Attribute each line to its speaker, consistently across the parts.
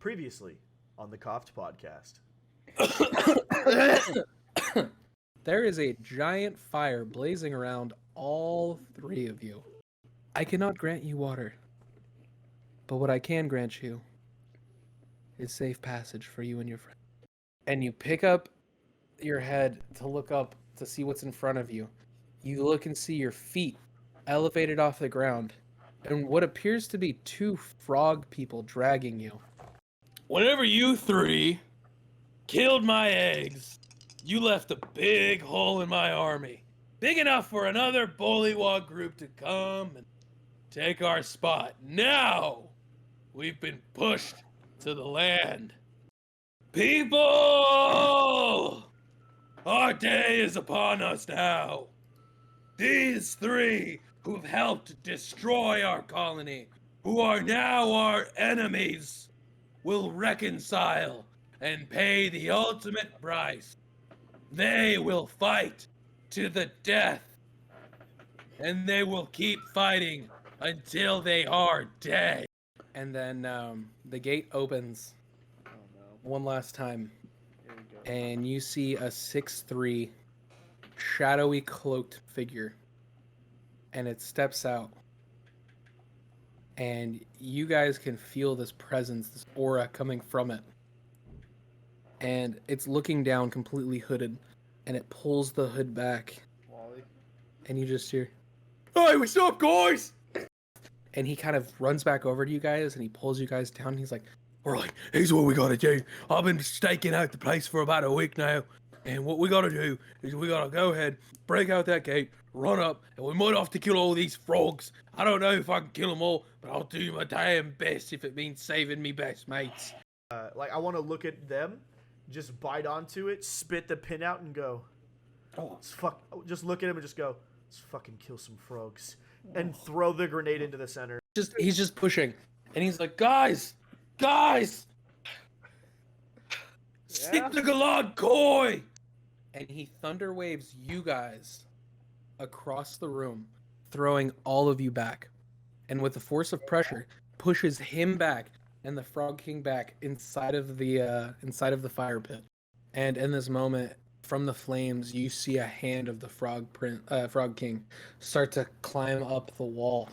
Speaker 1: Previously on the K.O.F.T podcast.
Speaker 2: There is a giant fire blazing around all three of you. I cannot grant you water, but what I can grant you is safe passage for you and your friend. And you pick up your head to look up to see what's in front of you. You look and see your feet elevated off the ground, and what appears to be two frog people dragging you.
Speaker 3: Whenever you three killed my eggs, you left a big hole in my army. Big enough for another bullywog group to come and take our spot. Now, we've been pushed to the land. People! Our day is upon us now. These three who've helped destroy our colony, who are now our enemies, will reconcile and pay the ultimate price. They will fight to the death, and they will keep fighting until they are dead.
Speaker 2: And then the gate opens one last time, and you see a 6'3", shadowy cloaked figure, and it steps out. And you guys can feel this presence, this aura coming from it. And it's looking down completely hooded, and it pulls the hood back.
Speaker 1: Wally.
Speaker 2: And you just hear,
Speaker 3: Hey, what's up, guys?
Speaker 2: and he kind of runs back over to you guys, and he pulls you guys down. And he's like,
Speaker 3: Alright, here's what we gotta do. I've been staking out the place for about a week now. And what we gotta do is we gotta go ahead, break out that gate, run up, and we might have to kill all these frogs. I don't know if I can kill them all, but I'll do my damn best if it means saving me best mates.
Speaker 1: I want to look at them, just bite onto it, spit the pin out, and go. Just look at him and just go. Let's fucking kill some frogs, and throw the grenade into the center.
Speaker 2: he's just pushing, and he's like, guys,
Speaker 3: Stick to Galad Koi!
Speaker 2: and he thunder waves you guys across the room, throwing all of you back, and with the force of pressure pushes him back and the Frog King back inside of the fire pit. And in this moment, from the flames, you see a hand of the Frog King start to climb up the wall,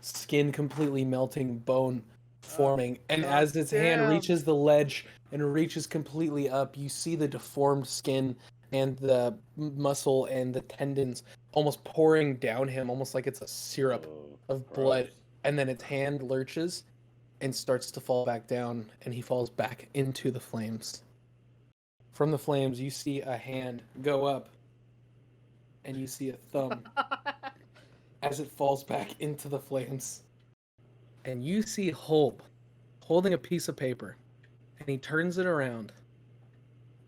Speaker 2: skin completely melting, bone forming, and as its hand reaches the ledge and reaches completely up, you see the deformed skin and the muscle and the tendons almost pouring down him, almost like it's a syrup of blood. And then its hand lurches and starts to fall back down, and he falls back into the flames. From the flames, you see a hand go up, and you see a thumb as it falls back into the flames. And you see Holb holding a piece of paper, and he turns it around,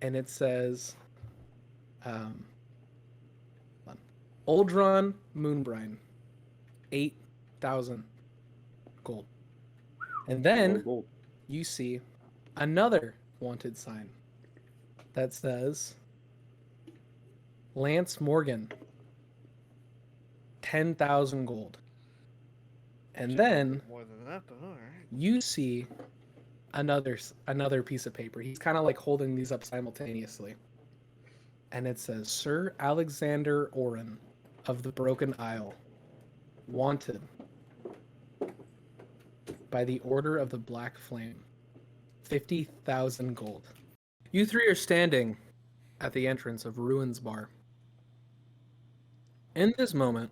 Speaker 2: and it says, Uldron Moonbrine, 8,000 gold. And then you see another wanted sign that says Lance Morgan, 10,000 gold. And then
Speaker 4: more than that, but all right.
Speaker 2: you see another piece of paper. He's kind of like holding these up simultaneously. And it says, Sir Alexander Oren of the Broken Isle, wanted by the Order of the Black Flame, 50,000 gold. You three are standing at the entrance of Ruins Bar. In this moment,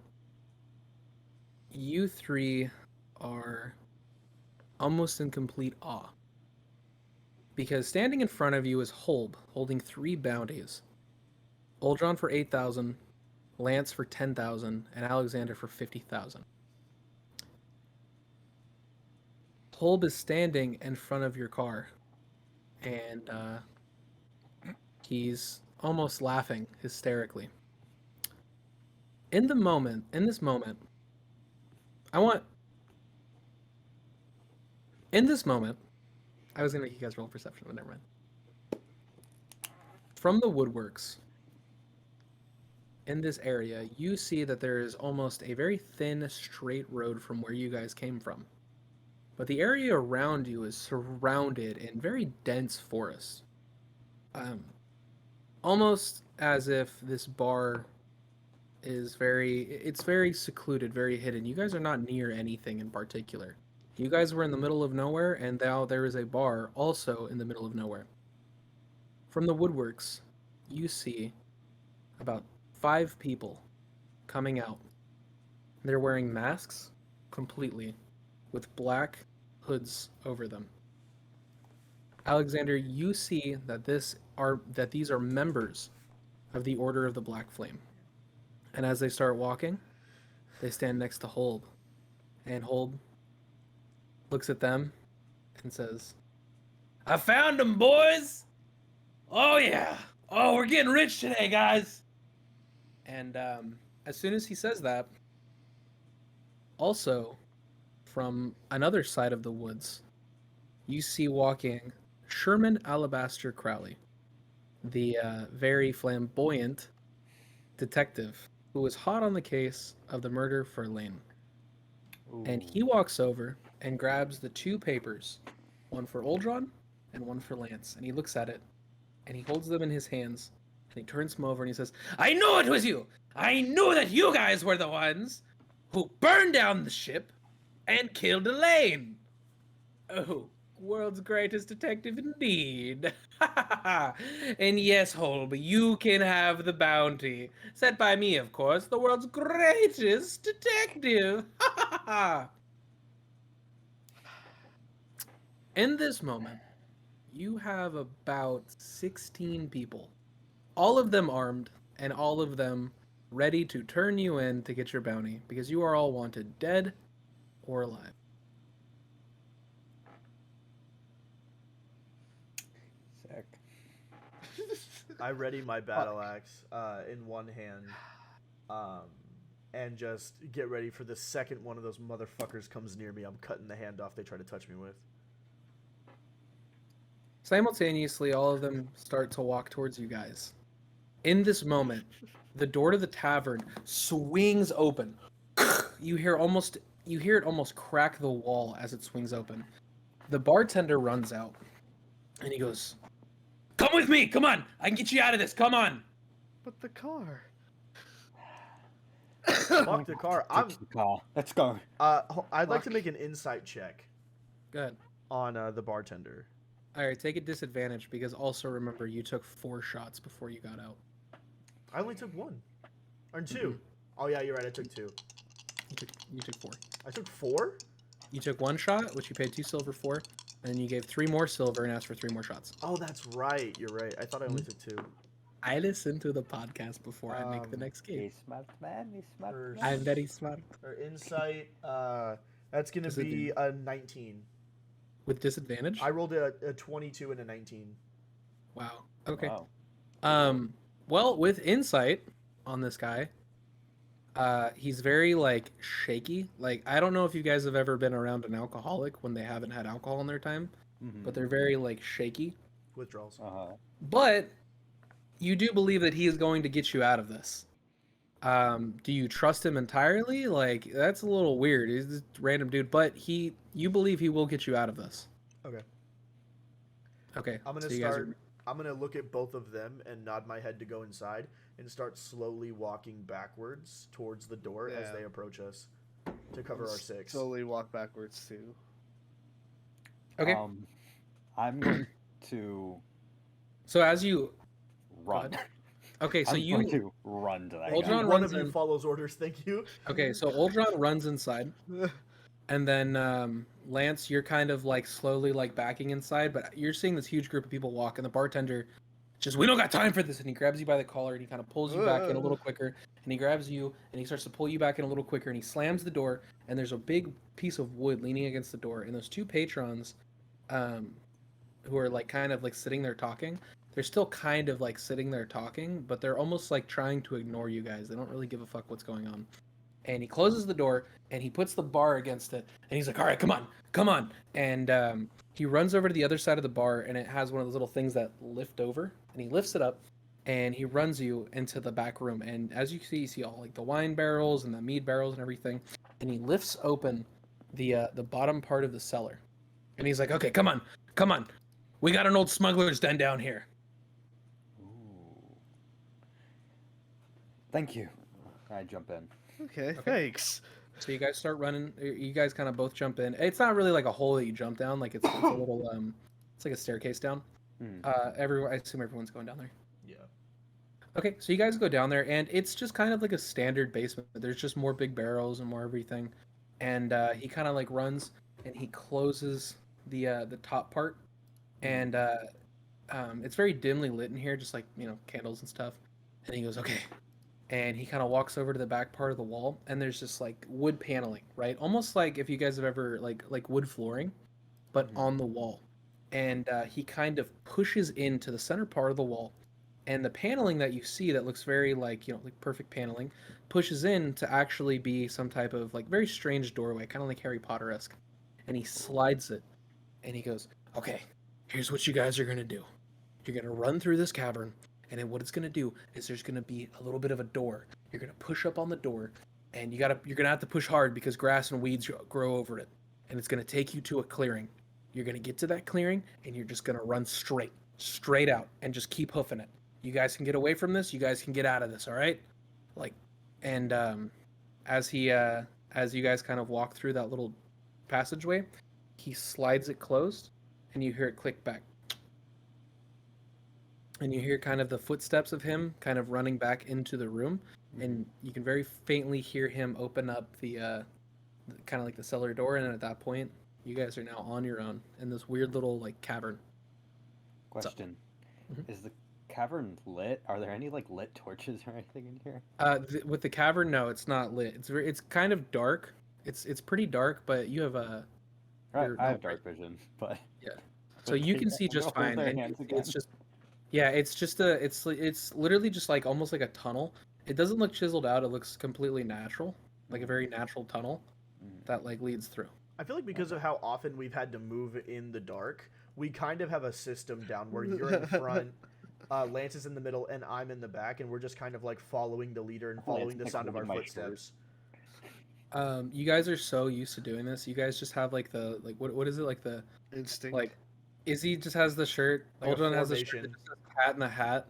Speaker 2: you three are almost in complete awe. Because standing in front of you is Holb, holding 3 bounties. Uldron for 8,000, Lance for 10,000, and Alexander for 50,000. Holb is standing in front of your car, and he's almost laughing hysterically. In this moment, I was gonna make you guys roll perception, but never mind. From the woodworks in this area, you see that there is almost a very thin, straight road from where you guys came from. but the area around you is surrounded in very dense forest. Almost as if this bar is it's very secluded, very hidden. You guys are not near anything in particular. You guys were in the middle of nowhere, and now there is a bar also in the middle of nowhere. From the woodworks, you see about 5 people coming out. They're wearing masks completely, with black hoods over them. Alexander, you see that these are members of the Order of the Black Flame. And as they start walking, they stand next to Holb. And Holb looks at them and says,
Speaker 3: I found them, boys! Oh, yeah! Oh, we're getting rich today, guys!
Speaker 2: and as soon as he says that, also from another side of the woods, you see walking Sherman Alabaster Crowley, the very flamboyant detective who was hot on the case of the murder for Lane. And he walks over and grabs the 2 papers, one for Uldron and one for Lance. And he looks at it, and he holds them in his hands, and he turns them over and he says,
Speaker 3: I knew it was you! I knew that you guys were the ones who burned down the ship and killed Elaine! Oh, world's greatest detective indeed. And yes, Holb, you can have the bounty. Set by me, of course, the world's greatest detective.
Speaker 2: In this moment, you have about 16 people, all of them armed, and all of them ready to turn you in to get your bounty, because you are all wanted dead or alive.
Speaker 4: Sick.
Speaker 1: I ready my battle axe in one hand, and just get ready for the second one of those motherfuckers comes near me. I'm cutting the hand off they try to touch me with.
Speaker 2: Simultaneously, all of them start to walk towards you guys. In this moment, the door to the tavern swings open. You hear it almost crack the wall as it swings open. The bartender runs out, and he goes,
Speaker 3: Come with me, come on! I can get you out of this, come on!
Speaker 1: But the car. Fuck the car.
Speaker 4: Let's go.
Speaker 1: I'd like to make an insight check
Speaker 2: "Go ahead."
Speaker 1: on the bartender.
Speaker 2: All right, take a disadvantage because also remember you took 4 shots before you got out.
Speaker 1: I only took 1. Or 2. Oh yeah, you're right. I took 2.
Speaker 2: You took 4.
Speaker 1: I took 4?
Speaker 2: You took 1 shot, which you paid 2 silver for, and then you gave 3 more silver and asked for 3 more shots.
Speaker 1: Oh, that's right. You're right. I thought I only took 2.
Speaker 2: I listen to the podcast before I make the next game.
Speaker 4: He's smart, man. He's smart.
Speaker 1: First-
Speaker 4: Man.
Speaker 2: I'm very smart.
Speaker 1: Or insight. That's gonna be a 19.
Speaker 2: With disadvantage?
Speaker 1: I rolled a 22 and a 19.
Speaker 2: Wow. Okay.
Speaker 4: Wow.
Speaker 2: Well, with insight on this guy, he's very like shaky. Like I don't know if you guys have ever been around an alcoholic when they haven't had alcohol in their time, but they're very like shaky.
Speaker 1: Withdrawals.
Speaker 2: But you do believe that he is going to get you out of this. Do you trust him entirely? Like that's a little weird. He's just a random dude, but you believe he will get you out of this.
Speaker 1: Okay.
Speaker 2: Okay.
Speaker 1: I'm gonna
Speaker 2: so you guys
Speaker 1: start. I'm gonna look at both of them and nod my head to go inside and start slowly walking backwards towards the door as
Speaker 5: Yeah.
Speaker 1: they approach us to cover our 6.
Speaker 5: Slowly walk backwards too.
Speaker 2: Okay.
Speaker 4: I'm going to
Speaker 2: So as you
Speaker 4: run.
Speaker 2: okay, so
Speaker 4: I'm
Speaker 2: you
Speaker 4: going to run to that
Speaker 2: Uldron
Speaker 4: guy.
Speaker 1: One
Speaker 2: runs
Speaker 1: of them
Speaker 2: in-
Speaker 1: follows orders. Thank you.
Speaker 2: okay, so Uldron runs inside, and then Lance, you're kind of like slowly like backing inside, but you're seeing this huge group of people walk, and the bartender just we don't got time for this, and he grabs you by the collar and he kind of pulls you back in a little quicker, and he grabs you and he starts to pull you back in a little quicker, and he slams the door, and there's a big piece of wood leaning against the door, and those 2 patrons, who are like kind of like sitting there talking. They're still kind of like sitting there talking, but they're almost like trying to ignore you guys. They don't really give a fuck what's going on. And he closes the door and he puts the bar against it. And he's like, all right, come on, come on. And he runs over to the other side of the bar and it has one of those little things that lift over. And he lifts it up and he runs you into the back room. And as you see all like the wine barrels and the mead barrels and everything. And he lifts open the bottom part of the cellar, and he's like, "Okay, come on, come on, we got an old smuggler's den down here."
Speaker 4: Ooh. Thank you. I jump in.
Speaker 5: Okay, thanks.
Speaker 2: So you guys start running. You guys kind of both jump in. It's not really like a hole that you jump down. Like it's a little it's like a staircase down. I assume everyone's going down there.
Speaker 1: Yeah.
Speaker 2: Okay, so you guys go down there, and it's just kind of like a standard basement. There's just more big barrels and more everything. And he kind of like runs and he closes the top part, and it's very dimly lit in here, just like candles and stuff. And he goes, okay. And he kind of walks over to the back part of the wall, and there's just like wood paneling, right? Almost like if you guys have ever like wood flooring, but on the wall. And he kind of pushes into the center part of the wall, and the paneling that you see that looks very like perfect paneling, pushes in to actually be some type of like very strange doorway, kind of like Harry Potter-esque. And he slides it, and he goes, "Okay, here's what you guys are gonna do. You're gonna run through this cavern." And then what it's gonna do is there's gonna be a little bit of a door. You're gonna push up on the door, and you're gonna have to push hard because grass and weeds grow over it. And it's gonna take you to a clearing. You're gonna get to that clearing, and you're just gonna run straight out, and just keep hoofing it. You guys can get away from this. You guys can get out of this. All right? And as you guys kind of walk through that little passageway, he slides it closed, and you hear it click back. And you hear kind of the footsteps of him kind of running back into the room, and you can very faintly hear him open up the kind of like the cellar door, and at that point, you guys are now on your own in this weird little like cavern.
Speaker 4: Question: Is the cavern lit? Are there any like lit torches or anything in here?
Speaker 2: With the cavern, no, it's not lit. It's kind of dark. It's pretty dark, but you have a.
Speaker 4: I have dark vision, but
Speaker 2: yeah, so you can see just fine. And it's just. Yeah, it's literally just like almost like a tunnel. It doesn't look chiseled out. It looks completely natural, like a very natural tunnel that like leads through.
Speaker 1: I feel like because of how often we've had to move in the dark, we kind of have a system down where you're in front, Lance is in the middle, and I'm in the back, and we're just kind of like following the leader and following the sound of our footsteps.
Speaker 2: You guys are so used to doing this. You guys just have like the what is it like the
Speaker 5: instinct?
Speaker 2: Like Izzy just has the shirt.
Speaker 1: Like
Speaker 2: Oldron has the shirt. That just says hat and a hat.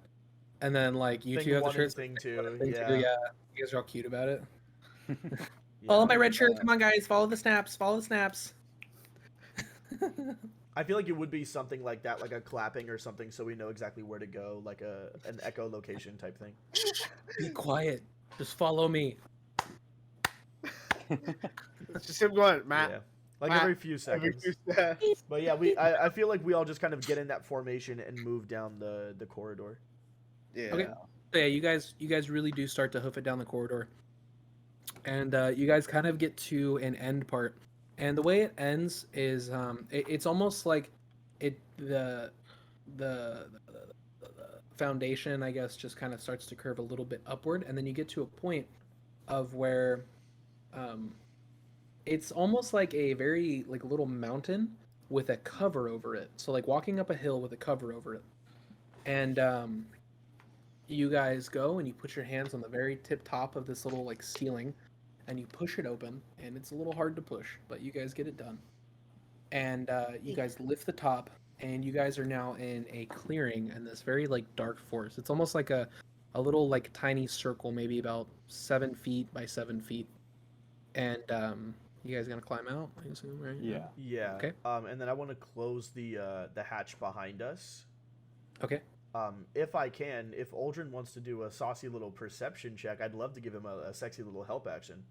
Speaker 2: And then like you two have the shirts.
Speaker 1: Thing two.
Speaker 2: Yeah. You guys are all cute about it.
Speaker 1: Yeah.
Speaker 2: Follow my red shirt. Come on, guys. Follow the snaps. Follow the snaps.
Speaker 1: I feel like it would be something like that, like a clapping or something, so we know exactly where to go, like an echolocation type thing.
Speaker 2: Be quiet. Just follow me.
Speaker 5: It's just him going, Matt.
Speaker 1: Yeah. Like
Speaker 5: Matt,
Speaker 1: every few seconds. But yeah, I feel like we all just kind of get in that formation and move down the corridor.
Speaker 5: Yeah.
Speaker 2: Okay. So yeah, you guys really do start to hoof it down the corridor, and you guys kind of get to an end part, and the way it ends is it's almost like the foundation, I guess, just kind of starts to curve a little bit upward, and then you get to a point of where it's almost like a very like little mountain with a cover over it. So like walking up a hill with a cover over it, and you guys go and you put your hands on the very tip top of this little like ceiling, and you push it open, and it's a little hard to push, but you guys get it done. And you guys lift the top, and you guys are now in a clearing in this very like dark forest. It's almost like a little like tiny circle, maybe about 7 feet by 7 feet. And you guys gonna climb out, I assume, right?
Speaker 4: Yeah.
Speaker 1: Yeah.
Speaker 2: Okay.
Speaker 1: And then I want to close the hatch behind us.
Speaker 2: Okay.
Speaker 1: If I can, if Aldrin wants to do a saucy little perception check, I'd love to give him a sexy little help action.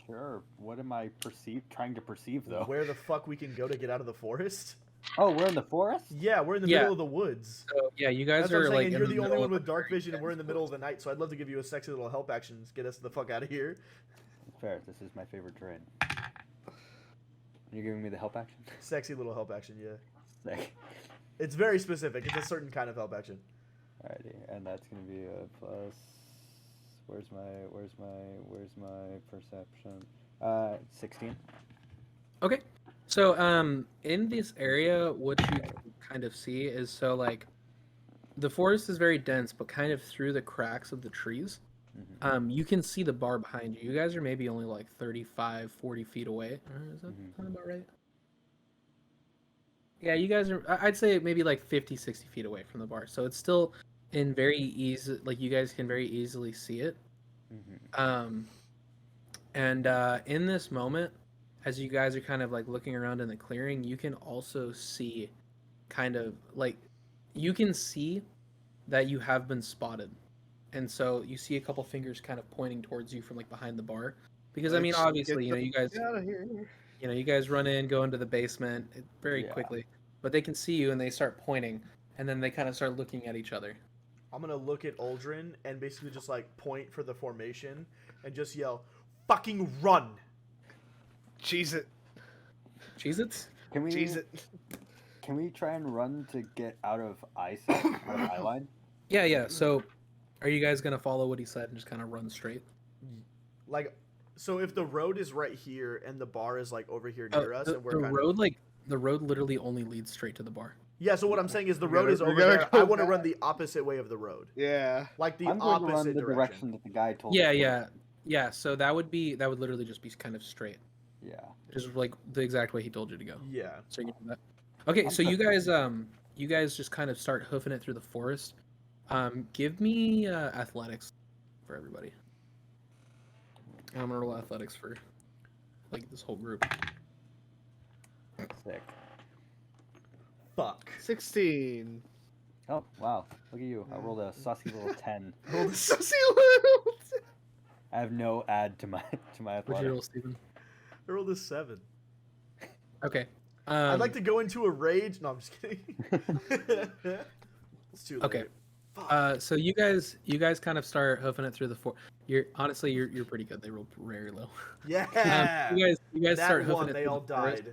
Speaker 4: Sure. What am I trying to perceive though?
Speaker 1: Where the fuck we can go to get out of the forest?
Speaker 4: Oh, we're in the forest?
Speaker 1: Yeah, we're in the middle of the woods.
Speaker 2: So yeah, you guys
Speaker 1: That's what I'm
Speaker 2: are
Speaker 1: saying,
Speaker 2: like.
Speaker 1: and
Speaker 2: in
Speaker 1: you're the only
Speaker 2: middle
Speaker 1: one
Speaker 2: of
Speaker 1: with
Speaker 2: a
Speaker 1: dark
Speaker 2: very
Speaker 1: vision, and we're in the
Speaker 2: dense
Speaker 1: middle of the night. So I'd love to give you a sexy little help action to get us the fuck out of here.
Speaker 4: Fair. This is my favorite terrain. You're giving me the help action?
Speaker 1: Sexy little help action, yeah.
Speaker 4: Sick.
Speaker 1: It's very specific. It's a certain kind of help action.
Speaker 4: Alrighty, and that's gonna be a plus. Where's my perception? 16.
Speaker 2: Okay. So in this area, what you can kind of see is so like the forest is very dense, but kind of through the cracks of the trees, You can see the bar behind you. You guys are maybe only like 35, 40 feet away. Is that sound about right? Yeah, you guys are, I'd say maybe like 50, 60 feet away from the bar. So it's still in very easy, like you guys can very easily see it. And in this moment, as you guys are kind of like looking around in the clearing, you can also see kind of like, you can see that you have been spotted. And so you see a couple fingers kind of pointing towards you from like behind the bar. Because I mean,
Speaker 5: Let's
Speaker 2: obviously,
Speaker 5: get
Speaker 2: you guys,
Speaker 5: Get out of here.
Speaker 2: you guys run in, go into the basement very quickly, but they can see you and they start pointing, and then they kind of start looking at each other.
Speaker 1: I'm gonna look at Aldrin and basically just like point for the formation and just yell, "Fucking run!"
Speaker 5: Cheese it.
Speaker 2: Cheez-Its?
Speaker 5: Cheese it.
Speaker 4: Can we try and run to get out of eye line?
Speaker 2: Yeah. So, are you guys gonna follow what he said and just kind of run straight?
Speaker 1: Like, so if the road is right here and the bar is like over here near us, and we're kind
Speaker 2: road like the road literally only leads straight to the bar.
Speaker 1: Yeah, so what I'm saying is the
Speaker 5: We
Speaker 1: road
Speaker 5: gotta-
Speaker 1: is
Speaker 5: we
Speaker 1: over
Speaker 5: gotta
Speaker 1: there.
Speaker 5: go
Speaker 1: I want to
Speaker 5: back.
Speaker 1: run the opposite way of the road,
Speaker 5: Yeah.
Speaker 1: like the
Speaker 4: I'm going to run
Speaker 1: opposite
Speaker 4: the
Speaker 1: direction.
Speaker 4: direction that the guy told us.
Speaker 2: Yeah. So that would literally just be kind of straight,
Speaker 4: Yeah.
Speaker 2: just like the exact way he told you to go.
Speaker 1: Yeah.
Speaker 2: So you can do that. Okay,
Speaker 4: I'm
Speaker 2: so you
Speaker 4: perfect.
Speaker 2: guys just kind of start hoofing it through the forest. Give me athletics for everybody. I'm gonna roll athletics for like this whole group.
Speaker 4: Sick.
Speaker 1: Fuck.
Speaker 5: 16.
Speaker 4: Oh, wow. Look at you. I rolled a saucy little 10.
Speaker 5: Roll the sussy little.
Speaker 4: I have no add to my
Speaker 2: What'd you roll,
Speaker 4: athletics.
Speaker 2: Steven?
Speaker 1: I rolled a 7.
Speaker 2: Okay.
Speaker 1: I'd like to go into a rage. No, I'm just kidding. It's too late.
Speaker 2: Okay.
Speaker 1: Fuck.
Speaker 2: So you guys kind of start hoofing it through the forest. You're pretty good. They rolled very low.
Speaker 1: Yeah.
Speaker 2: You guys
Speaker 1: that
Speaker 2: start hoofing
Speaker 1: one,
Speaker 2: it
Speaker 1: they
Speaker 2: through
Speaker 1: all
Speaker 2: the forest.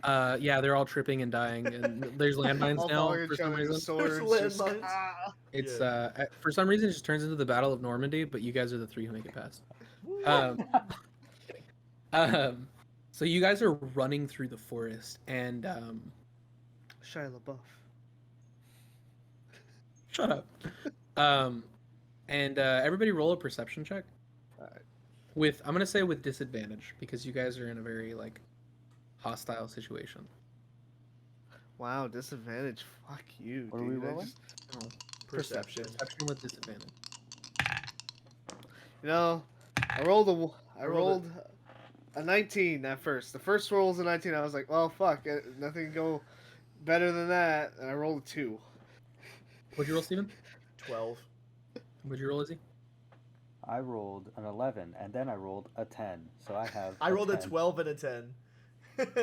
Speaker 1: died.
Speaker 2: Yeah, they're all tripping and dying, and there's landmines
Speaker 5: All
Speaker 2: now
Speaker 5: following
Speaker 2: for
Speaker 5: each
Speaker 2: some
Speaker 5: other with
Speaker 2: reason.
Speaker 5: swords.
Speaker 1: There's
Speaker 5: just-
Speaker 1: landmines.
Speaker 5: ah.
Speaker 2: It's
Speaker 1: Yeah.
Speaker 2: for some reason it just turns into the Battle of Normandy, but you guys are the 3 who make it past. So you guys are running through the forest, and
Speaker 5: Shia LaBeouf.
Speaker 2: shut up. And everybody roll a perception check.
Speaker 5: Alright.
Speaker 2: I'm gonna say with disadvantage because you guys are in a very like hostile situation.
Speaker 5: Wow, disadvantage. Fuck you,
Speaker 4: What are
Speaker 5: dude.
Speaker 4: we
Speaker 5: I
Speaker 4: rolling?
Speaker 5: just-
Speaker 1: Perception.
Speaker 2: Perception with disadvantage.
Speaker 5: You know, I rolled a 19 at first. The first roll was a 19. I was like, well, fuck, nothing can go better than that. And I rolled a 2.
Speaker 2: What'd you roll, Steven?
Speaker 1: 12.
Speaker 2: What'd you roll, Izzy?
Speaker 4: I rolled an 11, and then I rolled a 10. So I have.
Speaker 1: I rolled a
Speaker 4: 10.
Speaker 1: 12 and a 10.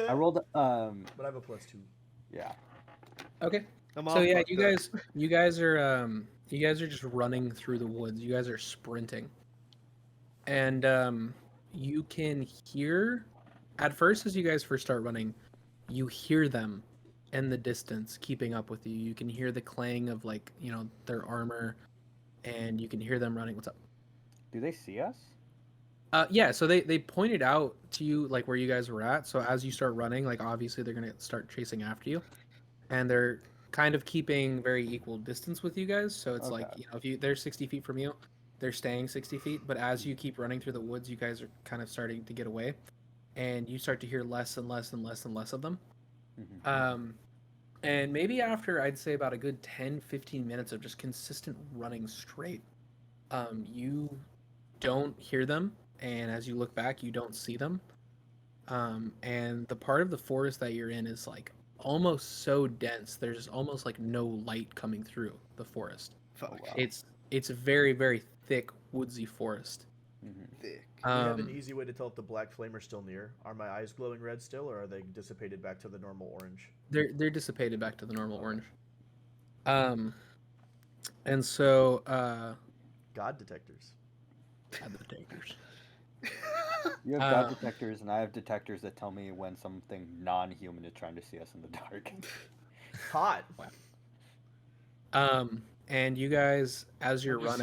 Speaker 4: I rolled
Speaker 1: But I have a +2.
Speaker 4: yeah.
Speaker 2: Okay.
Speaker 5: I'm
Speaker 2: So
Speaker 5: all
Speaker 2: yeah,
Speaker 5: fucked
Speaker 2: you guys are just running through the woods. You guys are sprinting, and you can hear at first as you guys first start running, you hear them in the distance keeping up with you. You can hear the clang of like their armor, and you can hear them running. What's up?
Speaker 4: Do they see us?
Speaker 2: Yeah, so they pointed out to you like where you guys were at. So as you start running, like obviously they're gonna start chasing after you, and they're kind of keeping very equal distance with you guys. So it's like if they're 60 feet from you, they're staying 60 feet. But as you keep running through the woods, you guys are kind of starting to get away, and you start to hear less and less and less and less of them. And maybe after I'd say about a good 10-15 minutes of just consistent running straight, you don't hear them. And as you look back, you don't see them. And the part of the forest that you're in is like almost so dense. There's almost like no light coming through the forest.
Speaker 5: Fuck.
Speaker 4: wow.
Speaker 2: It's a very, very thick, woodsy forest.
Speaker 5: Thick.
Speaker 1: Do you have an easy way to tell if the black flame are still near? Are my eyes glowing red still, or are they dissipated back to the normal orange?
Speaker 2: They're dissipated back to the normal orange. And so
Speaker 1: God detectors.
Speaker 2: the detectors.
Speaker 4: You have dot detectors, and I have detectors that tell me when something non-human is trying to see us in the dark.
Speaker 1: Hot.
Speaker 2: And you guys, as you're
Speaker 5: I'm just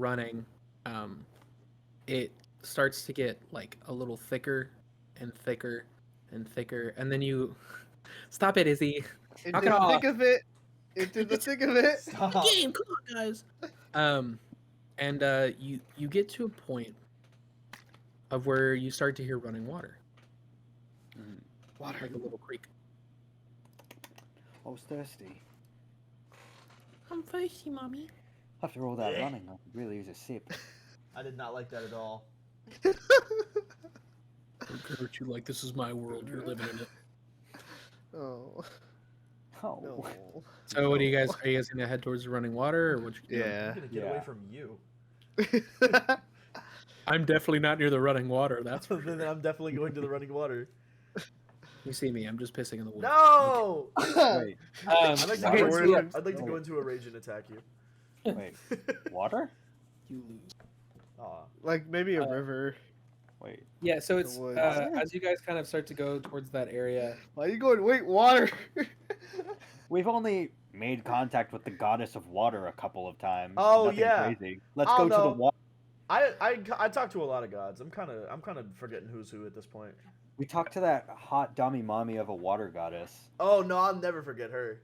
Speaker 2: running, it starts to get like a little thicker and thicker and thicker, and then you stop it, Izzy.
Speaker 5: Into
Speaker 2: Knock it
Speaker 5: the
Speaker 2: off.
Speaker 5: thick of it. Into the thick of it.
Speaker 1: Stop.
Speaker 2: Game, come on, guys. And you get to a point of where you start to hear running water,
Speaker 5: Water.
Speaker 2: like a little creek.
Speaker 4: I was thirsty.
Speaker 2: I'm thirsty, mommy.
Speaker 4: After all that running, I could really use a sip.
Speaker 1: I did not like that at all.
Speaker 2: Don't care what you like. This is my world. You're living in it.
Speaker 5: Oh.
Speaker 4: Oh.
Speaker 5: No.
Speaker 2: So, what do you guys? Are you guys gonna head towards the running water, or what? You doing?
Speaker 5: Yeah.
Speaker 1: I'm gonna get away
Speaker 4: Yeah.
Speaker 1: from you.
Speaker 2: I'm definitely not near the running water. That's for
Speaker 1: Then
Speaker 2: sure.
Speaker 1: I'm definitely going to the running water.
Speaker 2: You see me? I'm just pissing in the woods.
Speaker 1: No!
Speaker 4: Wait,
Speaker 1: I'd like to,
Speaker 2: Okay,
Speaker 1: go,
Speaker 2: so
Speaker 1: into,
Speaker 2: yeah,
Speaker 1: I'd like to go into a rage and attack you.
Speaker 4: wait. Water?
Speaker 2: you lose.
Speaker 1: Aw.
Speaker 5: Like maybe a river.
Speaker 4: Wait.
Speaker 2: Yeah, so
Speaker 5: The
Speaker 2: it's
Speaker 5: woods.
Speaker 2: as you guys kind of start to go towards that area.
Speaker 5: Why are you going? Wait, water.
Speaker 4: We've only made contact with the goddess of water a couple of times.
Speaker 1: Oh,
Speaker 4: Nothing
Speaker 1: yeah.
Speaker 4: crazy. Let's
Speaker 1: Oh,
Speaker 4: go to the
Speaker 1: no.
Speaker 4: water.
Speaker 1: I talk to a lot of gods. I'm kind of forgetting who's who at this point.
Speaker 4: We talked to that hot dummy mommy of a water goddess.
Speaker 1: Oh no, I'll never forget her.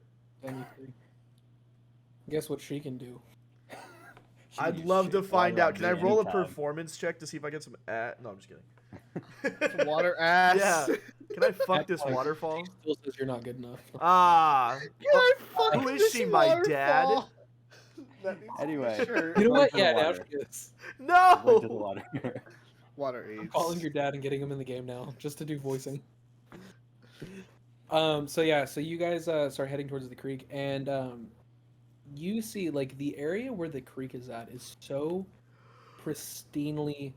Speaker 2: Guess what she can do?
Speaker 4: She can
Speaker 1: I'd
Speaker 4: use
Speaker 1: love to
Speaker 4: shit fly
Speaker 1: find out.
Speaker 4: around
Speaker 1: Can I
Speaker 4: me
Speaker 1: roll a
Speaker 4: anytime.
Speaker 1: performance check to see if I get some No, I'm just kidding.
Speaker 5: Some water ass.
Speaker 1: Yeah. Can I fuck this
Speaker 2: That point,
Speaker 1: waterfall?
Speaker 2: She still says you're not good enough.
Speaker 1: Ah.
Speaker 5: Can I fuck
Speaker 1: Who is
Speaker 5: this
Speaker 1: she, my dad?
Speaker 5: waterfall? That needs to be
Speaker 4: Anyway.
Speaker 5: a shirt.
Speaker 2: You know what?
Speaker 4: to the
Speaker 2: Yeah, now
Speaker 4: water.
Speaker 2: she is.
Speaker 4: Went to the
Speaker 1: No.
Speaker 4: water.
Speaker 5: Water
Speaker 2: I'm
Speaker 5: AIDS.
Speaker 2: calling your dad and getting him in the game now, just to do voicing. So yeah, so you guys start heading towards the creek, and you see like the area where the creek is at is so pristinely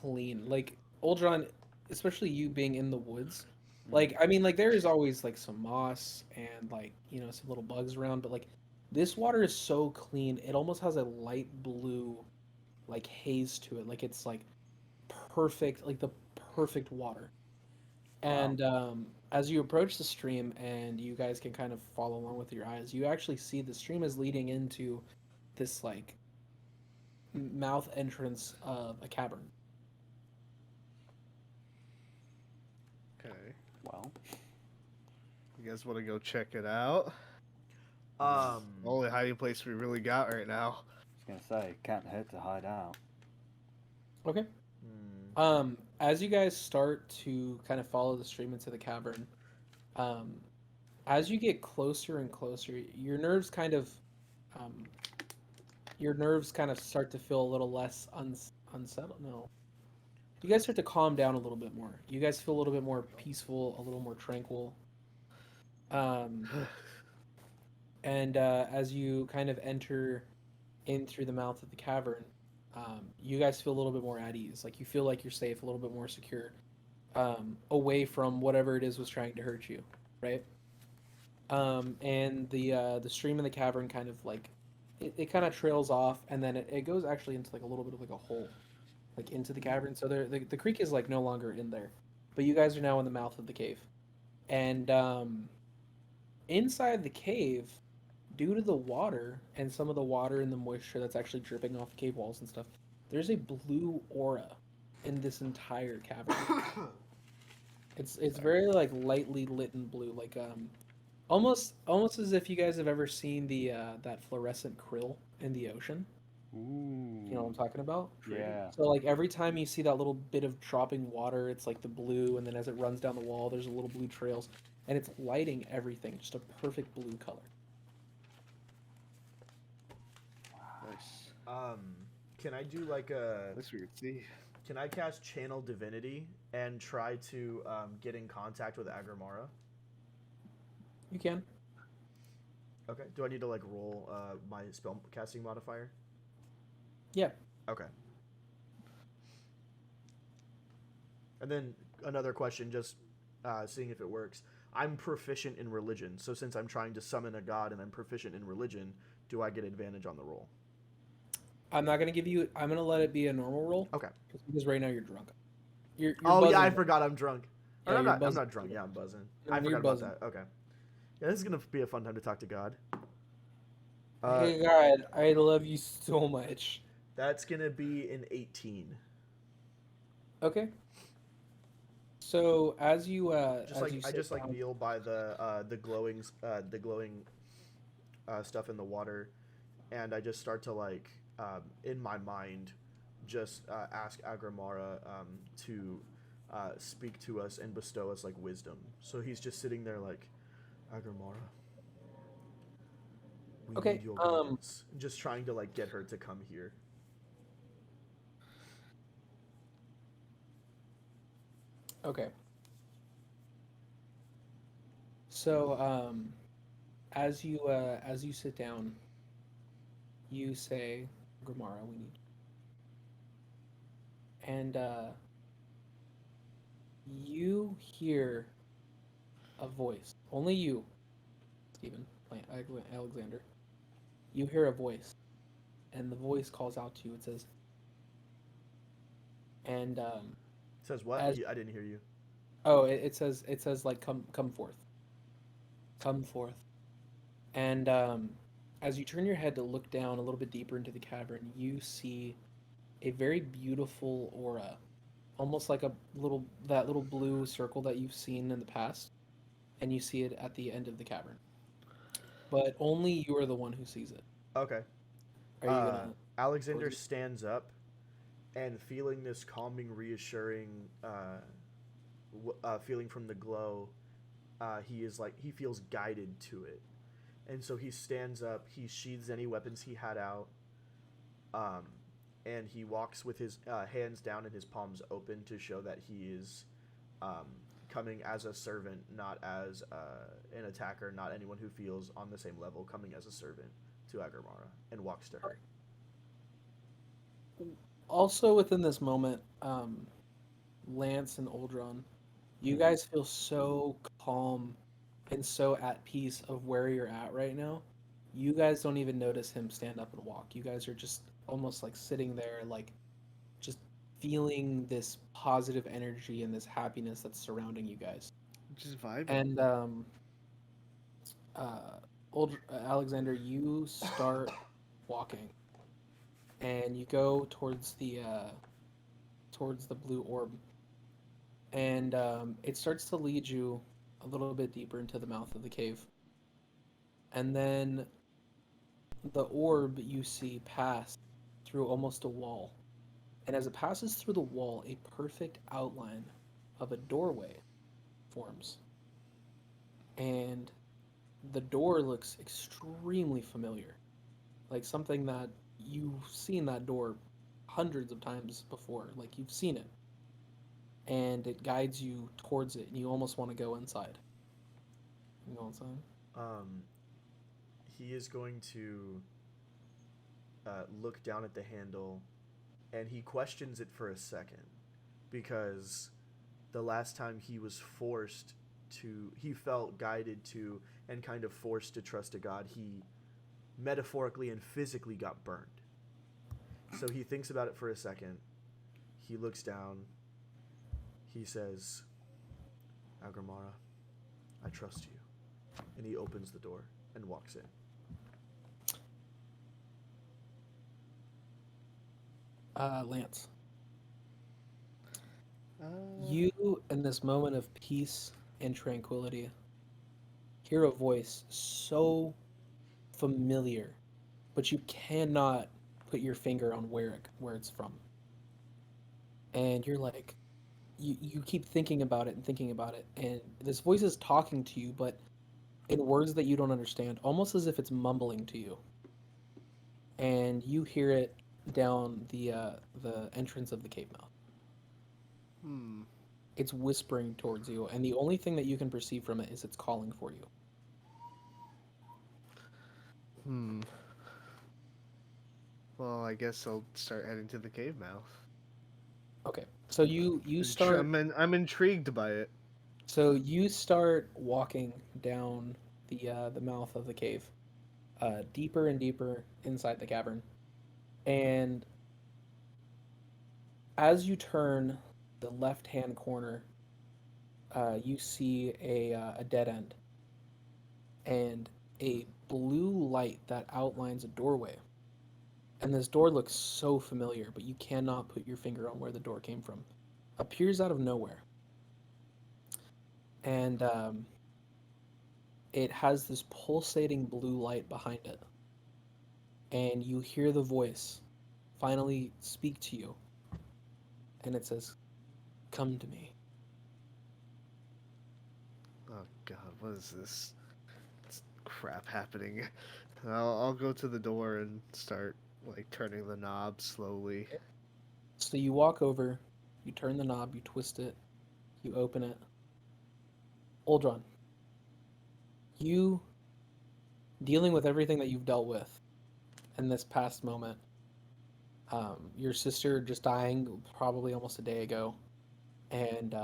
Speaker 2: clean. Like Oldron, especially you being in the woods, like I mean, like there is always like some moss and like some little bugs around, but like this water is so clean, it almost has a light blue like haze to it. Like it's like perfect, like the perfect water. And as you approach the stream and you guys can kind of follow along with your eyes, you actually see the stream is leading into this like mouth entrance of a cavern.
Speaker 5: Okay.
Speaker 4: Well,
Speaker 5: You guys want to go check it out? Only hiding place we really got right now.
Speaker 4: I was gonna say, can't hurt to hide out.
Speaker 2: Okay.
Speaker 1: Hmm.
Speaker 2: As you guys start to kind of follow the stream into the cavern, as you get closer and closer, your nerves kind of start to feel a little less unsettled. No, you guys start to calm down a little bit more. You guys feel a little bit more peaceful, a little more tranquil. And as you kind of enter in through the mouth of the cavern, you guys feel a little bit more at ease. Like you feel like you're safe, a little bit more secure, away from whatever it is was trying to hurt you, right? And the stream in the cavern kind of like it kind of trails off, and then it goes actually into like a little bit of like a hole, like into the cavern. So the creek is like no longer in there, but you guys are now in the mouth of the cave, and inside the cave, due to the water and some of the water and the moisture that's actually dripping off the cave walls and stuff, there's a blue aura in this entire cavern. It's very like lightly lit in blue, like almost as if you guys have ever seen the that fluorescent krill in the ocean.
Speaker 4: Ooh.
Speaker 2: You know what I'm talking about?
Speaker 4: Yeah.
Speaker 2: So like every time you see that little bit of dropping water, it's like the blue, and then as it runs down the wall, there's a little blue trails, and it's lighting everything, just a perfect blue color.
Speaker 5: Nice.
Speaker 1: Can I do like a?
Speaker 5: At least we could see.
Speaker 1: Can I cast Channel Divinity and try to get in contact with Agrimara?
Speaker 2: You can.
Speaker 1: Okay. Do I need to like roll my spell casting modifier?
Speaker 2: Yeah.
Speaker 1: Okay. And then another question, just seeing if it works. I'm proficient in religion, so since I'm trying to summon a god and I'm proficient in religion, do I get advantage on the roll?
Speaker 2: I'm not gonna give you. I'm gonna let it be a normal roll.
Speaker 1: Okay.
Speaker 2: Because right now you're drunk. You're
Speaker 1: Oh yeah, I
Speaker 2: buzzing.
Speaker 1: forgot I'm drunk.
Speaker 2: Yeah,
Speaker 1: Or I'm
Speaker 2: you're
Speaker 1: not
Speaker 2: buzzing.
Speaker 1: drunk. Yeah, I'm buzzing.
Speaker 2: No,
Speaker 1: I
Speaker 2: you're
Speaker 1: forgot about
Speaker 2: buzzing.
Speaker 1: that. Okay. Yeah, this is gonna be a fun time to talk to God.
Speaker 2: Hey God, I love you so much.
Speaker 1: That's gonna be an 18.
Speaker 2: Okay. So as you
Speaker 1: Just
Speaker 2: as
Speaker 1: like
Speaker 2: you
Speaker 1: I
Speaker 2: sit
Speaker 1: just like
Speaker 2: down-
Speaker 1: kneel by the glowing stuff in the water, and I just start to like in my mind, just ask Agramara to speak to us and bestow us like wisdom. So he's just sitting there like, Agramara, we
Speaker 2: Okay.
Speaker 1: need your guidance. Just trying to like get her to come here.
Speaker 2: Okay. So, as you sit down, you say, "Grimara, we need," and you hear a voice. Only you, Stephen, Alexander. You hear a voice, and the voice calls out to you. It says, and
Speaker 1: Says what?
Speaker 2: as
Speaker 1: I didn't hear you.
Speaker 2: oh, it says like come forth, come forth, and as you turn your head to look down a little bit deeper into the cavern, you see a very beautiful aura, almost like that little blue circle that you've seen in the past, and you see it at the end of the cavern. But only you are the one who sees it.
Speaker 1: Okay.
Speaker 2: Are you gonna?
Speaker 1: Alexander stands up and feeling this calming, reassuring feeling from the glow, he feels guided to it, and so he stands up. He sheathes any weapons he had out, um, and he walks with his hands down and his palms open to show that he is um, coming as a servant, not as an attacker, not anyone who feels on the same level. Coming as a servant to Agramara, and walks to her.
Speaker 2: Also within this moment, Lance and Uldron, you guys feel so calm and so at peace of where you're at right now. You guys don't even notice him stand up and walk. You guys are just almost like sitting there, like just feeling this positive energy and this happiness that's surrounding you guys.
Speaker 5: Just vibing.
Speaker 2: And Alexander, you start walking, and you go towards the blue orb, and it starts to lead you a little bit deeper into the mouth of the cave, and then the orb you see pass through almost a wall, and as it passes through the wall, a perfect outline of a doorway forms, and the door looks extremely familiar, like something that you've seen that door hundreds of times before, like you've seen it, and it guides you towards it, and you almost want to go inside. You go inside.
Speaker 1: Um, he is going to look down at the handle, and he questions it for a second, because the last time he felt guided to and kind of forced to trust a god, he metaphorically and physically got burned. So he thinks about it for a second. He looks down. He says, Agramara, I trust you. And he opens the door and walks in.
Speaker 2: Lance, you, in this moment of peace and tranquility, hear a voice so familiar, but you cannot put your finger on where it's from. And you're like, you keep thinking about it and thinking about it, and this voice is talking to you, but in words that you don't understand, almost as if it's mumbling to you. And you hear it down the entrance of the cave mouth.
Speaker 5: Hmm.
Speaker 2: It's whispering towards you, and the only thing that you can perceive from it is it's calling for you.
Speaker 5: Hmm. Well, I guess I'll start heading to the cave mouth.
Speaker 2: Okay, so you start.
Speaker 5: I'm intrigued by it.
Speaker 2: So you start walking down the mouth of the cave, deeper and deeper inside the cavern, and as you turn the left-hand corner, you see a dead end and a blue light that outlines a doorway. And this door looks so familiar, but you cannot put your finger on where the door came from. Appears out of nowhere. And it has this pulsating blue light behind it. and you hear the voice finally speak to you, and it says, "Come to me."
Speaker 5: Oh God, what is this? It's crap happening. I'll go to the door and start like turning the knob slowly.
Speaker 2: So you walk over, you turn the knob, you twist it, you open it. Uldron, you dealing with everything that you've dealt with in this past moment. Your sister just dying probably almost a day ago, and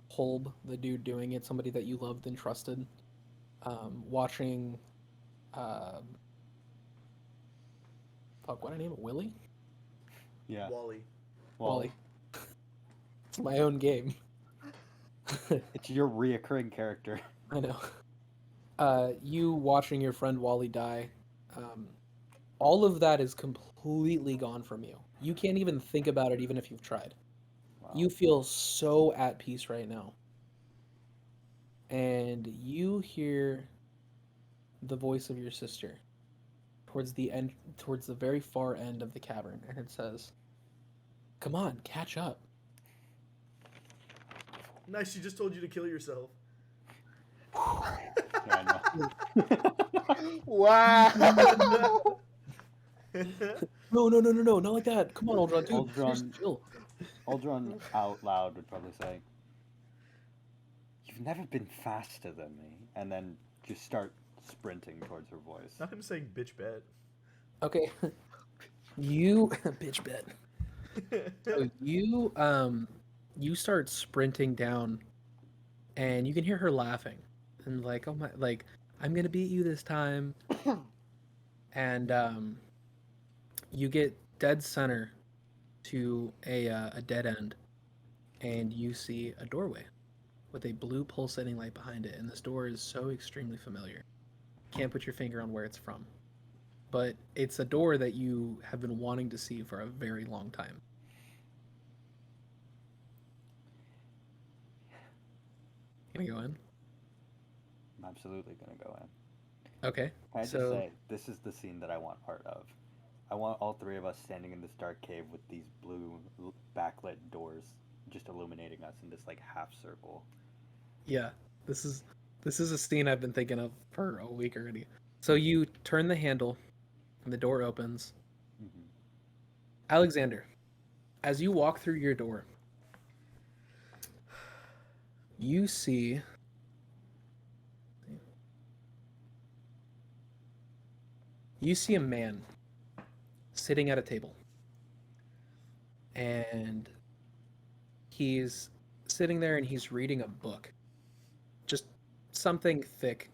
Speaker 2: Holb, the dude doing it, somebody that you loved and trusted. Watching, uh, fuck, what I name it, Willie?
Speaker 4: Yeah.
Speaker 1: Wally.
Speaker 2: Wally. It's my own game.
Speaker 4: It's your reoccurring character.
Speaker 2: I know. You watching your friend Wally die, all of that is completely gone from you. You can't even think about it, even if you've tried.
Speaker 4: Wow.
Speaker 2: You feel so at peace right now. And you hear the voice of your sister towards the end, towards the very far end of the cavern, and it says, "Come on, catch up."
Speaker 1: Nice, she just told you to kill yourself.
Speaker 4: Yeah, I know.
Speaker 5: Wow.
Speaker 2: No, not like that. Come on, Uldron, dude.
Speaker 4: Uldron-
Speaker 2: Seriously, chill.
Speaker 4: Uldron out loud would probably say, "You've never been faster than me," and then just start sprinting towards her voice.
Speaker 1: Not him saying bitch bet.
Speaker 2: Okay. You bitch bet. So you start sprinting down, and you can hear her laughing, and like, oh my, like, I'm gonna beat you this time. And you get dead center to a dead end, and you see a doorway with a blue pulsating light behind it, and this door is so extremely familiar. Can't put your finger on where it's from, but it's a door that you have been wanting to see for a very long time. Can I go in?
Speaker 4: I'm absolutely gonna go in.
Speaker 2: Okay.
Speaker 4: Can I just
Speaker 2: So
Speaker 4: say, this is the scene that I want part of. I want all three of us standing in this dark cave with these blue backlit doors just illuminating us in this like half circle.
Speaker 2: yeah, this is a scene I've been thinking of for a week already. So you turn the handle, and the door opens.
Speaker 4: Mm-hmm.
Speaker 2: Alexander, as you walk through your door, you see a man sitting at a table, and he's sitting there and he's reading a book, just something thick.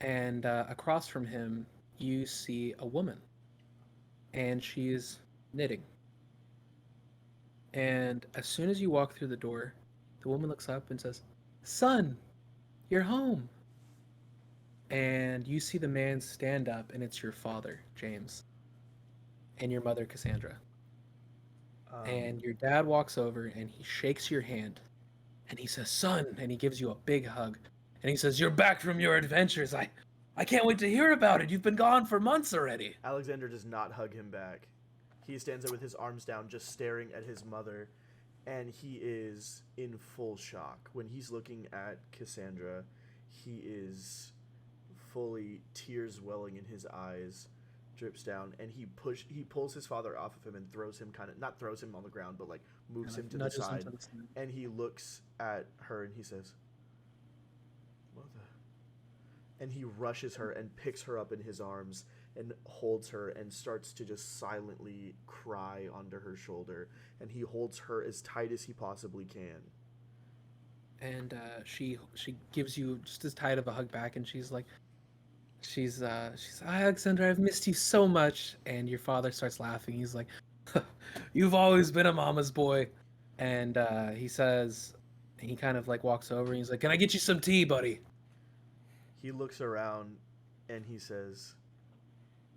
Speaker 2: And across from him, you see a woman, and she's knitting. And as soon as you walk through the door, the woman looks up and says, "Son, you're home." And you see the man stand up, and it's your father, James, and your mother, Cassandra. And your dad walks over and he shakes your hand, and he says, "Son," and he gives you a big hug. And he says, "You're back from your adventures. I can't wait to hear about it. You've been gone for months already."
Speaker 1: Alexander does not hug him back. He stands there with his arms down, just staring at his mother, and he is in full shock. When he's looking at Cassandra, he is fully tears welling in his eyes, drips down, and he pulls his father off of him and throws him not throws him on the ground, but like moves him to the side. And he looks at her and he says, "Mother." And he rushes her and picks her up in his arms and holds her and starts to just silently cry onto her shoulder. And he holds her as tight as he possibly can.
Speaker 2: And she gives you just as tight of a hug back, and she's like, she's "Alexander, I've missed you so much." And your father starts laughing. He's like, "You've always been a mama's boy." And he says, and he kind of like walks over and he's like, "Can I get you some tea, buddy?"
Speaker 1: He looks around and he says,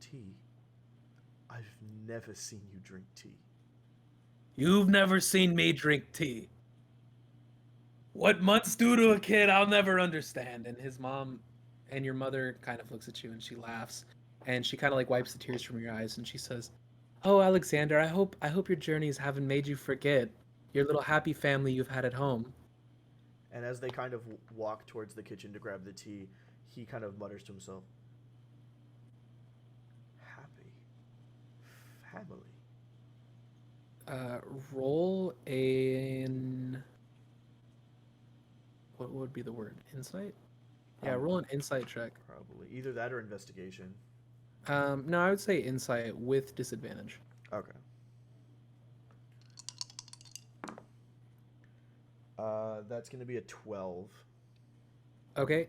Speaker 1: "Tea? I've never seen you drink tea."
Speaker 2: "You've never seen me drink tea. What months do to a kid, I'll never understand." And his mom and your mother kind of looks at you and she laughs. and she kind of like wipes the tears from your eyes, and she says, "Oh, Alexander, I hope your journeys haven't made you forget your little happy family you've had at home."
Speaker 1: And as they kind of walk towards the kitchen to grab the tea, he kind of mutters to himself, "Happy family."
Speaker 2: Roll an what would be the word? Insight? Yeah, roll an insight check.
Speaker 1: Probably either that or investigation.
Speaker 2: No, I would say insight with disadvantage.
Speaker 1: Okay. That's gonna be a 12.
Speaker 2: Okay.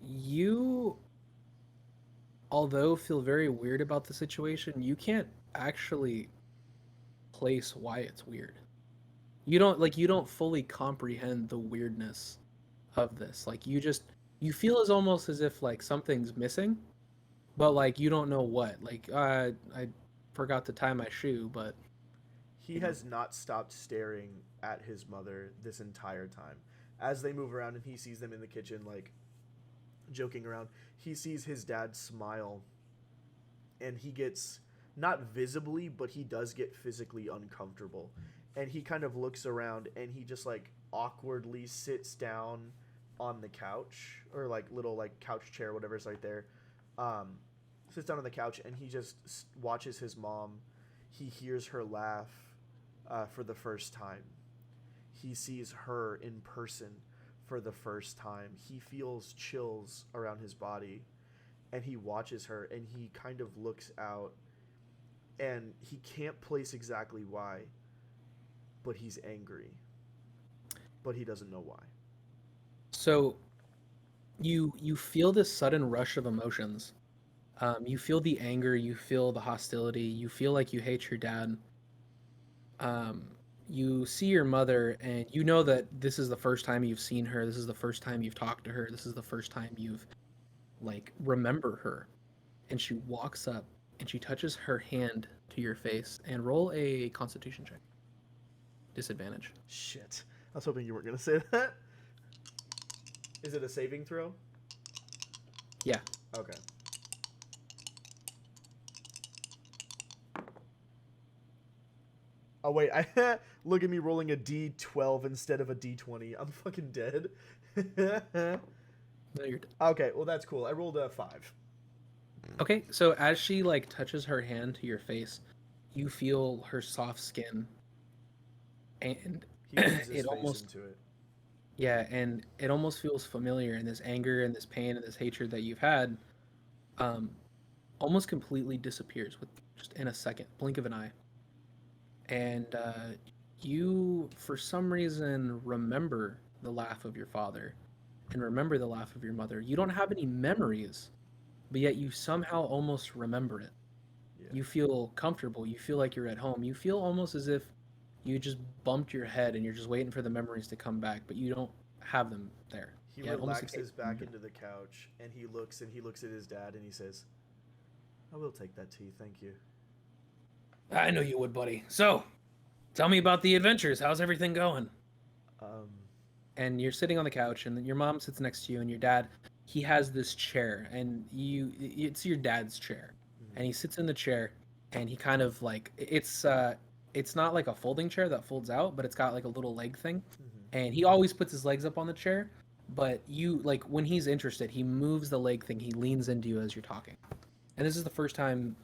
Speaker 2: You, although feel very weird about the situation, you can't actually place why it's weird. You don't fully comprehend the weirdness of this. Like you feel as almost as if like something's missing, but like you don't know what. Like I forgot to tie my shoe, but
Speaker 1: He has not stopped staring at his mother this entire time. As they move around and he sees them in the kitchen, like joking around, he sees his dad smile, and he gets not visibly, but he does get physically uncomfortable. And he kind of looks around and he just like awkwardly sits down on the couch, or like little like couch chair, whatever's right there. Um, Sits down on the couch and he just watches his mom. He hears her laugh for the first time. He sees her in person for the first time. He feels chills around his body, and he watches her and he kind of looks out, and he can't place exactly why, but he's angry. But he doesn't know why.
Speaker 2: so you feel this sudden rush of emotions. You feel the anger, you feel the hostility, you feel like you hate your dad. Um, you see your mother, and you know that this is the first time you've seen her. This is the first time you've talked to her. This is the first time you've like remember her. And she walks up and she touches her hand to your face and roll a Constitution check. Disadvantage.
Speaker 1: Shit. I was hoping you weren't going to say that. Is it a saving throw?
Speaker 2: Yeah.
Speaker 1: Okay. Oh wait, I look at me rolling a D12 instead of a D20. I'm fucking dead.
Speaker 2: No, you're
Speaker 1: Okay, well that's cool. I rolled a 5.
Speaker 2: okay. So as she like touches her hand to your face, you feel her soft skin, and
Speaker 1: He leans his
Speaker 2: it
Speaker 1: face
Speaker 2: almost
Speaker 1: into it.
Speaker 2: yeah, and it almost feels familiar. And this anger and this pain and this hatred that you've had, um, almost completely disappears with just in a second, blink of an eye. And you, for some reason, remember the laugh of your father and remember the laugh of your mother. You don't have any memories, but yet you somehow almost remember it.
Speaker 1: Yeah.
Speaker 2: You feel comfortable. You feel like you're at home. You feel almost as if you just bumped your head and you're just waiting for the memories to come back, but you don't have them there.
Speaker 1: He
Speaker 2: Yeah, it almost
Speaker 1: relaxes back into the couch and he looks at his dad and he says, "I will take that tea, thank you."
Speaker 2: I know you would, buddy. So, tell me about the adventures. How's everything going?
Speaker 1: Um,
Speaker 2: And you're sitting on the couch, and your mom sits next to you, and your dad, he has this chair, and it's your dad's chair, and he sits in the chair, and he kind of like it's not like a folding chair that folds out, but it's got like a little leg thing, and he always puts his legs up on the chair, but you like when he's interested, he moves the leg thing, he leans into you as you're talking, and this is the first time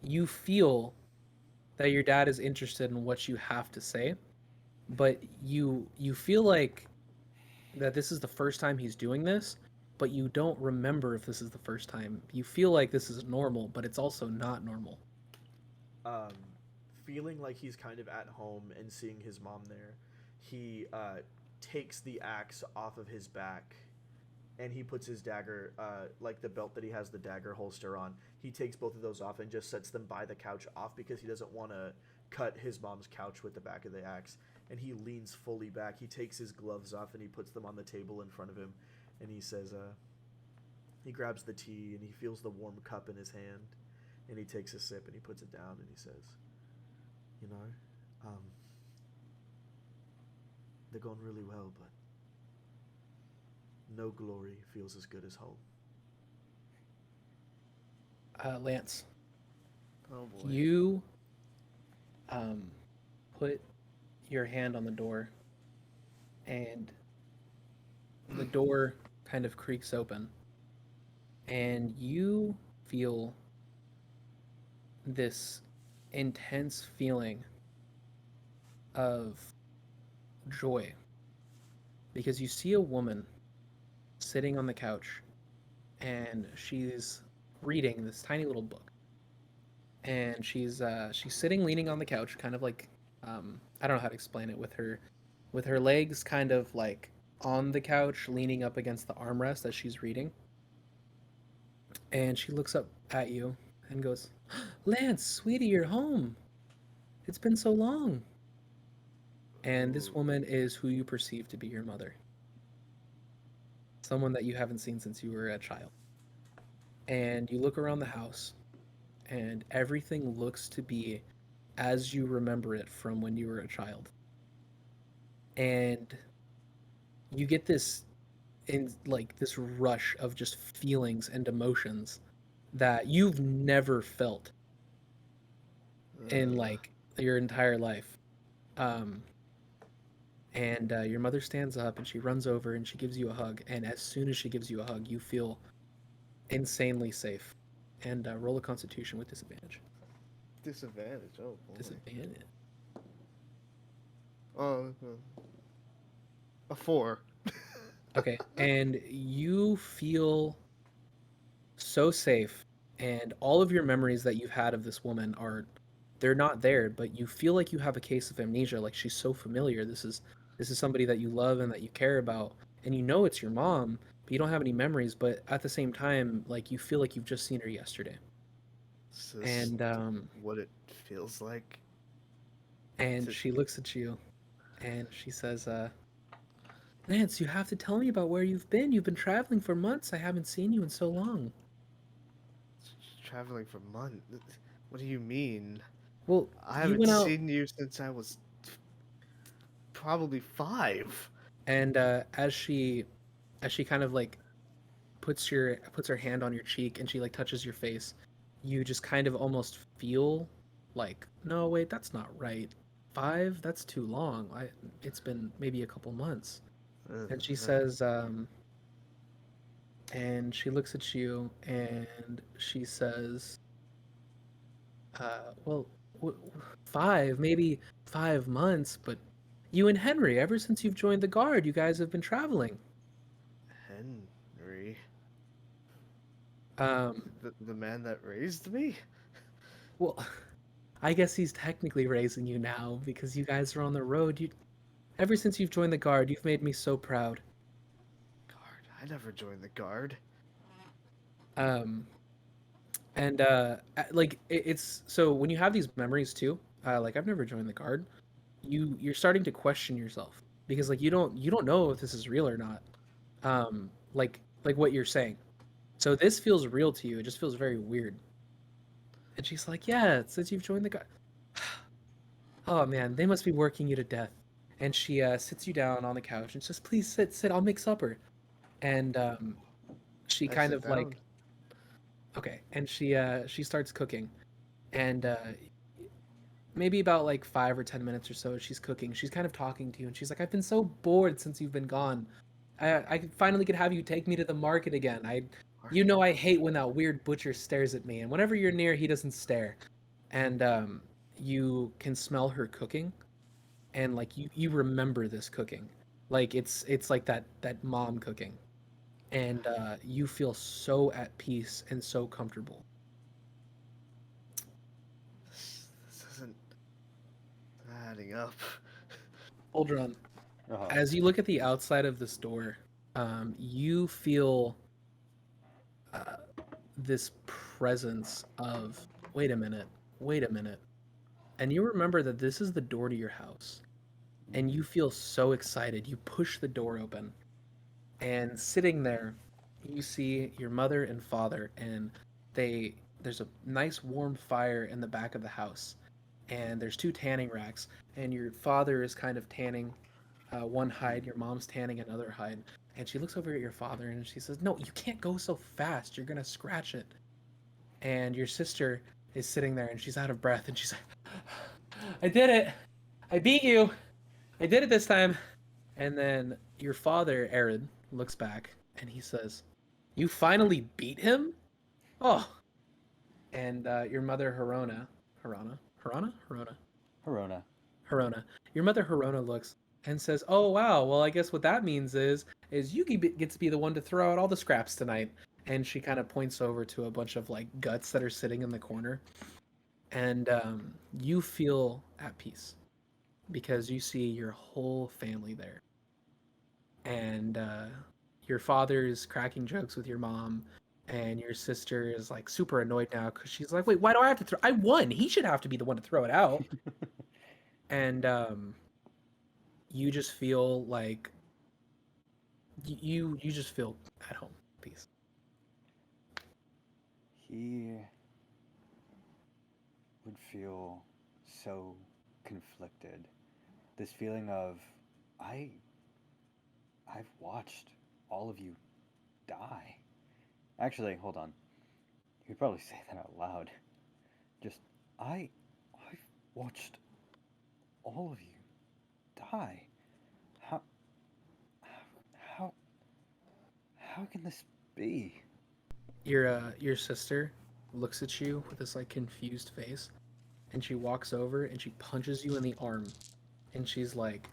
Speaker 2: you feel that your dad is interested in what you have to say, but you feel like that this is the first time he's doing this, but you don't remember if this is the first time. You feel like this is normal, but it's also not normal.
Speaker 1: um, Feeling like he's kind of at home and seeing his mom there, he takes the axe off of his back and he puts his dagger, like the belt that he has the dagger holster on. He takes both of those off and just sets them by the couch off because he doesn't want to cut his mom's couch with the back of the axe. And he leans fully back. He takes his gloves off and he puts them on the table in front of him. And he says, he grabs the tea and he feels the warm cup in his hand. And he takes a sip and he puts it down and he says, "You know, they're going really well, but no glory feels as good as home."
Speaker 2: Lance,
Speaker 5: Oh boy.
Speaker 2: you put your hand on the door, and the door kind of creaks open, and you feel this intense feeling of joy because you see a woman sitting on the couch and she's reading this tiny little book, and she's sitting leaning on the couch kind of like I don't know how to explain it, with her legs kind of like on the couch leaning up against the armrest as she's reading, and she looks up at you and goes, Lance, sweetie, you're home. It's been so long. And this
Speaker 5: Ooh.
Speaker 2: woman is who you perceive to be your mother. Someone that you haven't seen since you were a child. And you look around the house, and everything looks to be as you remember it from when you were a child. And you get this this rush of just feelings and emotions that you've never felt in
Speaker 5: Ugh.
Speaker 2: like your entire life. Um, and your mother stands up and she runs over and she gives you a hug. And as soon as she gives you a hug, you feel insanely safe. And roll a Constitution with disadvantage.
Speaker 5: Disadvantage. Oh boy.
Speaker 2: Disadvantage.
Speaker 5: Oh, a 4.
Speaker 2: Okay, and you feel so safe, and all of your memories that you've had of this woman are they're not there, but you feel like you have a case of amnesia, like she's so familiar. This is somebody that you love and that you care about, and you know it's your mom, but you don't have any memories, but at the same time, like you feel like you've just seen her yesterday.
Speaker 5: Is this
Speaker 2: And
Speaker 5: what it feels like?
Speaker 2: and
Speaker 5: To...
Speaker 2: she looks at you and she says, Lance, you have to tell me about where you've been. You've been traveling for months. I haven't seen you in so long.
Speaker 5: Traveling for months? What do you mean?
Speaker 2: Well,
Speaker 5: I
Speaker 2: you
Speaker 5: haven't
Speaker 2: went out,
Speaker 5: seen you since I was probably 5.
Speaker 2: and as she kind of like puts her hand on your cheek and she like touches your face, you just kind of almost feel like, no, wait, that's not right. 5? That's too long. It's been maybe a couple months. And she says, and she looks at you and she says, well, 5, maybe 5 months, but you and Henry, ever since you've joined the guard, you guys have been traveling.
Speaker 5: Henry,
Speaker 2: Um,
Speaker 5: the man that raised me.
Speaker 2: well, I guess he's technically raising you now because you guys are on the road. Ever since you've joined the guard, you've made me so proud.
Speaker 5: Guard. I never joined the guard.
Speaker 2: Um, and like it's so when you have these memories too, like I've never joined the guard. You're starting to question yourself because like you don't know if this is real or not. Like what you're saying. So this feels real to you. It just feels very weird. And she's like, "Yeah, since you've joined the guard." Oh man, they must be working you to death. And she sits you down on the couch and says, "Please sit, sit. I'll make supper." And she
Speaker 5: I
Speaker 2: kind
Speaker 5: sit
Speaker 2: of
Speaker 5: down.
Speaker 2: like, okay, and she starts cooking, and maybe about like 5 or 10 minutes or so, she's cooking. She's kind of talking to you, and she's like, "I've been so bored since you've been gone. I finally could have you take me to the market again. You know, I hate when that weird butcher stares at me, and whenever you're near, he doesn't stare." And you can smell her cooking, and like you remember this cooking, like it's like that mom cooking, and you feel so at peace and so comfortable.
Speaker 5: This isn't adding up.
Speaker 2: Uldron,
Speaker 4: Uh-huh.
Speaker 2: as you look at the outside of this door, you feel uh, this presence of, wait a minute, and you remember that this is the door to your house, and you feel so excited. You push the door open, and sitting there, you see your mother and father, and there's a nice warm fire in the back of the house, and there's two tanning racks, and your father is kind of tanning one hide, your mom's tanning another hide, and she looks over at your father and she says, "No, you can't go so fast. You're gonna scratch it." and your sister is sitting there and she's out of breath and she's like, I did it. I beat you. I did it this time. And then your father, Aaron, looks back and he says, you finally beat him? Oh. And your mother,
Speaker 4: Herona.
Speaker 2: Herona. Your mother, Herona, looks and says, oh, wow. Well, I guess what that means is Yugi gets to be the one to throw out all the scraps tonight. And she kind of points over to a bunch of like guts that are sitting in the corner. And you feel at peace because you see your whole family there. And your father's cracking jokes with your mom, and your sister is like super annoyed now because she's like, wait, why do I have to throw? I won. He should have to be the one to throw it out. And you just feel like you just feel at home. Peace.
Speaker 4: He would feel so conflicted. This feeling of I've watched all of you die. Actually, hold on. You'd probably say that out loud. Just I've watched all of you die. How how can this be?
Speaker 2: Your sister looks at you with this like confused face, and she walks over and she punches you in the arm, and she's like,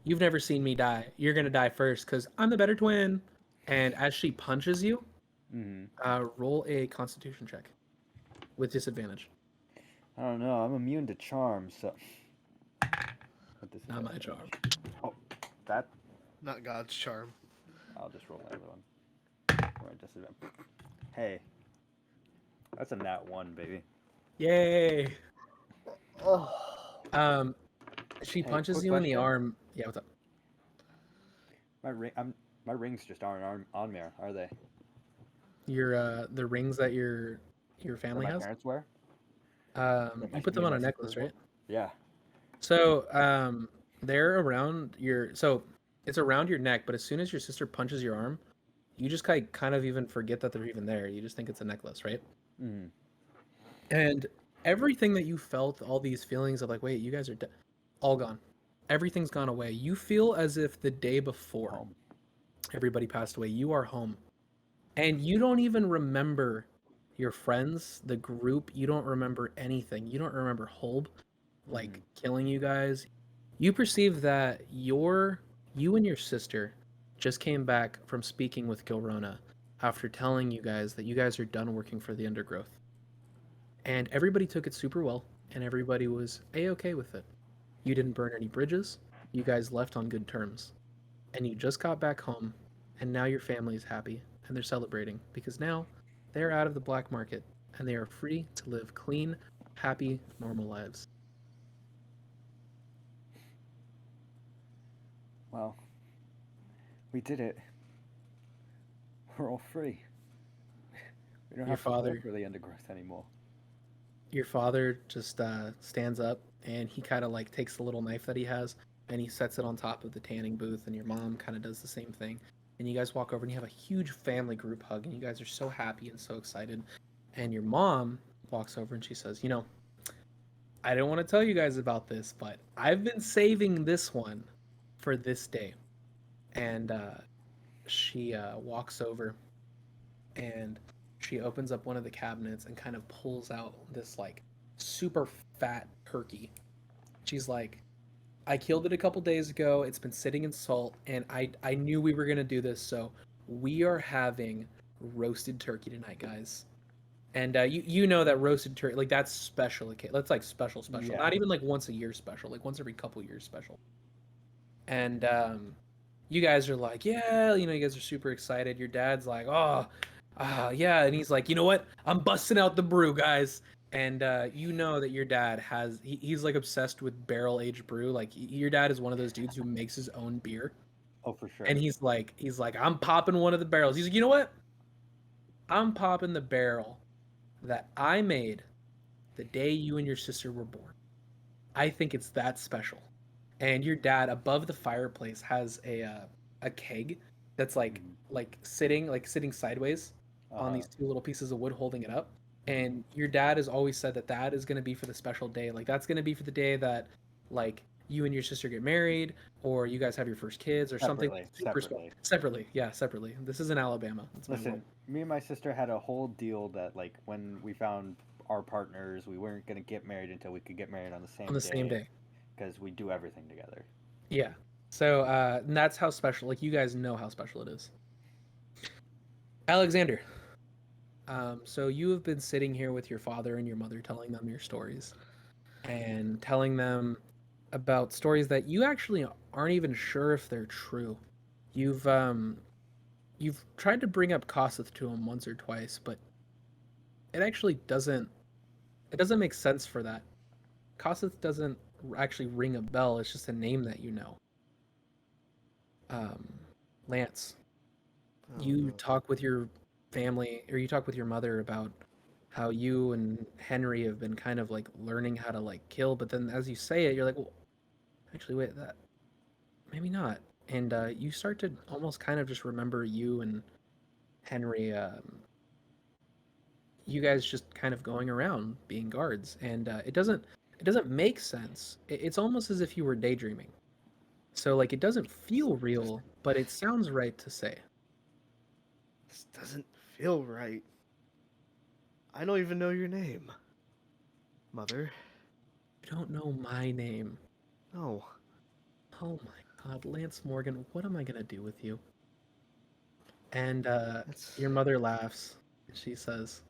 Speaker 2: you've never seen me die. You're gonna die first because I'm the better twin. And as she punches you, roll a Constitution check with disadvantage.
Speaker 4: I don't know. I'm immune to charms, so.
Speaker 2: Not my charm.
Speaker 4: Oh, that.
Speaker 5: Not God's charm.
Speaker 4: I'll just roll another one. Right, disadvantage. Hey, that's a nat 1, baby.
Speaker 2: Yay!
Speaker 5: Oh.
Speaker 2: She
Speaker 4: Hey,
Speaker 2: punches
Speaker 4: quick
Speaker 2: you in the
Speaker 4: question.
Speaker 2: arm. Yeah, what's up?
Speaker 4: My rings just aren't on me, are they?
Speaker 2: Your the rings that your family
Speaker 4: That my
Speaker 2: has.
Speaker 4: parents wear?
Speaker 2: You put them on a necklace, right?
Speaker 4: Yeah.
Speaker 2: So they're around your. So it's around your neck, but as soon as your sister punches your arm, you just kind of even forget that they're even there. You just think it's a necklace, right?
Speaker 4: Mm-hmm.
Speaker 2: And everything that you felt, all these feelings of like, wait, you guys are all gone. Everything's gone away. You feel as if the day before
Speaker 4: Home.
Speaker 2: everybody passed away, you are home. And you don't even remember your friends, the group. You don't remember anything. You don't remember Holb, like killing you guys. You perceive that you and your sister just came back from speaking with Gilrona after telling you guys that you guys are done working for the Undergrowth. And everybody took it super well, and everybody was A-okay with it. You didn't burn any bridges. You guys left on good terms. And you just got back home, and now your family is happy, and they're celebrating, because now they're out of the black market, and they are free to live clean, happy, normal lives.
Speaker 4: Well, we did it. We're all free. We don't
Speaker 2: Your
Speaker 4: have to
Speaker 2: father-
Speaker 4: work for the Undergrowth anymore.
Speaker 2: Your father just stands up, and he kind of like takes the little knife that he has, and he sets it on top of the tanning booth, and your mom kind of does the same thing. And you guys walk over, and you have a huge family group hug, and you guys are so happy and so excited. And your mom walks over, and she says, you know, I don't want to tell you guys about this, but I've been saving this one for this day. And she walks over, and she opens up one of the cabinets and kind of pulls out this like super fat turkey. She's like, I killed it a couple days ago. It's been sitting in salt, and I knew we were gonna do this, so we are having roasted turkey tonight, guys. And you know that roasted turkey, like that's special. Okay, that's like special.
Speaker 4: Yeah.
Speaker 2: Not even like once a year special, like once every couple years special. And you guys are like, yeah, you know, you guys are super excited. Your dad's like, yeah, and he's like, you know what? I'm busting out the brew, guys. And you know that your dad he's like obsessed with barrel aged brew. Like your dad is one of those dudes who makes his own beer.
Speaker 4: Oh, for sure.
Speaker 2: And he's like, I'm popping one of the barrels. He's like, you know what? I'm popping the barrel that I made the day you and your sister were born. I think it's that special. And your dad above the fireplace has a keg that's like sitting sideways on these two little pieces of wood holding it up. And your dad has always said that that is going to be for the special day. Like that's going to be for the day that like you and your sister get married or you guys have your first kids or something super special. Separately. Yeah, separately. This is in Alabama. That's
Speaker 4: Listen, me and my sister had a whole deal that like when we found our partners, we weren't going to get married until we could get married on the same day. Because we do everything together.
Speaker 2: Yeah. So and that's how special, like you guys know how special it is. Alexander, so you have been sitting here with your father and your mother telling them your stories and telling them about stories that you actually aren't even sure if they're true. You've tried to bring up Kossuth to him once or twice, but it doesn't make sense for that. Kossuth doesn't actually ring a bell. It's just a name that you know. Lance, you talk with your family or you talk with your mother about how you and Henry have been kind of like learning how to like kill, but then as you say it, you're like, well, actually, wait, that maybe not. And you start to almost kind of just remember you and Henry, you guys just kind of going around being guards, and it doesn't make sense. It's almost as if you were daydreaming. So like it doesn't feel real, but it sounds right to say.
Speaker 5: This doesn't feel right. I don't even know your name. Mother.
Speaker 2: You don't know my name.
Speaker 5: No.
Speaker 2: Oh my god, Lance Morgan, what am I gonna do with you? And your mother laughs. She says,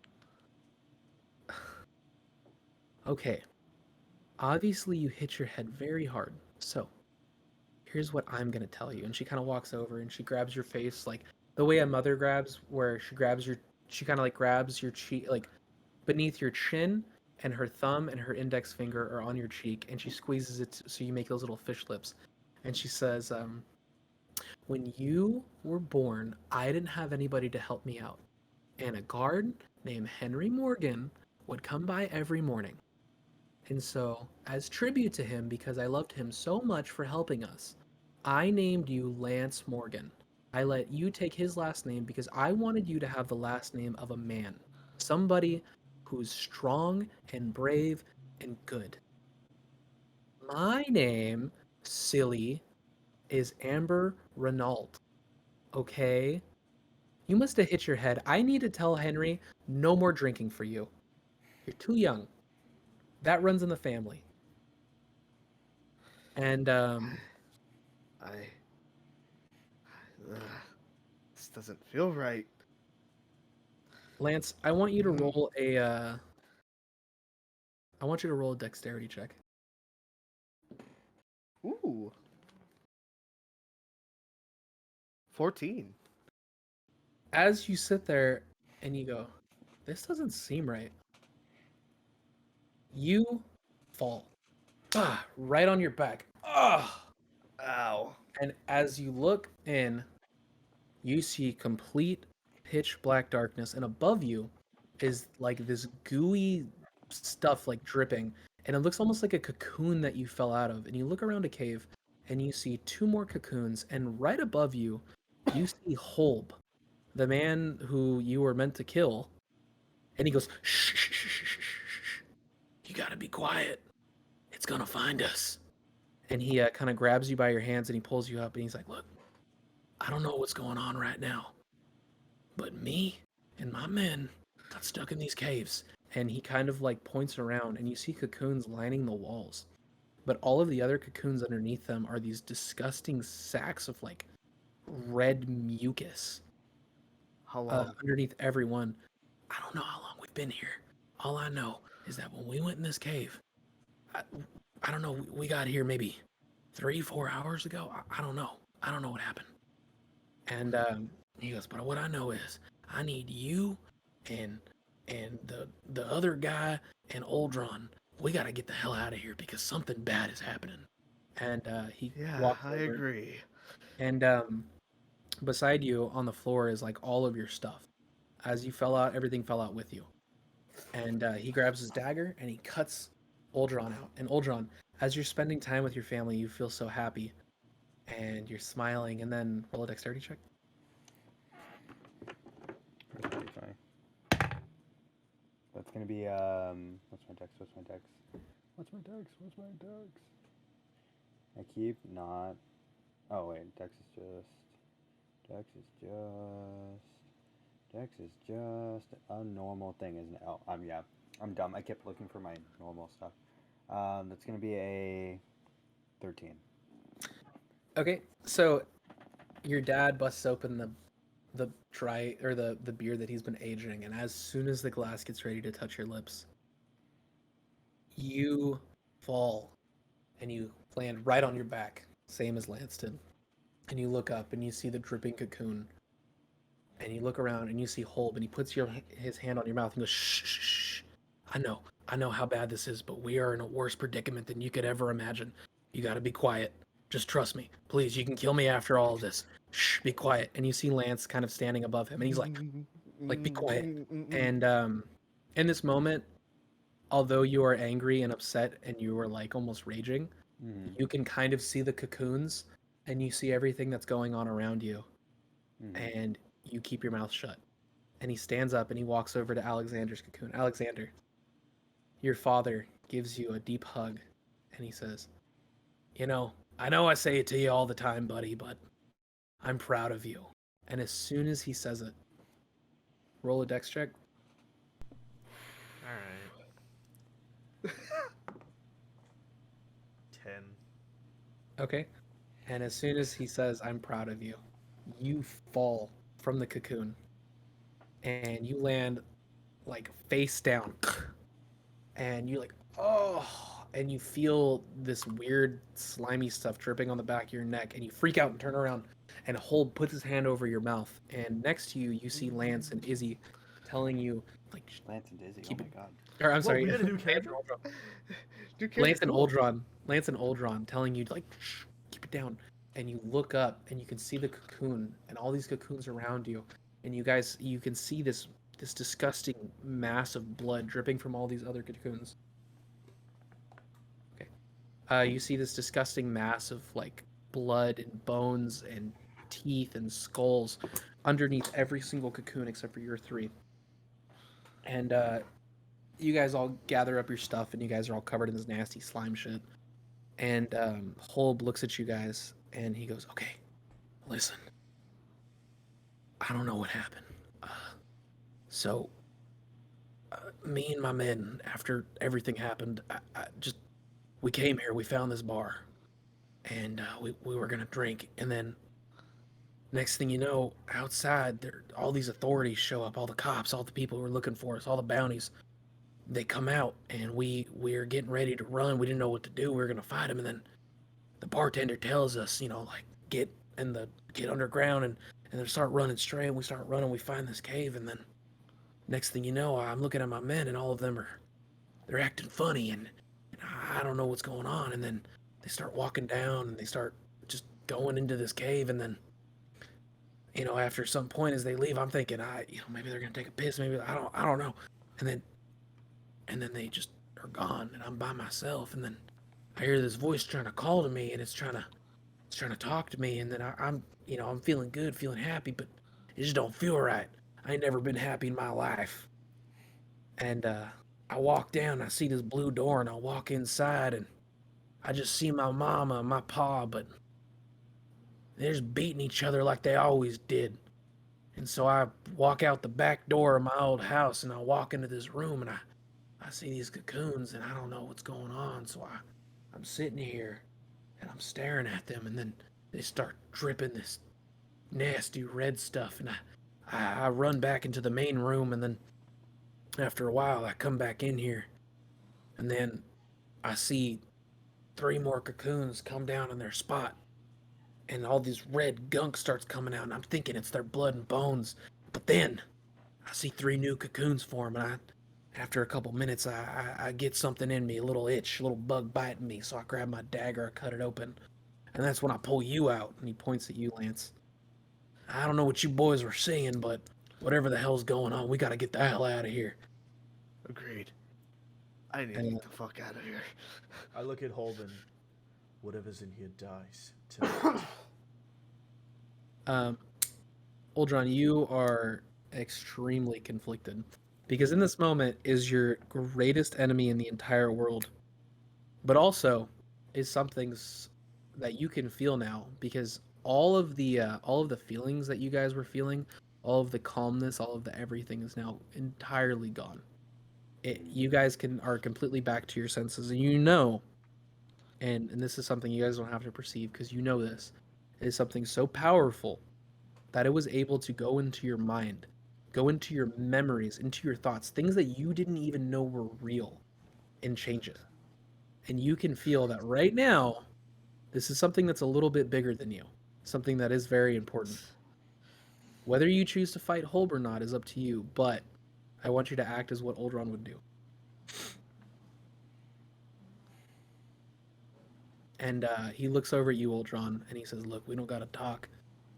Speaker 2: okay, obviously you hit your head very hard. So here's what I'm gonna tell you. And she kind of walks over and she grabs your face like the way a mother grabs, where she kind of like grabs your cheek, like beneath your chin, and her thumb and her index finger are on your cheek, and she squeezes it so you make those little fish lips. And she says, when you were born, I didn't have anybody to help me out. And a guard named Henry Morgan would come by every morning. And so, as tribute to him, because I loved him so much for helping us, I named you Lance Morgan. I let you take his last name because I wanted you to have the last name of a man. Somebody who's strong and brave and good. My name, silly, is Amber Renault. Okay? You must have hit your head. I need to tell Henry no more drinking for you. You're too young. That runs in the family. And
Speaker 5: I. This doesn't feel right.
Speaker 2: Lance, I want you to roll a dexterity check.
Speaker 5: Ooh. 14.
Speaker 2: As you sit there and you go, this doesn't seem right. You fall. Right on your back.
Speaker 5: Ow.
Speaker 2: And as you look in, you see complete pitch black darkness, and above you is like this gooey stuff like dripping, and it looks almost like a cocoon that you fell out of. And you look around a cave and you see two more cocoons, and right above you you see Holb, the man who you were meant to kill. And he goes, shh, shh, shh, shh, shh, shh. You gotta be quiet, it's gonna find us. And he kind of grabs you by your hands and he pulls you up and he's like, look, I don't know what's going on right now, but me and my men got stuck in these caves. And he kind of like points around and you see cocoons lining the walls. But all of the other cocoons underneath them are these disgusting sacks of like red mucus.
Speaker 5: How long?
Speaker 2: Underneath every one. I don't know how long we've been here. All I know is that when we went in this cave, I don't know, we got here maybe 3-4 hours ago. I don't know. I don't know what happened. And he goes, but what I know is I need you and the other guy and Uldron. We got to get the hell out of here because something bad is happening. And he walks over.
Speaker 5: I agree.
Speaker 2: And beside you on the floor is like all of your stuff. As you fell out, everything fell out with you. And he grabs his dagger and he cuts Uldron out. And Uldron, as you're spending time with your family, you feel so happy. And you're smiling. And then roll a dexterity check.
Speaker 4: That's gonna be what's my dex? What's my dex? What's my dex? What's my dex? I keep not. Oh wait, dex is just. Dex is just a normal thing, isn't it? Oh, yeah. I'm dumb. I kept looking for my normal stuff. That's gonna be a 13.
Speaker 2: Okay, so your dad busts open the dry or the beer that he's been aging, and as soon as the glass gets ready to touch your lips, you fall and you land right on your back, same as Lance did. And you look up and you see the dripping cocoon, and you look around and you see Holb, and he puts his hand on your mouth and goes, shh, shh, shh. I know how bad this is, but we are in a worse predicament than you could ever imagine. You got to be quiet. Just trust me, please. You can kill me after all of this. Shh, be quiet. And you see Lance kind of standing above him, and he's like, be quiet. And in this moment, although you are angry and upset and you are like almost raging, you can kind of see the cocoons and you see everything that's going on around you, and you keep your mouth shut. And he stands up and he walks over to Alexander's cocoon. Alexander, your father gives you a deep hug and he says, I know I say it to you all the time, buddy, but I'm proud of you. And as soon as he says it, roll a dex check.
Speaker 1: All right. 10.
Speaker 2: Okay. And as soon as he says, I'm proud of you, you fall from the cocoon and you land like face down. And you like, oh, and you feel this weird slimy stuff dripping on the back of your neck, and you freak out and turn around, and Holb puts his hand over your mouth, and next to you, you see Lance and Izzy telling you, like,
Speaker 4: Lance and Izzy, oh my god.
Speaker 2: Or I'm sorry,
Speaker 1: we got a new character?
Speaker 2: Lance and Oldron telling you, like, shh, keep it down. And you look up and you can see the cocoon and all these cocoons around you, and you can see this disgusting mass of blood dripping from all these other cocoons. Okay. You see this disgusting mass of like blood and bones and teeth and skulls underneath every single cocoon except for your three. And you guys all gather up your stuff and you guys are all covered in this nasty slime shit. And Holb looks at you guys and he goes, okay, listen. I don't know what happened. So, me and my men, after everything happened, we came here, we found this bar, and we were gonna drink, and then next thing you know, outside, all these authorities show up, all the cops, all the people who were looking for us, all the bounties, they come out, and we're getting ready to run, we didn't know what to do, we were gonna fight them, and then the bartender tells us, like, get underground, and then start running straight, and we start running, we find this cave, and then next thing you know, I'm looking at my men, and all of them they're acting funny, and I don't know what's going on. And then they start walking down, and they start just going into this cave, and then, after some point as they leave, I'm thinking, maybe they're gonna take a piss, maybe I don't know. And then they just are gone, and I'm by myself, and then I hear this voice trying to call to me, and it's trying to talk to me, and then I'm feeling good, feeling happy, but it just don't feel right. I ain't never been happy in my life. And I walk down, I see this blue door, and I walk inside, and I just see my mama and my pa, but they're just beating each other like they always did. And so I walk out the back door of my old house, and I walk into this room, and I see these cocoons, and I don't know what's going on. So I'm sitting here, and I'm staring at them, and then they start dripping this nasty red stuff, and I run back into the main room, and then after a while I come back in here, and then I see 3 more cocoons come down in their spot, and all this red gunk starts coming out, and I'm thinking it's their blood and bones, but then I see 3 new cocoons form, and after a couple minutes I get something in me, a little itch, a little bug biting me, so I grab my dagger, I cut it open, and that's when I pull you out. And he points at you, Lance. I don't know what you boys were seeing, but whatever the hell's going on, we gotta get the hell out of here.
Speaker 5: Agreed. I need to get the fuck out of here.
Speaker 1: I look at Holden. Whatever's in here dies tonight.
Speaker 2: Uldron, you are extremely conflicted Because in this moment is your greatest enemy in the entire world, but also is that you can feel now because all of the feelings that you guys were feeling, all of the calmness, all of the everything is now entirely gone. You guys are completely back to your senses, and you know, and this is something you guys don't have to perceive because you know this, it is something so powerful that it was able to go into your mind, go into your memories, into your thoughts, things that you didn't even know were real, and change it. And you can feel that right now, this is something that's a little bit bigger than you, something that is very important. Whether you choose to fight Holb or not is up to you, but I want you to act as what Oldron would do. And he looks over at you, Oldron, and he says, "Look, we don't gotta talk.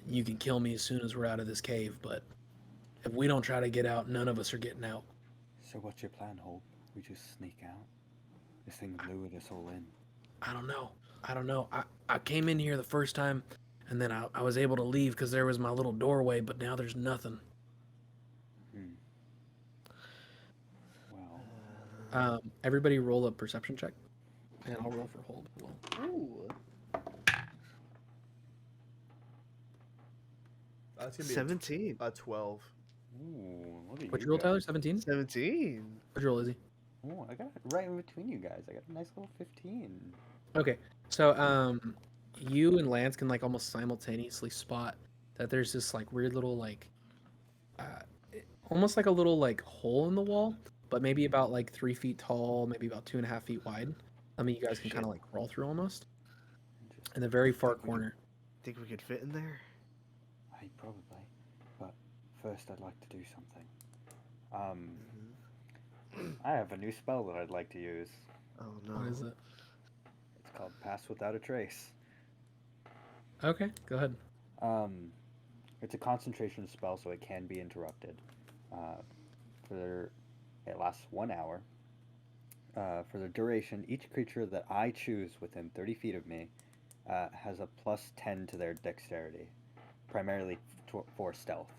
Speaker 2: You can kill me as soon as we're out of this cave, but if we don't try to get out, none of us are getting out."
Speaker 4: So what's your plan, Holb? We just sneak out? This thing lured us all in.
Speaker 2: I don't know. I came in here the first time, and then I was able to leave because there was my little doorway, but now there's nothing.
Speaker 4: Well,
Speaker 2: Everybody roll a perception check, and I'll roll for Holb as well.
Speaker 5: Ooh.
Speaker 1: That's gonna be
Speaker 5: 17.
Speaker 1: a 12.
Speaker 4: ooh, what are
Speaker 2: What'd
Speaker 4: you
Speaker 2: you roll,
Speaker 4: guys?
Speaker 2: Tyler? 17?
Speaker 5: 17.
Speaker 2: What'd you roll, Izzy?
Speaker 4: Oh, I got it right in between you guys. I got a nice little 15.
Speaker 2: Okay, so you and Lance can like almost simultaneously spot that there's this like weird little like, almost like a little like hole in the wall, but maybe about like 3 feet tall, maybe about 2.5 feet wide. I mean, you guys can kind of like crawl through almost.
Speaker 4: Just,
Speaker 2: In the very far corner.
Speaker 5: Think we could fit in there?
Speaker 4: I probably. But first, I'd like to do something. I have a new spell that I'd like to use.
Speaker 5: Oh no.
Speaker 2: What is it?
Speaker 4: It's called Pass Without a Trace.
Speaker 2: Okay, go ahead.
Speaker 4: It's a concentration spell, so it can be interrupted. It lasts 1 hour. For the duration, each creature that I choose within 30 feet of me has a +10 to their dexterity, primarily for stealth.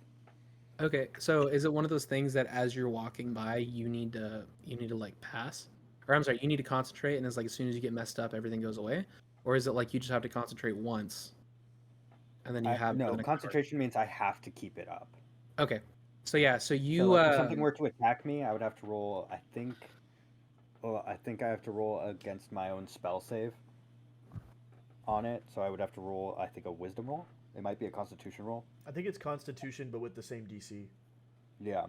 Speaker 2: Okay, so is it one of those things that as you're walking by, you need to like pass, or I'm sorry, you need to concentrate, and it's like as soon as you get messed up, everything goes away, or is it like you just have to concentrate once, and then you have
Speaker 4: No, concentration means I have to keep it up.
Speaker 2: Okay, so yeah, so you
Speaker 4: So like, if something were to attack me, I would have to roll. I think I have to roll against my own spell save on it. So I would have to roll, I think, a wisdom roll. It might be a constitution roll.
Speaker 1: I think it's Constitution, but with the same DC.
Speaker 4: Yeah.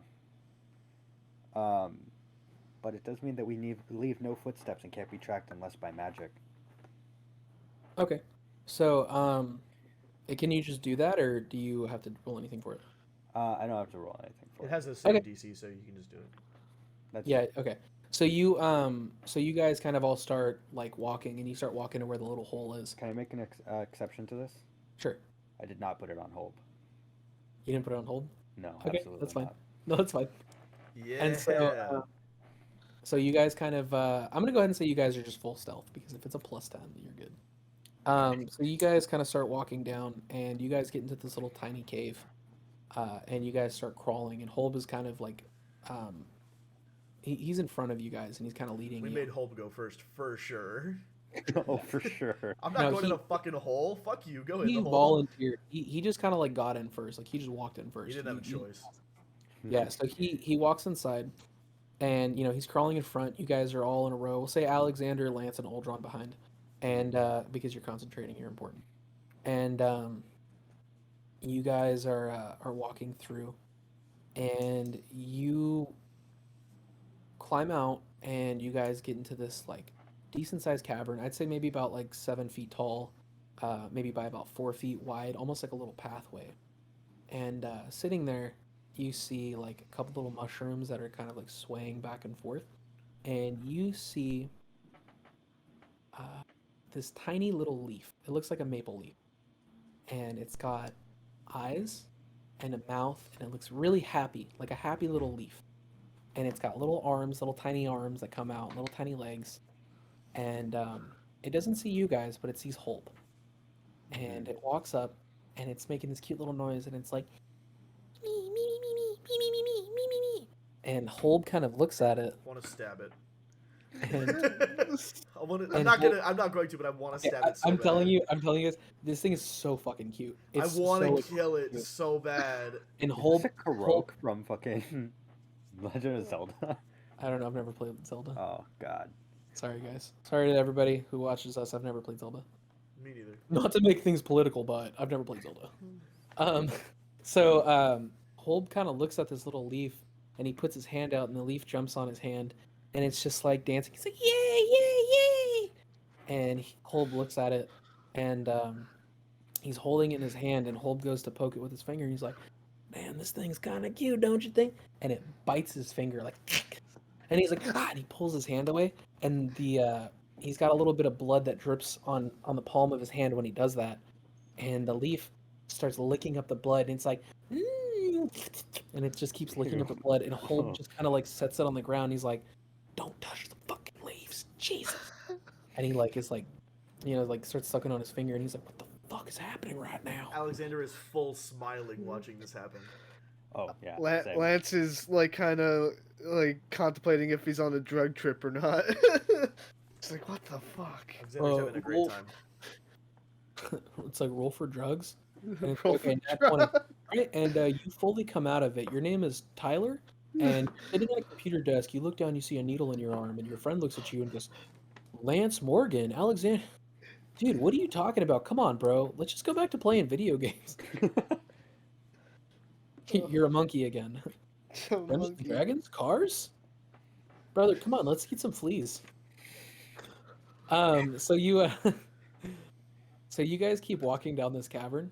Speaker 4: But it does mean that we leave no footsteps and can't be tracked unless by magic.
Speaker 2: Okay, so can you just do that, or do you have to roll anything for it?
Speaker 4: I don't have to roll anything for it.
Speaker 1: It has the same
Speaker 2: Okay.
Speaker 1: DC, so you can just do it.
Speaker 4: That's
Speaker 2: Yeah, okay. So you guys kind of all start like walking, and you start walking to where the little hole is.
Speaker 4: Can I make an exception to this?
Speaker 2: Sure.
Speaker 4: I did not put it on hold.
Speaker 2: You didn't put it on hold?
Speaker 4: No,
Speaker 2: Okay,
Speaker 4: absolutely
Speaker 2: that's fine.
Speaker 4: not.
Speaker 2: No, that's fine.
Speaker 1: Yeah.
Speaker 2: And so you guys kind of I'm gonna go ahead and say you guys are just full stealth because if it's a +10, you're good. So you guys kind of start walking down, and you guys get into this little tiny cave, and you guys start crawling, and Holb is kind of like, he's in front of you guys, and he's kind of leading
Speaker 1: We
Speaker 2: you.
Speaker 1: made Holb go first, for sure.
Speaker 4: Oh, for sure.
Speaker 1: I'm not
Speaker 2: No,
Speaker 1: going in the fucking hole. Fuck you. Go in
Speaker 2: He
Speaker 1: the hole.
Speaker 2: volunteered. He just kind of like got in first, like he just walked in first.
Speaker 1: He didn't have a choice.
Speaker 2: Yeah, so he walks inside, and he's crawling in front. You guys are all in a row. We'll say Alexander, Lance, and Oldron behind, and because you're concentrating, you're important. And you guys are walking through, and you climb out, and you guys get into this like decent sized cavern. I'd say maybe about like 7 feet tall, maybe by about 4 feet wide, almost like a little pathway. And sitting there, you see like a couple little mushrooms that are kind of like swaying back and forth, and you see this tiny little leaf. It looks like a maple leaf, and it's got eyes and a mouth, and it looks really happy, like a happy little leaf. And it's got little arms, little tiny arms that come out, little tiny legs, and it doesn't see you guys, but it sees Holb, and it walks up, and it's making this cute little noise, and it's like me, me, me, me, me, me, me, me, me, me, me, And Holb kind of looks at it,
Speaker 1: I want to stab it.
Speaker 2: and
Speaker 1: I want to,
Speaker 2: And
Speaker 1: I'm not going to, but I want to
Speaker 2: yeah,
Speaker 1: stab it so
Speaker 2: I'm
Speaker 1: bad.
Speaker 2: telling you guys, this thing is so fucking cute.
Speaker 1: I
Speaker 2: It's
Speaker 1: want
Speaker 2: so
Speaker 1: to kill it
Speaker 2: cute.
Speaker 1: so bad.
Speaker 2: And
Speaker 4: Is
Speaker 2: Holb,
Speaker 4: this a Karok from fucking Legend of Zelda?
Speaker 2: I don't know. I've never played Zelda.
Speaker 4: Oh God.
Speaker 2: Sorry, guys. Sorry to everybody who watches us. I've never played Zelda.
Speaker 1: Me neither.
Speaker 2: Not to make things political, but I've never played Zelda. So Holb kind of looks at this little leaf, and he puts his hand out, and the leaf jumps on his hand, and it's just like dancing. He's like, yay, yay, yay! And Holb looks at it, and he's holding it in his hand, and Holb goes to poke it with his finger, and he's like, man, this thing's kind of cute, don't you think? And it bites his finger, like, and he's like, ah, and he pulls his hand away, and he's got a little bit of blood that drips on the palm of his hand when he does that, and the leaf starts licking up the blood, and it's like, and it just keeps licking up the blood, and Holb just kind of like sets it on the ground. He's like, don't touch the fucking leaves, Jesus. And he like is like, like starts sucking on his finger, and he's like, what the fuck is happening right now?
Speaker 1: Alexander is full smiling watching this happen.
Speaker 4: Oh yeah. same.
Speaker 5: Lance is like kind of like contemplating if he's on a drug trip or not. It's like, what the fuck?
Speaker 1: Alexander's having a great
Speaker 2: Wolf.
Speaker 1: time.
Speaker 2: It's like roll for drugs. And it's
Speaker 5: Roll
Speaker 2: okay,
Speaker 5: for
Speaker 2: nat
Speaker 5: drug.
Speaker 2: 20. Right? And you fully come out of it. Your name is Tyler, and sitting at a computer desk, you look down, you see a needle in your arm, and your friend looks at you and goes, Lance Morgan, Alexander. Dude, what are you talking about? Come on, bro. Let's just go back to playing video games. You're a monkey again. Dungeons and
Speaker 5: Monkey.
Speaker 2: Dragons? Cars? Brother, come on, let's get some fleas. So you so you guys keep walking down this cavern.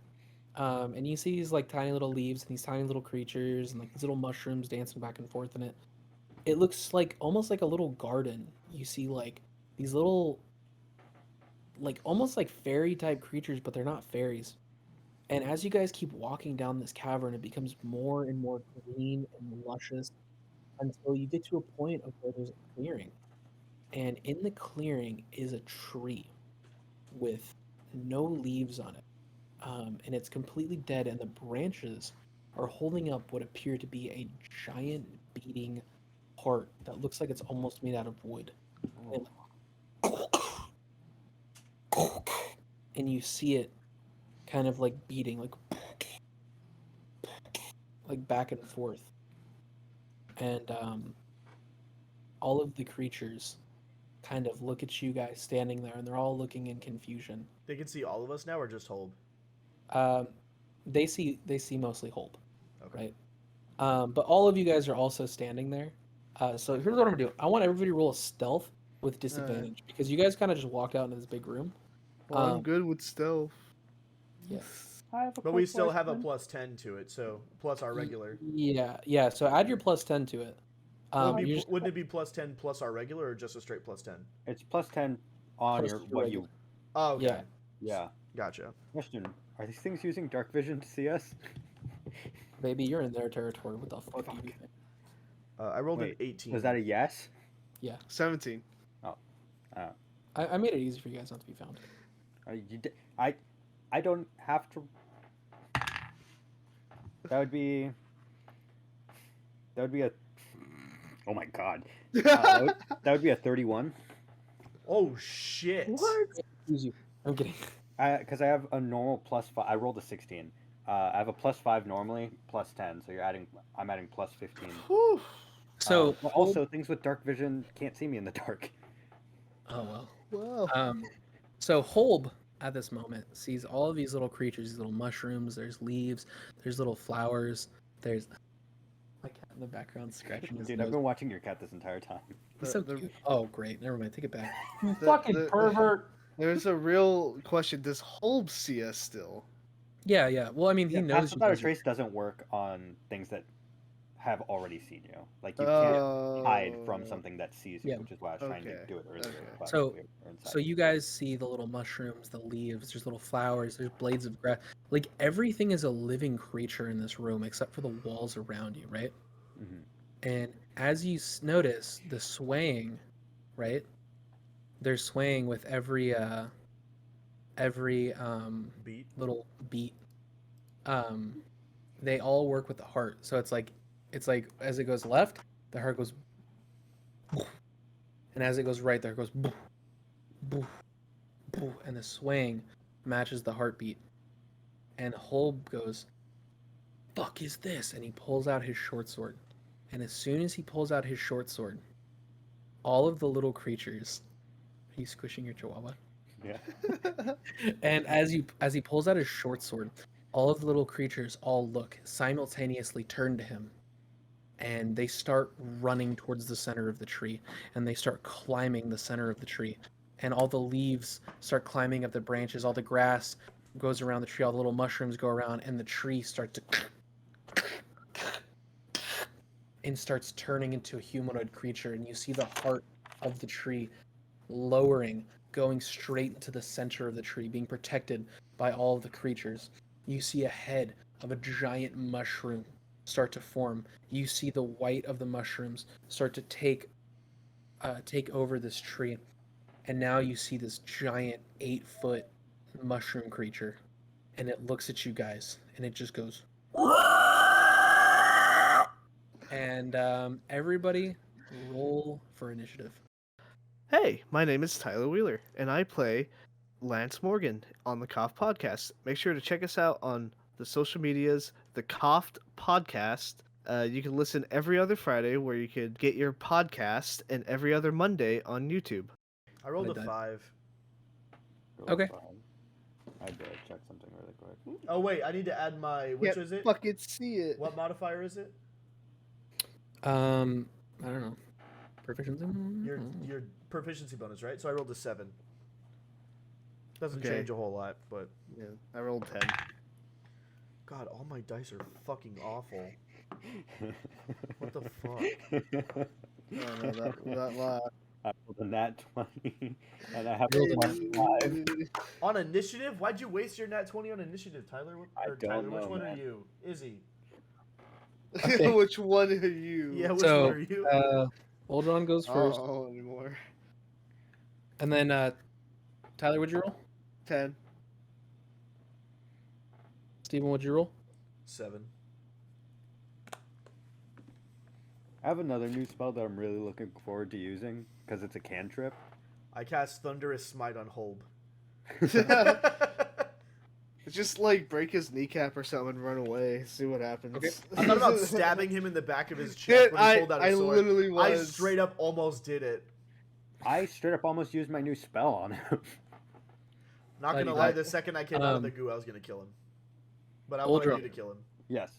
Speaker 2: And you see these like tiny little leaves and these tiny little creatures and like these little mushrooms dancing back and forth in it. It looks like almost like a little garden. You see like these little like almost like fairy type creatures, but they're not fairies. And as you guys keep walking down this cavern, it becomes more and more green and luscious until you get to a point of where there's a clearing. And in the clearing is a tree with no leaves on it. And it's completely dead, and the branches are holding up what appear to be a giant beating heart that looks like it's almost made out of wood. And you see it kind of like beating, like back and forth. And all of the creatures kind of look at you guys standing there, and they're all looking in confusion.
Speaker 1: They can see all of us now, or just Holb?
Speaker 2: They see mostly Holb,
Speaker 1: Okay.
Speaker 2: right? But all of you guys are also standing there. So here's what I'm gonna do. I want everybody to roll a stealth with disadvantage because you guys kind of just walked out into this big room.
Speaker 5: Well, I'm good with stealth.
Speaker 2: Yes.
Speaker 4: I have a
Speaker 1: But we
Speaker 4: quick
Speaker 1: still have a
Speaker 4: question.
Speaker 1: plus 10 to it, so plus our regular.
Speaker 2: Yeah. So add your plus 10 to it.
Speaker 1: Wouldn't it be plus 10 plus our regular, or just a straight plus 10?
Speaker 4: It's plus 10 on
Speaker 2: Plus
Speaker 4: your
Speaker 2: your
Speaker 4: what
Speaker 2: regular.
Speaker 4: you.
Speaker 1: Oh, okay.
Speaker 2: Yeah.
Speaker 4: Yeah.
Speaker 1: Gotcha.
Speaker 4: Question: are these things using dark vision to see us?
Speaker 2: Baby, you're in their territory. What the fuck do you think?
Speaker 1: I rolled
Speaker 4: Wait,
Speaker 1: an 18.
Speaker 4: Was that a yes?
Speaker 5: 17.
Speaker 2: I made it easy for you guys not to be found.
Speaker 4: I don't have to. That would be a. Oh my god. That would be a 31.
Speaker 1: Oh, shit.
Speaker 2: Excuse you. I'm kidding.
Speaker 4: Because I have a normal plus 5. I rolled a 16. I have a plus 5 normally, plus 10. So I'm adding plus 15.
Speaker 5: Whew.
Speaker 2: So
Speaker 4: But also, things with dark vision can't see me in the dark.
Speaker 2: oh well.
Speaker 5: Wow.
Speaker 2: So Holb at this moment sees all of these little creatures, these little mushrooms. There's leaves. There's little flowers. There's my cat in the background scratching his
Speaker 4: Dude,
Speaker 2: nose.
Speaker 4: I've been watching your cat this entire time.
Speaker 2: He's so
Speaker 5: The-
Speaker 2: cute. Oh great, never mind. Take it back. You
Speaker 5: The-
Speaker 2: fucking
Speaker 5: the-
Speaker 2: pervert.
Speaker 5: There's a real question. Does Holb see us still?
Speaker 2: Yeah. Well, I mean, he
Speaker 4: Yeah,
Speaker 2: knows
Speaker 4: Pass
Speaker 2: you
Speaker 4: Without a
Speaker 2: guys are-
Speaker 4: Trace doesn't work on things that have already seen you. Like you can't hide from something that sees you,
Speaker 2: Yeah.
Speaker 4: which is why I was trying to
Speaker 5: Okay.
Speaker 4: do it earlier.
Speaker 5: Okay.
Speaker 4: but
Speaker 2: So-
Speaker 4: we were inside.
Speaker 2: So you guys see the little mushrooms, the leaves, there's little flowers, there's blades of grass. Like everything is a living creature in this room except for the walls around you, right?
Speaker 4: Mhm.
Speaker 2: And as you notice the swaying, right? They're swaying with every
Speaker 1: Beat.
Speaker 2: little beat. They all work with the heart. So it's like as it goes left, the heart goes, "Boof." And as it goes right there, it goes, "Boof, boof, boof," and the swaying matches the heartbeat. And Holb goes, "Fuck is this?" And he pulls out his short sword. And as soon as he pulls out his short sword, all of the little creatures. Are you squishing your chihuahua?
Speaker 4: Yeah.
Speaker 2: And as he pulls out his short sword, all of the little creatures all look simultaneously turn to him, and they start running towards the center of the tree, and they start climbing the center of the tree, and all the leaves start climbing up the branches, all the grass goes around the tree, all the little mushrooms go around, and the tree starts to and starts turning into a humanoid creature, and you see the heart of the tree lowering, going straight into the center of the tree, being protected by all of the creatures. You see a head of a giant mushroom start to form. You see the white of the mushrooms start to take over this tree, and now you see this giant 8-foot mushroom creature, and it looks at you guys, and it just goes. And everybody, roll for initiative.
Speaker 5: Hey, my name is Tyler Wheeler, and I play Lance Morgan on the K.O.F.T podcast. Make sure to check us out on the social medias, the K.O.F.T podcast. You can listen every other Friday where you could get your podcast, and every other Monday on YouTube.
Speaker 1: I rolled
Speaker 2: I
Speaker 1: a
Speaker 2: died.
Speaker 1: 5.
Speaker 2: Okay.
Speaker 4: I had to check something really quick.
Speaker 1: Oh wait, I need to add my which
Speaker 5: Can't
Speaker 1: is it?
Speaker 5: fucking see it.
Speaker 1: What modifier is it?
Speaker 2: I don't know. Proficiency?
Speaker 1: Your proficiency bonus, right? So I rolled a 7. Doesn't
Speaker 5: Okay.
Speaker 1: change a whole lot, but
Speaker 5: Yeah, I rolled 10.
Speaker 1: God, all my dice are fucking awful. What the fuck?
Speaker 5: Oh no, that laugh.
Speaker 4: I rolled a nat 20, and I have
Speaker 2: Rolled
Speaker 4: a
Speaker 2: a
Speaker 4: +5.
Speaker 1: On initiative? Why'd you waste your nat 20 on initiative, Tyler?
Speaker 4: I
Speaker 1: Or
Speaker 4: don't
Speaker 1: Tyler, which
Speaker 4: know,
Speaker 1: one are
Speaker 4: man.
Speaker 1: you? Izzy.
Speaker 2: Okay.
Speaker 5: Which one are you?
Speaker 1: Yeah, which
Speaker 2: So,
Speaker 1: one are you?
Speaker 2: Oldron goes first,
Speaker 5: Oh, anymore.
Speaker 2: and then Tyler, would you roll?
Speaker 5: 10.
Speaker 2: Steven, would you roll?
Speaker 1: 7.
Speaker 4: I have another new spell that I'm really looking forward to using because it's a cantrip.
Speaker 1: I cast Thunderous Smite on Holb.
Speaker 5: Just like break his kneecap or something and run away. See what happens.
Speaker 2: Okay.
Speaker 1: I thought about stabbing him in the back of his chest when he pulled out
Speaker 5: I
Speaker 1: his sword.
Speaker 5: literally
Speaker 1: I
Speaker 5: was.
Speaker 1: straight up almost did it.
Speaker 4: I straight up almost used my new spell on him.
Speaker 1: Not
Speaker 2: Glad
Speaker 1: gonna
Speaker 2: you
Speaker 1: lie,
Speaker 2: got
Speaker 1: the second I came out of the goo, I was gonna kill him. But I wanted
Speaker 2: Uldra.
Speaker 1: you to kill him.
Speaker 4: Yes.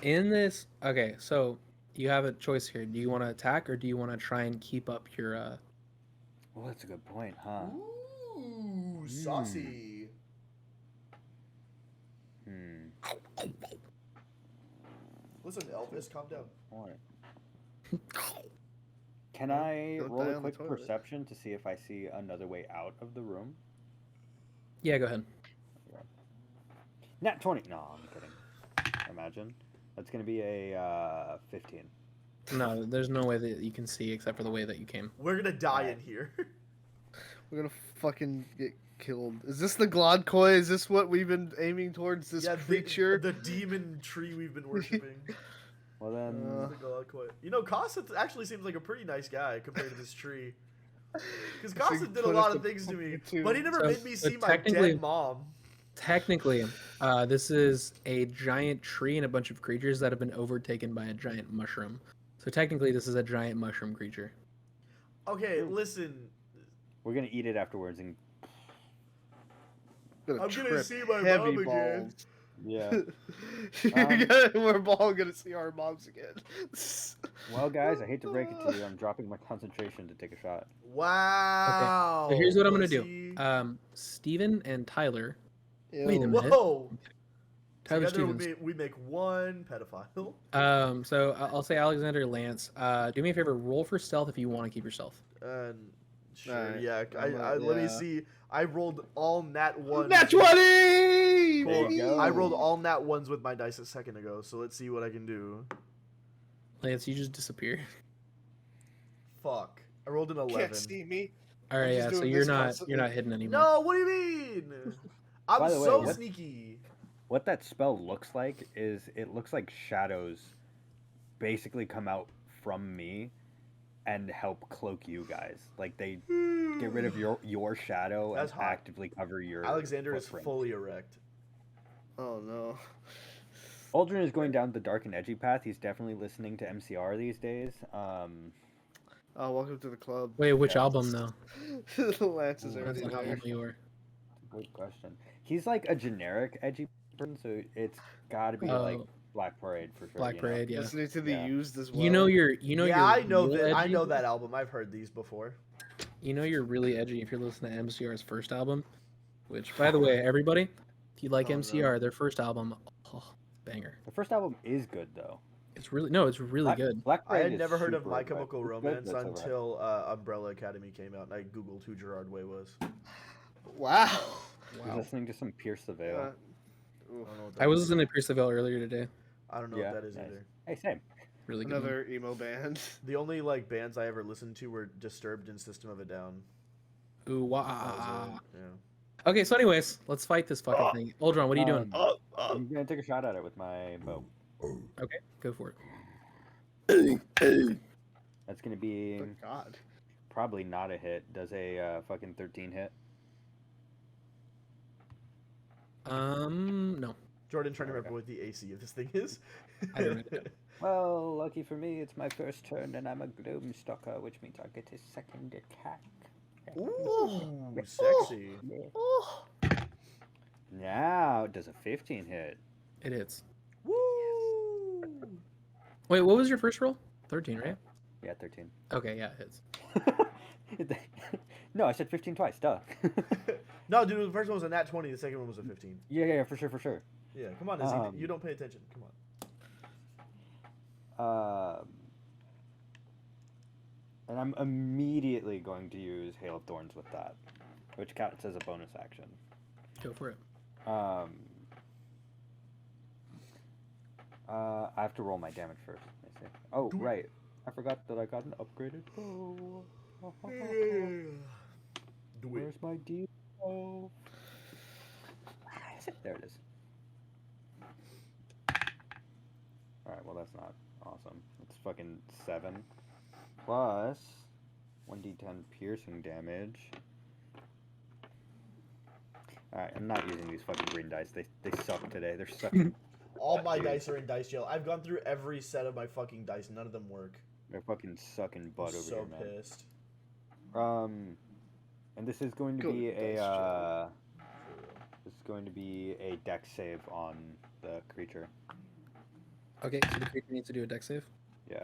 Speaker 2: In this, okay, so you have a choice here. Do you want to attack or do you want to try and keep up your?
Speaker 4: Well, that's a good point, huh?
Speaker 1: Ooh, saucy. Listen, Elvis, calm down.
Speaker 4: Alright. Can I
Speaker 5: Don't
Speaker 4: roll
Speaker 5: die
Speaker 4: a
Speaker 5: on the
Speaker 4: quick
Speaker 5: toilet.
Speaker 4: perception to see if I see another way out of the room?
Speaker 2: Yeah, go ahead.
Speaker 4: Nat 20. No, I'm kidding. Imagine. That's going to be a 15.
Speaker 2: No, there's no way that you can see except for the way that you came.
Speaker 1: We're gonna die in here.
Speaker 5: We're gonna fucking get killed. Is this the Glodkoi? Is this what we've been aiming towards? This creature?
Speaker 1: The demon tree we've been worshiping.
Speaker 4: Well, then.
Speaker 1: The Glodkoi. You know, Kosseth actually seems like a pretty nice guy compared to this tree. Because Kosseth did a lot of things to me, but he never
Speaker 2: So-
Speaker 1: made me
Speaker 2: so
Speaker 1: see my
Speaker 2: technically-
Speaker 1: dead mom.
Speaker 2: Technically, this is a giant tree and a bunch of creatures that have been overtaken by a giant mushroom. So technically, this is a giant mushroom creature.
Speaker 1: Okay, listen.
Speaker 4: We're going to eat it afterwards. And
Speaker 1: I'm gonna
Speaker 5: trip
Speaker 1: see my
Speaker 5: heavy
Speaker 1: mom again.
Speaker 5: balls.
Speaker 4: yeah.
Speaker 5: We're all gonna see our moms again.
Speaker 4: Well, guys, I hate to break it to you. I'm dropping my concentration to take a shot.
Speaker 1: Wow.
Speaker 2: So here's what I'm gonna do.
Speaker 1: pussy.
Speaker 2: Steven and Tyler.
Speaker 5: Ew.
Speaker 2: Wait a minute.
Speaker 1: Whoa.
Speaker 2: Tyler
Speaker 1: Together
Speaker 2: Stevens.
Speaker 1: we make one pedophile.
Speaker 2: So I'll say Alexander Lance. Do me a favor. Roll for stealth if you want to keep yourself.
Speaker 1: Sure,
Speaker 5: Alright,
Speaker 1: yeah.
Speaker 5: I'm
Speaker 1: Let me
Speaker 5: yeah.
Speaker 1: see. I rolled all nat ones.
Speaker 5: Nat 20!
Speaker 1: Cool.
Speaker 4: There you go.
Speaker 1: I rolled all nat ones with my dice a second ago, so let's see what I can do.
Speaker 2: Lance, you just disappear.
Speaker 1: Fuck. I rolled an 11.
Speaker 5: Can't see me.
Speaker 2: All right,
Speaker 5: I'm just
Speaker 2: yeah. So
Speaker 5: doing
Speaker 2: you're
Speaker 5: this
Speaker 2: not
Speaker 5: constantly.
Speaker 2: hidden anymore.
Speaker 1: No, what do you mean? I'm
Speaker 4: By the way,
Speaker 1: so
Speaker 4: what-
Speaker 1: sneaky.
Speaker 4: What that spell looks like is it looks like shadows basically come out from me and help cloak you guys. Like they get rid of your shadow
Speaker 1: That's
Speaker 4: and
Speaker 1: hot.
Speaker 4: actively cover your
Speaker 1: Alexander is
Speaker 4: footprint.
Speaker 1: fully erect.
Speaker 5: Oh no.
Speaker 4: Aldrin is going down the dark and edgy path. He's definitely listening to MCR these days.
Speaker 5: Oh, welcome to the club.
Speaker 2: Wait, which
Speaker 4: Yeah.
Speaker 2: album though?
Speaker 5: Lance is
Speaker 4: Ooh,
Speaker 5: already
Speaker 2: Depends on how
Speaker 5: there.
Speaker 2: old you are.
Speaker 4: Great question. He's like a generic edgy person, so it's got to be
Speaker 2: Oh.
Speaker 4: like Black Parade for sure.
Speaker 2: Black
Speaker 4: you know?
Speaker 2: Parade, yeah.
Speaker 5: Listening to the
Speaker 4: Yeah.
Speaker 5: used as well.
Speaker 2: You know you're
Speaker 1: Yeah, I know
Speaker 2: real
Speaker 1: that. I
Speaker 2: edgy.
Speaker 1: know that album. I've heard these before.
Speaker 2: You know you're really edgy if you're listening to MCR's first album. Which, by the way, everybody, if you like
Speaker 5: Oh, no.
Speaker 2: MCR, their first album, banger.
Speaker 4: The first album is good though.
Speaker 2: It's really good.
Speaker 4: Black
Speaker 1: I
Speaker 4: Parade
Speaker 1: had
Speaker 4: is
Speaker 1: never heard of
Speaker 4: super
Speaker 1: My
Speaker 4: overhyped.
Speaker 1: Chemical
Speaker 4: It's good,
Speaker 1: Romance
Speaker 4: but it's overhyped.
Speaker 1: until Umbrella Academy came out, and I googled who Gerard Way was.
Speaker 5: Wow.
Speaker 4: He's
Speaker 2: Wow.
Speaker 4: listening to some Pierce the Veil.
Speaker 5: Oof.
Speaker 1: I don't know what that
Speaker 2: I was
Speaker 1: is.
Speaker 2: listening to Pierce the Veil earlier today.
Speaker 1: I don't know
Speaker 4: Yeah,
Speaker 1: what that is
Speaker 4: nice.
Speaker 1: either.
Speaker 4: Hey, same.
Speaker 2: Really good.
Speaker 5: Another emo band.
Speaker 1: The only like bands I ever listened to were Disturbed and System of a Down.
Speaker 2: Ooh,
Speaker 1: That was
Speaker 2: wah.
Speaker 1: it, yeah.
Speaker 2: Okay, so anyways, let's fight this fucking thing. Aldron, what are you doing?
Speaker 4: I'm gonna take a shot at it with my bow.
Speaker 2: Okay, go for it.
Speaker 4: That's gonna be
Speaker 5: Oh, God.
Speaker 4: probably not a hit. Does a fucking 13 hit?
Speaker 2: No.
Speaker 1: Jordan, trying to
Speaker 4: Okay.
Speaker 1: remember what the AC of this thing is.
Speaker 2: I don't know.
Speaker 4: Well, lucky for me, it's my first turn, and I'm a gloom stalker, which means I get his second attack.
Speaker 1: Ooh, sexy.
Speaker 5: Oh.
Speaker 4: Now, does a 15 hit?
Speaker 2: It hits.
Speaker 1: Woo!
Speaker 2: Wait, what was your first roll? 13, right?
Speaker 4: Yeah, 13.
Speaker 2: Okay, yeah, it hits.
Speaker 4: No, I said 15 twice. Duh.
Speaker 1: No, dude, the first one was a nat 20, the second one was a 15.
Speaker 4: yeah, for sure.
Speaker 1: Yeah, come on, Izzy. You don't pay attention. Come on.
Speaker 4: And I'm immediately going to use Hail of Thorns with that, which counts as a bonus action.
Speaker 2: Go for it.
Speaker 4: I have to roll my damage first. Let me see. Oh,
Speaker 1: Do it.
Speaker 4: right. I forgot that I got an upgraded bow.
Speaker 1: Do
Speaker 4: Where's
Speaker 1: it.
Speaker 4: my D? Oh. There it is. Alright, well that's not awesome. It's fucking 7 plus 1d10 piercing damage. Alright, I'm not using these fucking green dice. They suck today. They're sucking.
Speaker 1: All my dice are in dice jail. I've gone through every set of my fucking dice. None of them work.
Speaker 4: They're fucking sucking butt
Speaker 1: I'm
Speaker 4: over
Speaker 1: so
Speaker 4: here, man.
Speaker 1: pissed.
Speaker 4: And this is going to
Speaker 5: Go
Speaker 4: be
Speaker 5: dice
Speaker 4: a
Speaker 5: jail.
Speaker 4: this is going to be a dex save on the creature.
Speaker 2: Okay, so the creature needs to do a dex save.
Speaker 4: Yeah.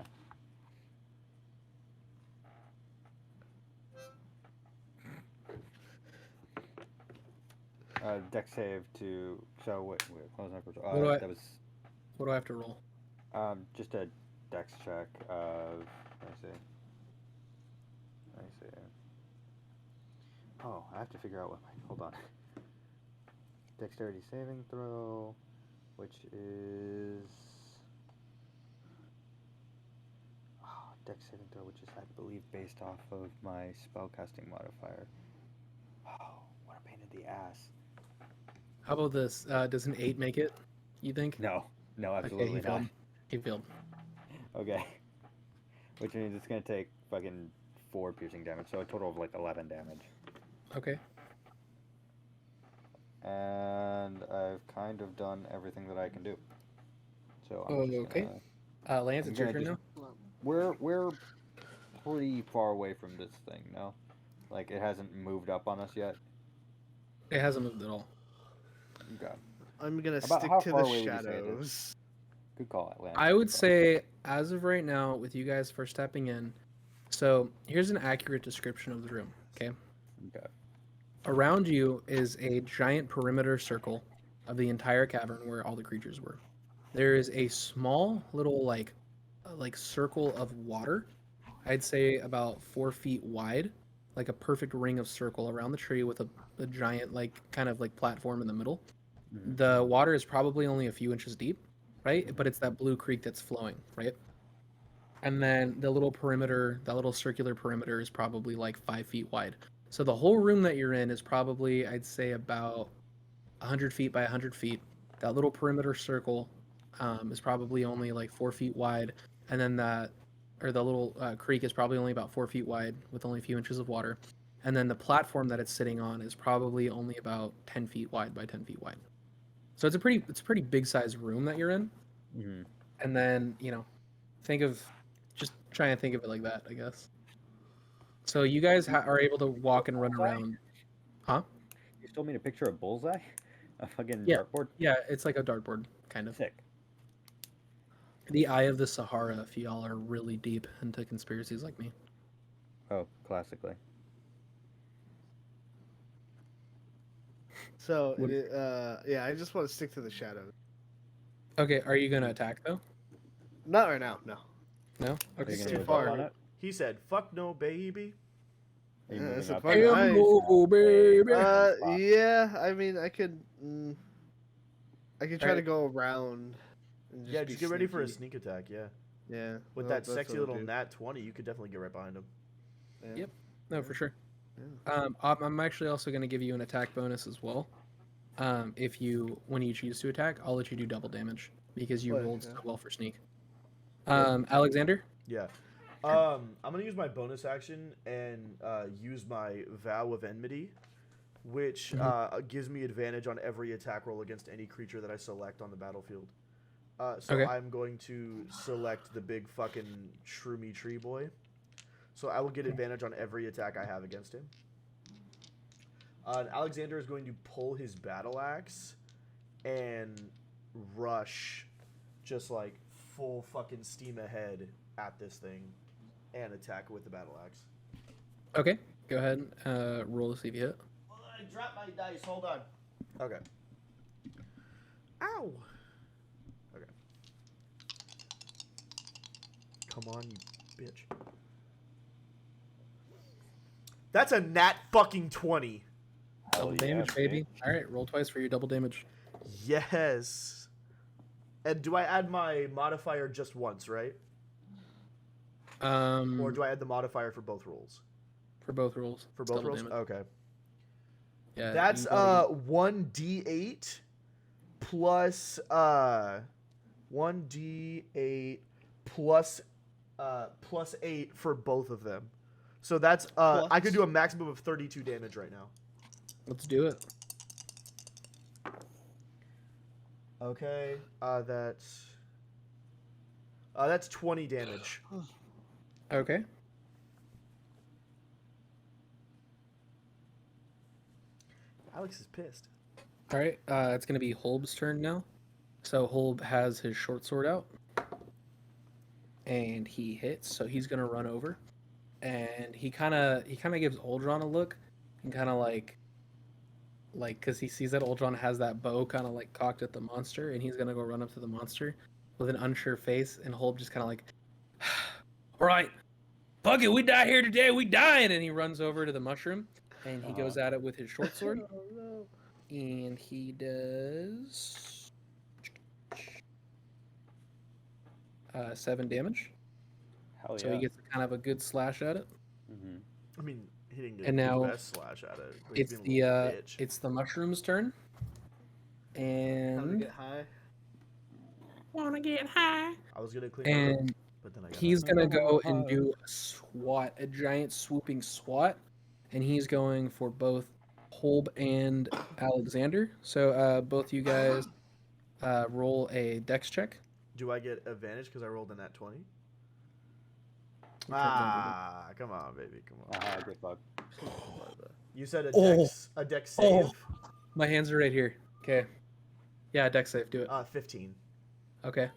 Speaker 4: Dex save to wait, close my first.
Speaker 2: What do I-
Speaker 4: That was
Speaker 2: What do I have to roll?
Speaker 4: just a dex check of let me see. Oh, I have to figure out what my hold on. Dexterity saving throw, which is dex saving throw, which is I believe based off of my spellcasting modifier. Oh, what a pain in the ass.
Speaker 2: How about this? Does an 8 make it? You think?
Speaker 4: No,
Speaker 2: Okay,
Speaker 4: absolutely
Speaker 2: he failed.
Speaker 4: not.
Speaker 2: He failed.
Speaker 4: Okay. Which means it's gonna take fucking 4 piercing damage, so a total of like 11 damage.
Speaker 2: Okay.
Speaker 4: And I've kind of done everything that I can do. So I'm just
Speaker 2: Okay.
Speaker 4: gonna,
Speaker 2: Lance,
Speaker 4: I'm
Speaker 2: it's your
Speaker 4: gonna
Speaker 2: turn
Speaker 4: just-
Speaker 2: now.
Speaker 4: we're pretty far away from this thing, no? Like it hasn't moved up on us yet.
Speaker 2: It hasn't moved at all.
Speaker 4: Okay.
Speaker 5: I'm gonna
Speaker 4: About
Speaker 5: stick
Speaker 4: how
Speaker 5: to
Speaker 4: far
Speaker 5: the
Speaker 4: away would you say it is?
Speaker 5: shadows.
Speaker 4: Good call, Atlanta.
Speaker 2: I would say, as of right now, with you guys first stepping in, so here's an accurate description of the room. Okay.
Speaker 4: Okay.
Speaker 2: Around you is a giant perimeter circle of the entire cavern where all the creatures were. There is a small little like circle of water. I'd say about 4 feet wide, like a perfect ring of circle around the tree with a giant kind of platform in the middle.
Speaker 4: Mhm.
Speaker 2: The water is probably only a few inches deep, right? But it's that blue creek that's flowing, right? And then the little perimeter, that little circular perimeter is probably like 5 feet wide. So the whole room that you're in is probably, I'd say, about 100 feet by 100 feet. That little perimeter circle is probably only like 4 feet wide. And then or the little creek is probably only about 4 feet wide with only a few inches of water, and then the platform that it's sitting on is probably only about 10 feet wide by 10 feet wide. So it's a pretty big size room that you're in.
Speaker 4: Mm-hmm.
Speaker 2: And then just try and think of it like that, I guess. So you guys are able to walk and run around, huh?
Speaker 4: You still mean a picture of Bullseye? A fucking
Speaker 2: Yeah.
Speaker 4: dartboard?
Speaker 2: Yeah, it's like a dartboard kind of.
Speaker 4: Sick.
Speaker 2: The Eye of the Sahara, if y'all are really deep into conspiracies like me.
Speaker 4: Oh, classically.
Speaker 5: So, yeah, I just want to stick to the shadows.
Speaker 2: Okay, are you gonna attack though?
Speaker 5: Not right now, no.
Speaker 2: No.
Speaker 4: Are
Speaker 2: Okay.
Speaker 4: you
Speaker 5: It's
Speaker 4: gonna
Speaker 5: too
Speaker 4: move
Speaker 5: far.
Speaker 4: up on it?
Speaker 1: He said, "Fuck no, baby."
Speaker 4: Are you
Speaker 5: Yeah,
Speaker 4: moving
Speaker 5: that's a
Speaker 4: up?
Speaker 5: part-
Speaker 4: on it?
Speaker 5: I-
Speaker 2: Hello, baby.
Speaker 5: Yeah, I mean, I could try to
Speaker 2: Alright.
Speaker 5: go around. And
Speaker 1: Yeah,
Speaker 5: be
Speaker 1: just get ready for a
Speaker 5: sneaky.
Speaker 1: sneak attack. Yeah,
Speaker 5: Yeah.
Speaker 1: with
Speaker 5: well,
Speaker 1: that
Speaker 5: that's
Speaker 1: sexy
Speaker 5: what I'll
Speaker 1: little
Speaker 5: do.
Speaker 1: nat 20, you could definitely get right behind him.
Speaker 5: Yeah.
Speaker 2: Yep. No, for sure.
Speaker 5: Yeah.
Speaker 2: I'm actually also going to give you an attack bonus as well. When you choose to attack, I'll let you do double damage because you
Speaker 5: Well,
Speaker 2: rolled
Speaker 5: yeah.
Speaker 2: so well for sneak. Alexander.
Speaker 1: Yeah. I'm gonna use my bonus action and use my Vow of Enmity, which gives me advantage on every attack roll against any creature that I select on the battlefield. So
Speaker 2: Okay.
Speaker 1: I'm going to select the big fucking shroomy tree boy. So I will get advantage on every attack I have against him. And Alexander is going to pull his battle axe and rush just like full fucking steam ahead at this thing and attack with the battle axe.
Speaker 2: Okay. Go ahead. Roll to see if you hit.
Speaker 1: I dropped my dice. Hold on. Okay. Ow. Okay. Come on, you bitch. That's a nat fucking 20.
Speaker 2: Double damage, baby. All right. Roll twice for your double damage.
Speaker 1: Yes. And do I add my modifier just once, right? Or do I add the modifier for both rolls?
Speaker 2: For both rolls.
Speaker 1: For
Speaker 2: It's
Speaker 1: both
Speaker 2: double
Speaker 1: rolls?
Speaker 2: damage.
Speaker 1: Okay.
Speaker 2: Yeah.
Speaker 1: That's
Speaker 2: you gotta
Speaker 1: 1d8 plus 1d8 plus 8 for both of them. So that's I could do a maximum of 32 damage right now.
Speaker 2: Let's do it.
Speaker 1: Okay. That's 20 damage.
Speaker 2: Okay.
Speaker 1: Alex is pissed.
Speaker 2: All right. It's gonna be Holb's turn now. So Holb has his short sword out, and he hits. So he's gonna run over, and he kind of gives Uldron a look, and kind of like because he sees that Uldron has that bow kind of like cocked at the monster, and he's gonna go run up to the monster with an unsure face, and Holb just kind of like, all right, fuck it, we die here today, we dying, and he runs over to the mushroom, and he goes at it with his short sword,
Speaker 5: Oh, no.
Speaker 2: and he does 7 damage.
Speaker 4: Hell yeah.
Speaker 2: So he gets kind of a good slash at it.
Speaker 4: Mm-hmm.
Speaker 1: I mean, hitting the
Speaker 2: And now
Speaker 1: best slash at it. But he's
Speaker 2: It's
Speaker 1: being a
Speaker 2: the
Speaker 1: little bitch.
Speaker 2: it's the mushroom's turn.
Speaker 5: Time to
Speaker 2: And
Speaker 5: get high.
Speaker 2: wanna get high.
Speaker 1: I was gonna clean my room,
Speaker 2: And
Speaker 1: but then I got
Speaker 2: he's gonna go and
Speaker 4: Oh.
Speaker 2: do a swat, a giant swooping swat, and he's going for both Holb and Alexander. So both you guys roll a dex check.
Speaker 1: Do I get advantage because I rolled a nat 20?
Speaker 2: Which one's under
Speaker 1: Ah, come on, baby, come on.
Speaker 4: Good fuck.
Speaker 1: You said a
Speaker 2: Oh.
Speaker 1: dex
Speaker 2: Oh.
Speaker 1: save.
Speaker 2: My hands are right here. Okay. Yeah, dex save. Do it.
Speaker 1: 15.
Speaker 2: Okay.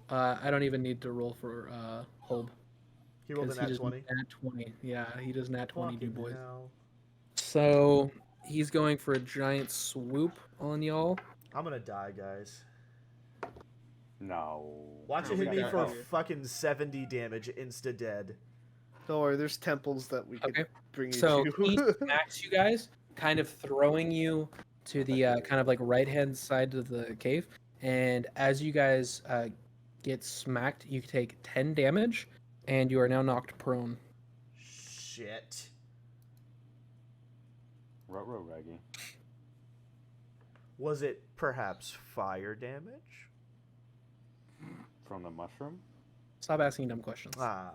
Speaker 2: I don't even need to roll for Holb.
Speaker 1: He rolled a
Speaker 2: 'Cause
Speaker 1: nat
Speaker 2: does
Speaker 1: 20.
Speaker 2: Nat 20. Yeah, he does nat 20, do
Speaker 1: Fucking
Speaker 2: boys.
Speaker 1: hell.
Speaker 2: So he's going for a giant swoop on y'all.
Speaker 1: I'm gonna die, guys.
Speaker 4: No.
Speaker 1: Watch
Speaker 5: Oh,
Speaker 1: it
Speaker 5: we
Speaker 1: hit me
Speaker 5: got
Speaker 1: for
Speaker 5: here.
Speaker 1: fucking 70 damage, insta dead.
Speaker 5: Don't worry, there's temples that we could
Speaker 2: Okay.
Speaker 5: bring you
Speaker 2: So
Speaker 5: to.
Speaker 2: he smacks you guys, kind of throwing you to the kind of like right hand side of the cave. And as you guys get smacked, you take 10 damage, and you are now knocked prone.
Speaker 1: Shit.
Speaker 4: Ruh-roh, Raggy.
Speaker 1: Was it perhaps fire damage?
Speaker 4: From the mushroom?
Speaker 2: Stop asking dumb questions.
Speaker 1: Ah.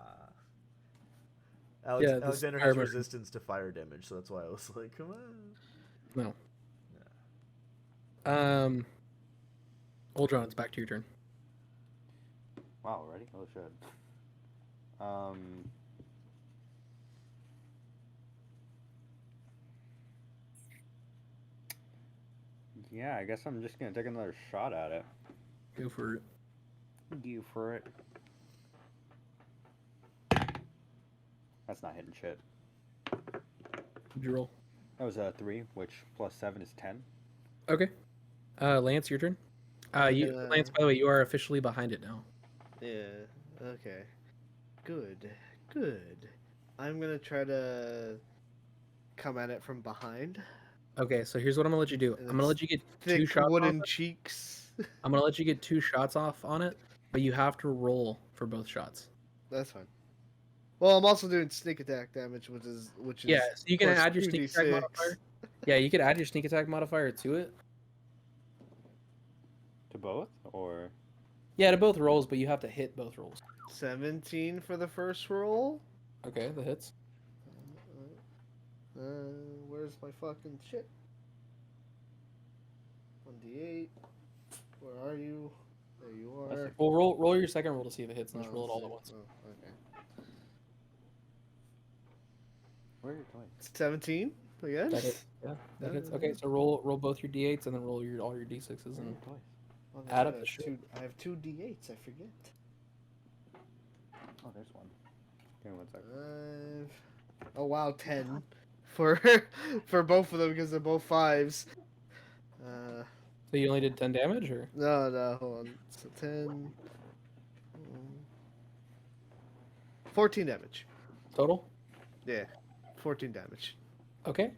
Speaker 2: Yeah, this
Speaker 1: Alexander
Speaker 2: fire
Speaker 1: has
Speaker 2: mushroom.
Speaker 1: resistance to fire damage, so that's why I was like, come on.
Speaker 2: No.
Speaker 1: Yeah.
Speaker 2: Uldron, it's back to your turn.
Speaker 4: Wow, already? Oh shit. Yeah, I guess I'm just gonna take another shot at it.
Speaker 2: Go for it.
Speaker 4: Go for it. That's not hitting shit.
Speaker 2: What'd you roll?
Speaker 4: That was a 3, which plus 7 is 10.
Speaker 2: Okay. Lance, your turn. Lance, by the way, you are officially behind it now.
Speaker 5: Yeah. Okay. Good. Good. I'm gonna try to come at it from behind.
Speaker 2: Okay, so here's what I'm gonna let you do.
Speaker 5: And
Speaker 2: I'm gonna let you get
Speaker 5: thick
Speaker 2: 2 shots
Speaker 5: wooden
Speaker 2: off it.
Speaker 5: cheeks.
Speaker 2: I'm gonna let you get 2 shots off on it, but you have to roll for both shots.
Speaker 5: That's fine. Well, I'm also doing sneak attack damage, which is
Speaker 2: Yeah, so you can
Speaker 5: plus
Speaker 2: add your sneak attack
Speaker 5: 2d6.
Speaker 2: modifier. Yeah, you could add your sneak attack modifier to it.
Speaker 4: To both? Or.
Speaker 2: Yeah, to both rolls, but you have to hit both rolls.
Speaker 5: 17 for the first roll.
Speaker 2: Okay, the hits.
Speaker 5: Where's my fucking shit? 1d8. Where are you? There you are.
Speaker 2: Well, roll your second roll to see if it hits, and just roll it all at once.
Speaker 5: Oh, okay.
Speaker 4: Where are your toys?
Speaker 5: 17 again.
Speaker 2: That hits. Yeah, that hits. Okay, so roll both your d8s and then roll all your d6s
Speaker 4: Where are
Speaker 2: and
Speaker 4: your toys?
Speaker 5: Oh,
Speaker 2: add
Speaker 5: I
Speaker 2: up the
Speaker 5: have
Speaker 2: shit.
Speaker 5: I have 2 d8s. I forget.
Speaker 4: Oh, there's one. Give me 1 second.
Speaker 5: 5. Oh wow, 10 for for both of them because they're both 5s.
Speaker 2: So you only did 10 damage, or?
Speaker 5: No, hold on. So 10. 14 damage.
Speaker 2: Total?
Speaker 5: Yeah, 14 damage.
Speaker 2: Okay.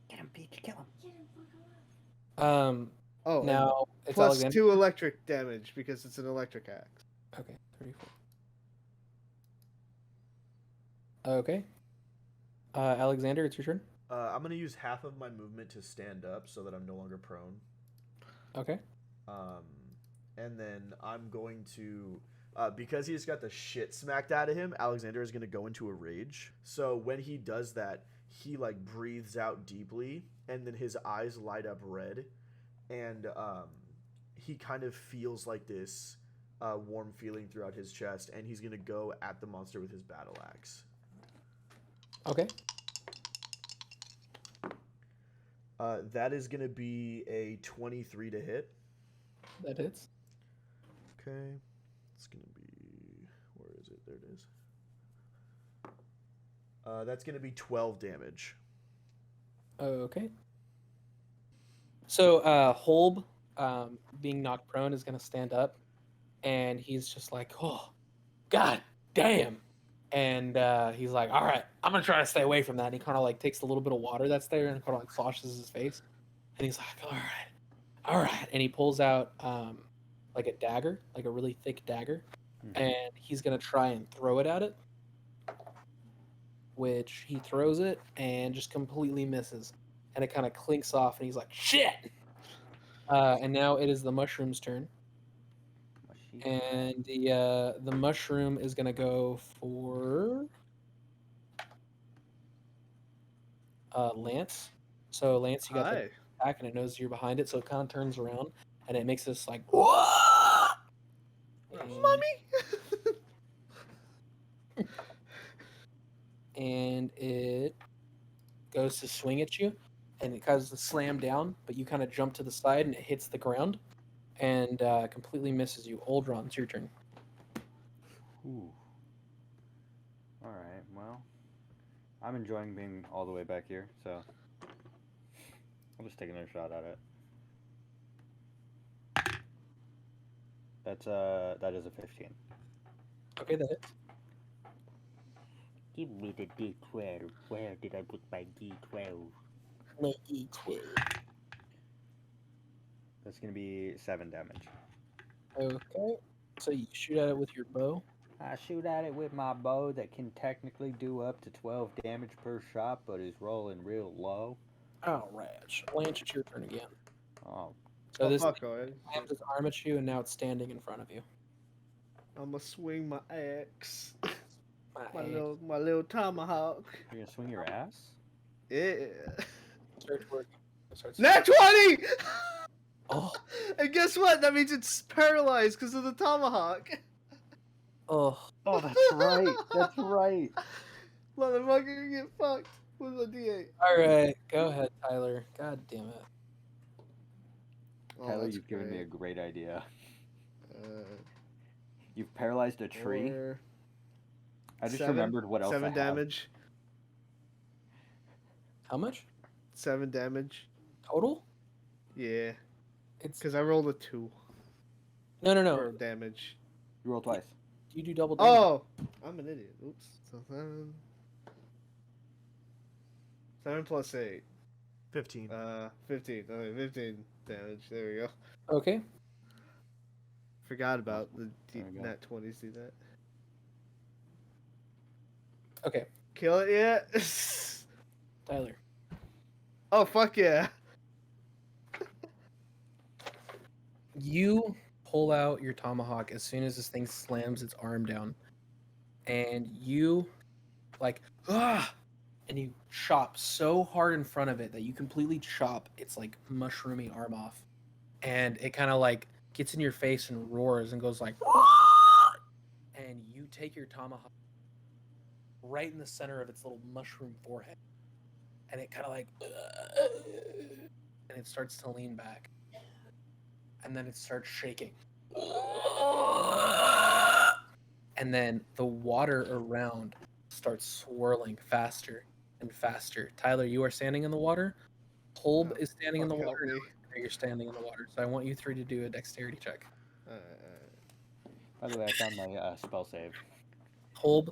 Speaker 4: Get him, Peach, kill him.
Speaker 5: Oh, and
Speaker 2: Now it's
Speaker 5: plus
Speaker 2: Alexander.
Speaker 5: 2 electric damage because it's an electric axe.
Speaker 2: Okay, 34. Okay. Alexander, it's your turn.
Speaker 1: I'm gonna use half of my movement to stand up so that I'm no longer prone.
Speaker 2: Okay.
Speaker 1: And then I'm going to, because he's got the shit smacked out of him, Alexander is gonna go into a rage. So when he does that, he like breathes out deeply, and then his eyes light up red, and he kind of feels like this warm feeling throughout his chest, and he's gonna go at the monster with his battle axe.
Speaker 2: Okay.
Speaker 1: That is going to be a 23 to hit.
Speaker 2: That hits.
Speaker 1: Okay. It's going to be... Where is it? There it is. That's going to be 12 damage.
Speaker 2: Okay. So Holb, being knocked prone, is going to stand up, and he's just like, oh, god damn. And he's like, all right, I'm going to try to stay away from that. And he kind of like takes a little bit of water that's there and kind of like sloshes his face. And he's like, all right. And he pulls out like a dagger, like a really thick dagger. And he's going to try and throw it at it. Which he throws it and just completely misses. And it kind of clinks off and he's like, shit! And now it is the mushroom's turn. And the mushroom is gonna go for Lance. So Lance, you got the back, and it knows you're behind it, so it kind of turns around, and it makes this like,
Speaker 5: Mommy.
Speaker 2: And it goes to swing at you, and it causes to slam down, but you kind of jump to the side, and it hits the ground. And completely misses you. Uldron, it's your turn.
Speaker 4: Ooh. Alright, well. I'm enjoying being all the way back here, so I'll just take another shot at it. That is a 15.
Speaker 2: Okay, that hits.
Speaker 4: Give me the D12. Where did I put my D12?
Speaker 2: My D12.
Speaker 4: That's gonna be 7 damage.
Speaker 2: Okay. So you shoot at it with your bow.
Speaker 4: I shoot at it with my bow that can technically do up to 12 damage per shot, but is rolling real low.
Speaker 2: Alright. Lance, it's your turn again.
Speaker 4: Oh.
Speaker 2: So this
Speaker 5: fuck, go ahead.
Speaker 2: slams its arm at you, and now it's standing in front of you.
Speaker 5: I'ma swing my axe.
Speaker 2: My
Speaker 5: my little tomahawk.
Speaker 4: You're gonna swing your ass?
Speaker 5: Yeah.
Speaker 2: Search word. Search-
Speaker 5: Nat 20!
Speaker 2: Oh,
Speaker 5: And guess what? That means it's paralyzed because of the tomahawk.
Speaker 2: oh.
Speaker 4: Oh, that's right. That's right.
Speaker 5: Motherfucker, you get fucked. What's my D8?
Speaker 2: All right, go ahead, Tyler. God damn it.
Speaker 5: Oh,
Speaker 4: Tyler,
Speaker 5: that's
Speaker 4: you've given me a
Speaker 5: great.
Speaker 4: great idea.
Speaker 5: Uh,
Speaker 4: You've paralyzed a tree.
Speaker 5: 4,
Speaker 4: I just
Speaker 5: 7,
Speaker 4: remembered what else
Speaker 5: 7
Speaker 4: I have.
Speaker 5: damage.
Speaker 2: How much
Speaker 5: 7 damage.
Speaker 2: total?
Speaker 5: Yeah.
Speaker 2: It's
Speaker 5: Because I rolled a 2
Speaker 2: no.
Speaker 5: for damage.
Speaker 4: You roll twice.
Speaker 2: You do double damage.
Speaker 5: Oh! I'm an idiot. Oops. So 7. 7 plus 8.
Speaker 1: 15.
Speaker 5: 15. Okay, 15 damage. There we go.
Speaker 2: Okay.
Speaker 5: Forgot about the
Speaker 4: There we go.
Speaker 5: nat 20s do that.
Speaker 2: Okay,
Speaker 5: Kill it yet?
Speaker 2: Tyler.
Speaker 5: Oh, fuck yeah.
Speaker 2: You pull out your tomahawk as soon as this thing slams its arm down, and you like and you chop so hard in front of it that you completely chop its like mushroomy arm off, and it kind of like gets in your face and roars and goes like, and you take your tomahawk right in the center of its little mushroom forehead, and it kind of like and it starts to lean back, and then it starts shaking, and then the water around starts swirling faster and faster. Tyler, you are standing in the water. Holb
Speaker 5: Oh,
Speaker 2: is standing in the
Speaker 5: fuck, help
Speaker 2: water.
Speaker 5: me.
Speaker 2: You're standing in the water. So I want you three to do a dexterity check.
Speaker 5: Alright.
Speaker 4: By the way, I found my spell save.
Speaker 2: Holb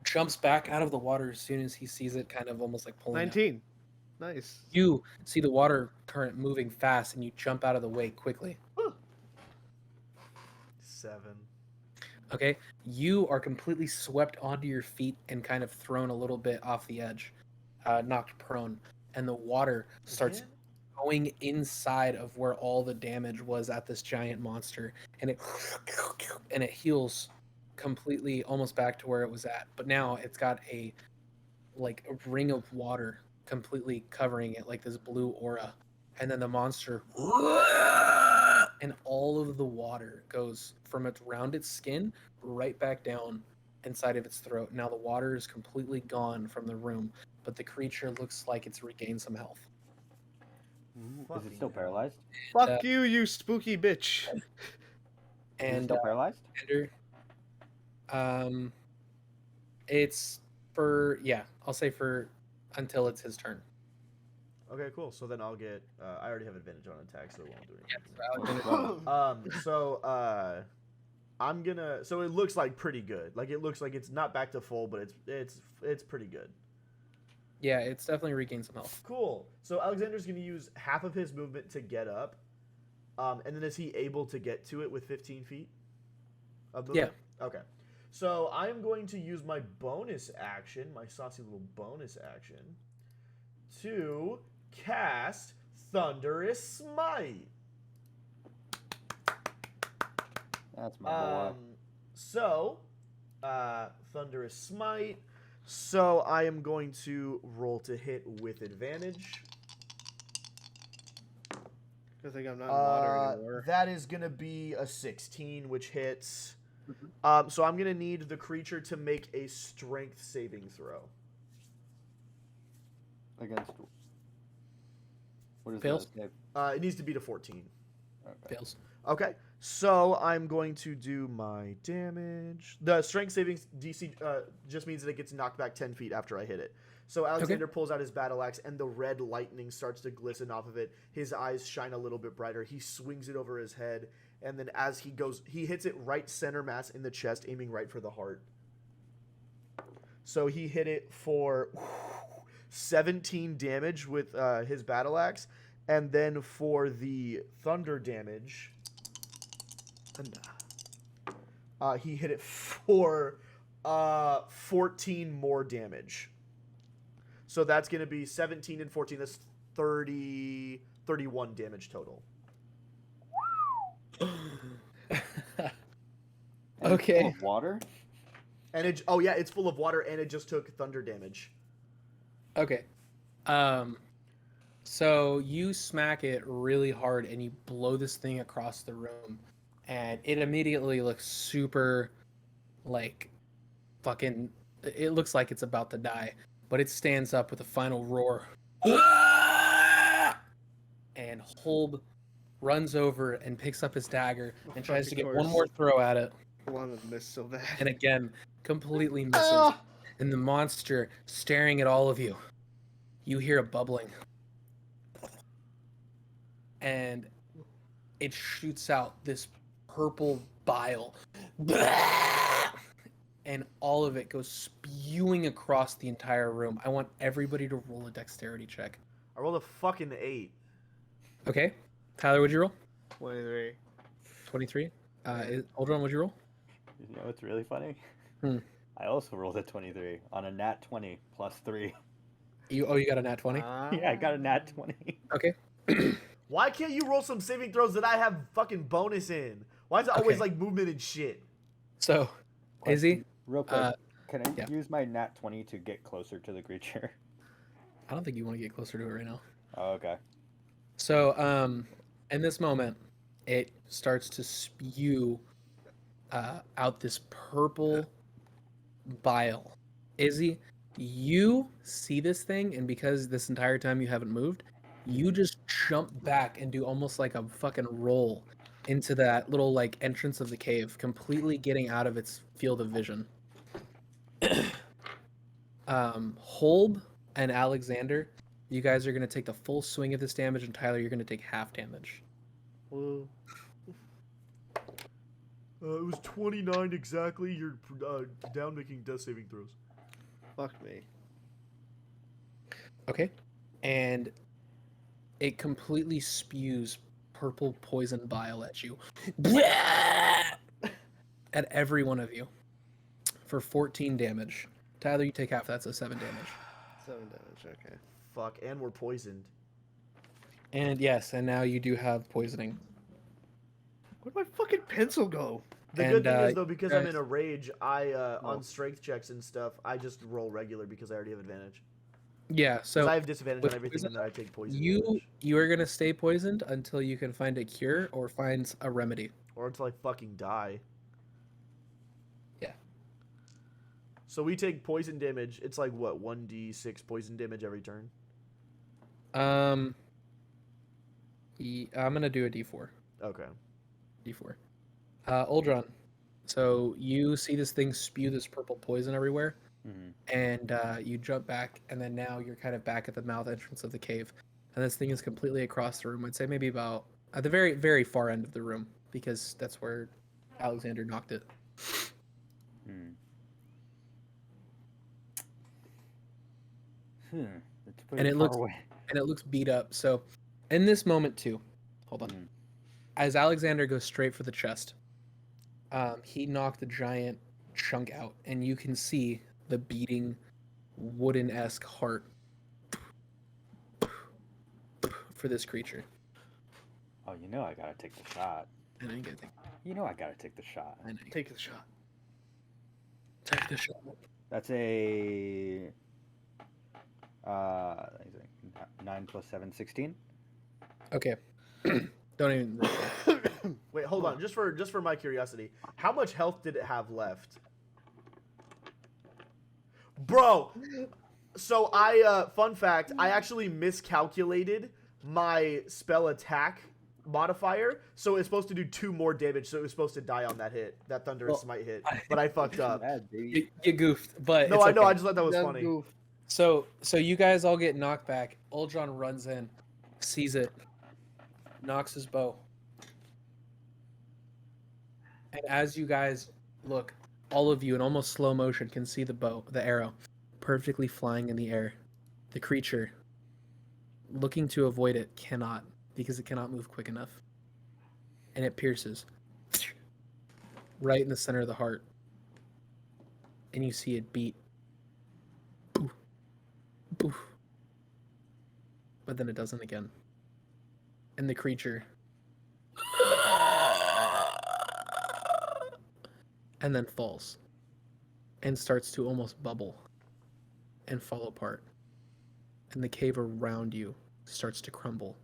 Speaker 2: jumps back out of the water as soon as he sees it, kind of almost like pulling out.
Speaker 5: 19. Nice.
Speaker 2: You see the water current moving fast, and you jump out of the way quickly.
Speaker 1: 7.
Speaker 2: Okay, you are completely swept onto your feet and kind of thrown a little bit off the edge, knocked prone, and the water starts
Speaker 1: Again?
Speaker 2: going inside of where all the damage was at this giant monster, and it heals completely, almost back to where it was at. But now it's got a ring of water completely covering it, like this blue aura, and then the monster and all of the water goes from around its skin right back down inside of its throat. Now the water is completely gone from the room, but the creature looks like it's regained some health.
Speaker 4: Is
Speaker 1: Fucking
Speaker 4: it still
Speaker 1: hell.
Speaker 4: paralyzed?
Speaker 5: Fuck you, you spooky bitch.
Speaker 4: Is it
Speaker 2: And
Speaker 4: still paralyzed?
Speaker 2: Ender, it's for I'll say for until it's his turn.
Speaker 1: Okay, cool. So then I'll get. I already have advantage on attack, so it won't do anything.
Speaker 2: Alexander,
Speaker 1: I'm gonna. So it looks like pretty good. Like it looks like it's not back to full, but it's pretty good.
Speaker 2: yeah, it's definitely regained some health.
Speaker 1: Cool. So Alexander's gonna use half of his movement to get up, and then is he able to get to it with 15 feet of movement? Yeah. Okay. So I'm going to use my bonus action, my saucy little bonus action, to cast Thunderous Smite.
Speaker 4: That's my boy.
Speaker 1: Thunderous Smite. So I am going to roll to hit with advantage.
Speaker 5: I think I'm not in water anymore.
Speaker 1: That is going to be a 16, which hits.
Speaker 2: Mm-hmm.
Speaker 1: So I'm going to need the creature to make a strength saving throw.
Speaker 4: Against. What is
Speaker 2: Fails.
Speaker 4: that?
Speaker 1: It needs to beat a 14.
Speaker 4: Okay.
Speaker 2: Fails.
Speaker 1: Okay, so I'm going to do my damage. The strength saving DC just means that it gets knocked back 10 feet after I hit it. So Alexander pulls out his battle axe, and the red lightning starts to glisten off of it. His eyes shine a little bit brighter. He swings it over his head, and then as he goes, he hits it right center mass in the chest, aiming right for the heart. So he hit it for 17 damage with his battle axe, and then for the thunder damage, he hit it for 14 more damage. So that's going to be 17 and 14. That's 31 damage total.
Speaker 4: Full
Speaker 2: Okay.
Speaker 4: of water?
Speaker 1: And it's full of water, and it just took thunder damage.
Speaker 2: Okay. So you smack it really hard and you blow this thing across the room, and it immediately looks super, like, fucking. It looks like it's about to die, but it stands up with a final roar. And Holb runs over and picks up his dagger and tries to
Speaker 5: Of
Speaker 2: get
Speaker 5: course.
Speaker 2: one more throw at it,
Speaker 5: I want to miss so bad.
Speaker 2: and again, completely misses.
Speaker 1: Ah!
Speaker 2: And the monster staring at all of you. You hear a bubbling. And it shoots out this purple bile. And all of it goes spewing across the entire room. I want everybody to roll a dexterity check.
Speaker 1: I rolled a fucking 8.
Speaker 2: Okay. Tyler, what'd you roll?
Speaker 5: 23.
Speaker 2: 23. Aldron, what'd you roll?
Speaker 4: You know what's really funny?
Speaker 2: Hmm.
Speaker 4: I also rolled a 23 on a nat 20 plus 3.
Speaker 2: You got a nat 20?
Speaker 4: Yeah, I got a nat 20.
Speaker 2: Okay.
Speaker 1: Why can't you roll some saving throws that I have fucking bonus in? Why is it always
Speaker 2: Okay.
Speaker 1: like movement and shit?
Speaker 2: So, Izzy,
Speaker 4: Real quick, can I
Speaker 2: yeah.
Speaker 4: use my nat 20 to get closer to the creature?
Speaker 2: I don't think you want to get closer to it right now.
Speaker 4: Oh, okay.
Speaker 2: So, in this moment, it starts to spew out this purple bile. Izzy, you see this thing, and because this entire time you haven't moved, you just jump back and do almost like a fucking roll into that little like entrance of the cave, completely getting out of its field of vision. Holb and Alexander, you guys are going to take the full swing of this damage, and Tyler, you're going to take half damage.
Speaker 5: Woo.
Speaker 1: It was 29 exactly. You're down making death saving throws.
Speaker 5: Fuck me.
Speaker 2: Okay. And it completely spews purple poison bile at you. At every one of you. For 14 damage. Tyler, you take half. That's a 7 damage.
Speaker 5: 7 damage, okay.
Speaker 1: Fuck, and we're poisoned.
Speaker 2: And yes, and now you do have poisoning.
Speaker 5: Where'd my fucking pencil go?
Speaker 1: The
Speaker 2: And,
Speaker 1: good thing is though, because I'm
Speaker 2: guys-
Speaker 1: in a rage, I
Speaker 5: Oh.
Speaker 1: on strength checks and stuff, I just roll regular because I already have advantage.
Speaker 2: Yeah,
Speaker 1: 'Cause
Speaker 2: so
Speaker 1: I have disadvantage
Speaker 2: with
Speaker 1: on everything,
Speaker 2: poison,
Speaker 1: and then I take poison
Speaker 2: you
Speaker 1: damage.
Speaker 2: are going to stay poisoned until you can find a cure or find a remedy.
Speaker 1: Or until I fucking die.
Speaker 2: Yeah.
Speaker 1: So we take poison damage. It's like what, 1d6 poison damage every turn?
Speaker 2: I'm going to do a d4.
Speaker 1: Okay.
Speaker 2: D4. Uldron, so you see this thing spew this purple poison everywhere, and you jump back, and then now you're kind of back at the mouth entrance of the cave, and this thing is completely across the room. I'd say maybe about at the very, very far end of the room, because that's where Alexander knocked it.
Speaker 4: It's pretty
Speaker 2: And it
Speaker 4: far
Speaker 2: looks
Speaker 4: away.
Speaker 2: and it looks beat up. So, in this moment too, hold on. As Alexander goes straight for the chest, he knocked a giant chunk out, and you can see the beating, wooden-esque heart for this creature.
Speaker 4: Oh, you know I gotta take the shot.
Speaker 2: And I ain't gonna take.
Speaker 4: You know I gotta take the shot.
Speaker 2: I know.
Speaker 5: Take the shot.
Speaker 2: Take the shot.
Speaker 4: That's a 9 plus 7, 16.
Speaker 2: Okay. Don't even. Roll that.
Speaker 1: Wait, hold on. Just for my curiosity, how much health did it have left? Bro, so fun fact, I actually miscalculated my spell attack modifier, so it's supposed to do 2 more damage, so it was supposed to die on that hit, that thunderous smite hit, but I fucked up.
Speaker 4: Bad, baby.
Speaker 2: You goofed, but
Speaker 1: No,
Speaker 2: it's
Speaker 1: I know,
Speaker 2: okay.
Speaker 1: I just thought that was
Speaker 5: Damn
Speaker 1: funny.
Speaker 5: goof.
Speaker 2: So you guys all get knocked back. Uldron runs in, sees it, knocks his bow. And as you guys look, all of you in almost slow motion can see the arrow, perfectly flying in the air. The creature, looking to avoid it, cannot, because it cannot move quick enough. And it pierces right in the center of the heart. And you see it beat. Boof. Boof. But then it doesn't again. And the creature and then falls and starts to almost bubble and fall apart. And the cave around you starts to crumble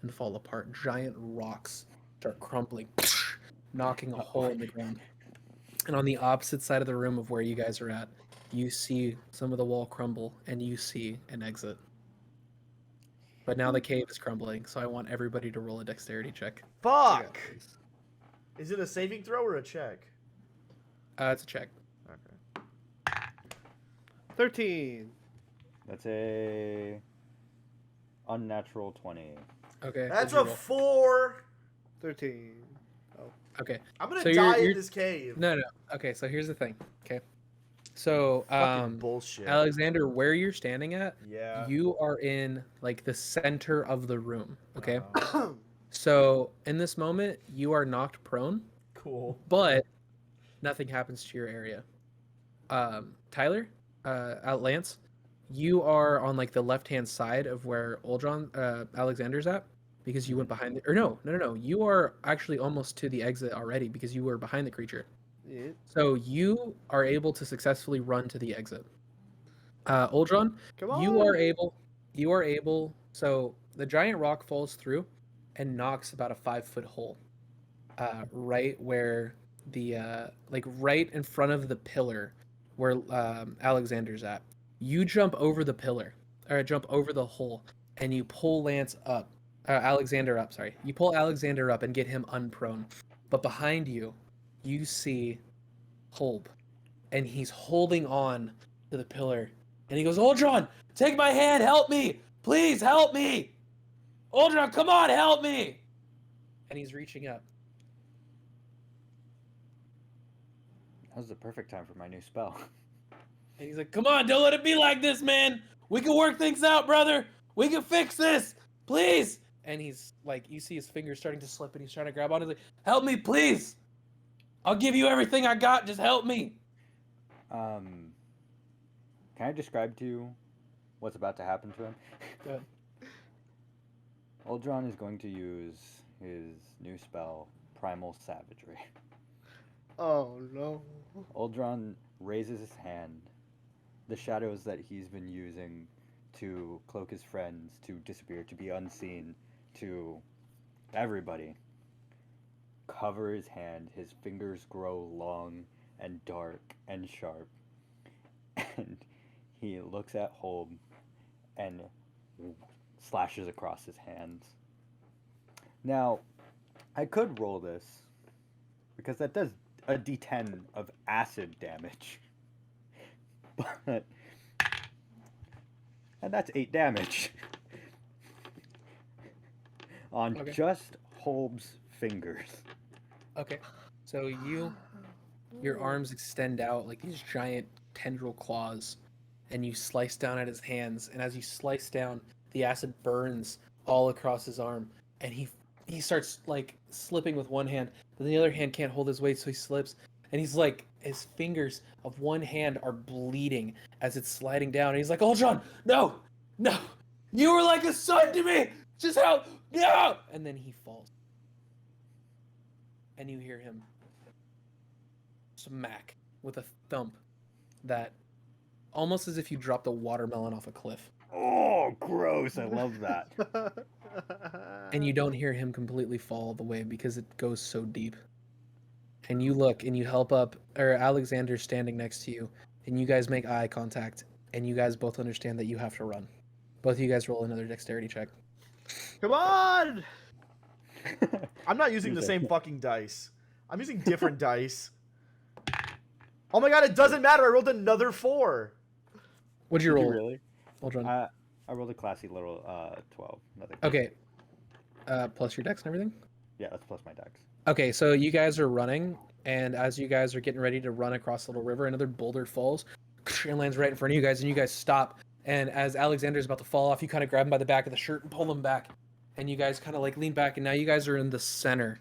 Speaker 2: and fall apart. Giant rocks start crumbling, knocking a hole in the ground. And on the opposite side of the room of where you guys are at, you see some of the wall crumble and you see an exit. But now the cave is crumbling, so I want everybody to roll a dexterity check.
Speaker 1: Fuck! Is it a saving throw or a check?
Speaker 2: It's a check.
Speaker 1: Okay.
Speaker 5: 13.
Speaker 4: That's a unnatural 20.
Speaker 2: Okay.
Speaker 1: That's
Speaker 2: what'd
Speaker 1: a
Speaker 2: you roll?
Speaker 1: 4.
Speaker 5: 13.
Speaker 2: Okay.
Speaker 1: I'm gonna
Speaker 2: So
Speaker 1: die
Speaker 2: you're-
Speaker 1: in this cave.
Speaker 2: No. Okay, so here's the thing. Okay. So,
Speaker 1: Fucking bullshit.
Speaker 2: Alexander, where you're standing at,
Speaker 1: Yeah.
Speaker 2: you are in like the center of the room. Okay.
Speaker 1: Uh-huh.
Speaker 2: So in this moment, you are knocked prone,
Speaker 1: Cool.
Speaker 2: but nothing happens to your area. Tyler, Lance, you are on like the left-hand side of where Alexander's at because you went behind or no. You are actually almost to the exit already because you were behind the creature.
Speaker 5: Yeah.
Speaker 2: So you are able to successfully run to the exit. Uldron,
Speaker 5: Come on.
Speaker 2: you are able. So the giant rock falls through and knocks about a 5-foot hole, right where the right in front of the pillar where Alexander's at. You jump over the pillar, or jump over the hole, and you pull Alexander up. Sorry, you pull Alexander up and get him unprone. But behind you, you see Holb, and he's holding on to the pillar, and he goes, "Uldron, take my hand, help me, please help me, Uldron, come on, help me!" And he's reaching up.
Speaker 4: That was the perfect time for my new spell.
Speaker 2: And he's like, "Come on, don't let it be like this, man. We can work things out, brother. We can fix this, please." And he's like, you see his fingers starting to slip, and he's trying to grab onto. He's like, "Help me, please. I'll give you everything I got. Just help me."
Speaker 4: Can I describe to you what's about to happen to him?
Speaker 2: Go ahead.
Speaker 4: Uldron is going to use his new spell, Primal Savagery.
Speaker 5: Oh no.
Speaker 4: Uldron raises his hand. The shadows that he's been using to cloak his friends, to disappear, to be unseen, to everybody, cover his hand. His fingers grow long and dark and sharp. And he looks at Holb and slashes across his hands. Now, I could roll this, because that does a d10 of acid damage. But... and that's 8 damage. On
Speaker 2: Okay.
Speaker 4: just Holb's fingers.
Speaker 2: Okay. So your arms extend out like these giant tendril claws, and you slice down at his hands. And as you slice down, the acid burns all across his arm, and he starts like slipping with one hand, but the other hand can't hold his weight, so he slips. And he's like, his fingers of one hand are bleeding as it's sliding down. And he's like, "Uldron, no, you were like a son to me. Just help, no!" And then he falls. And you hear him smack with a thump that almost as if you dropped a watermelon off a cliff.
Speaker 4: Oh, gross. I love that.
Speaker 2: And you don't hear him completely fall the way because it goes so deep. And you look and you help up, or Alexander's standing next to you, and you guys make eye contact, and you guys both understand that you have to run. Both of you guys roll another dexterity check.
Speaker 5: Come on.
Speaker 1: I'm not using the same fucking dice. I'm using different dice. Oh my god, it doesn't matter. I rolled another 4.
Speaker 2: What'd you
Speaker 4: Did
Speaker 2: roll?
Speaker 4: you really?
Speaker 2: Uldron?
Speaker 4: I rolled a classy little 12. Nothing.
Speaker 2: Okay. Plus your dex and everything?
Speaker 4: Yeah, that's plus my dex.
Speaker 2: Okay, so you guys are running, and as you guys are getting ready to run across the little river, another boulder falls and lands right in front of you guys, and you guys stop. And as Alexander's about to fall off, you kind of grab him by the back of the shirt and pull him back. And you guys kind of like lean back, and now you guys are in the center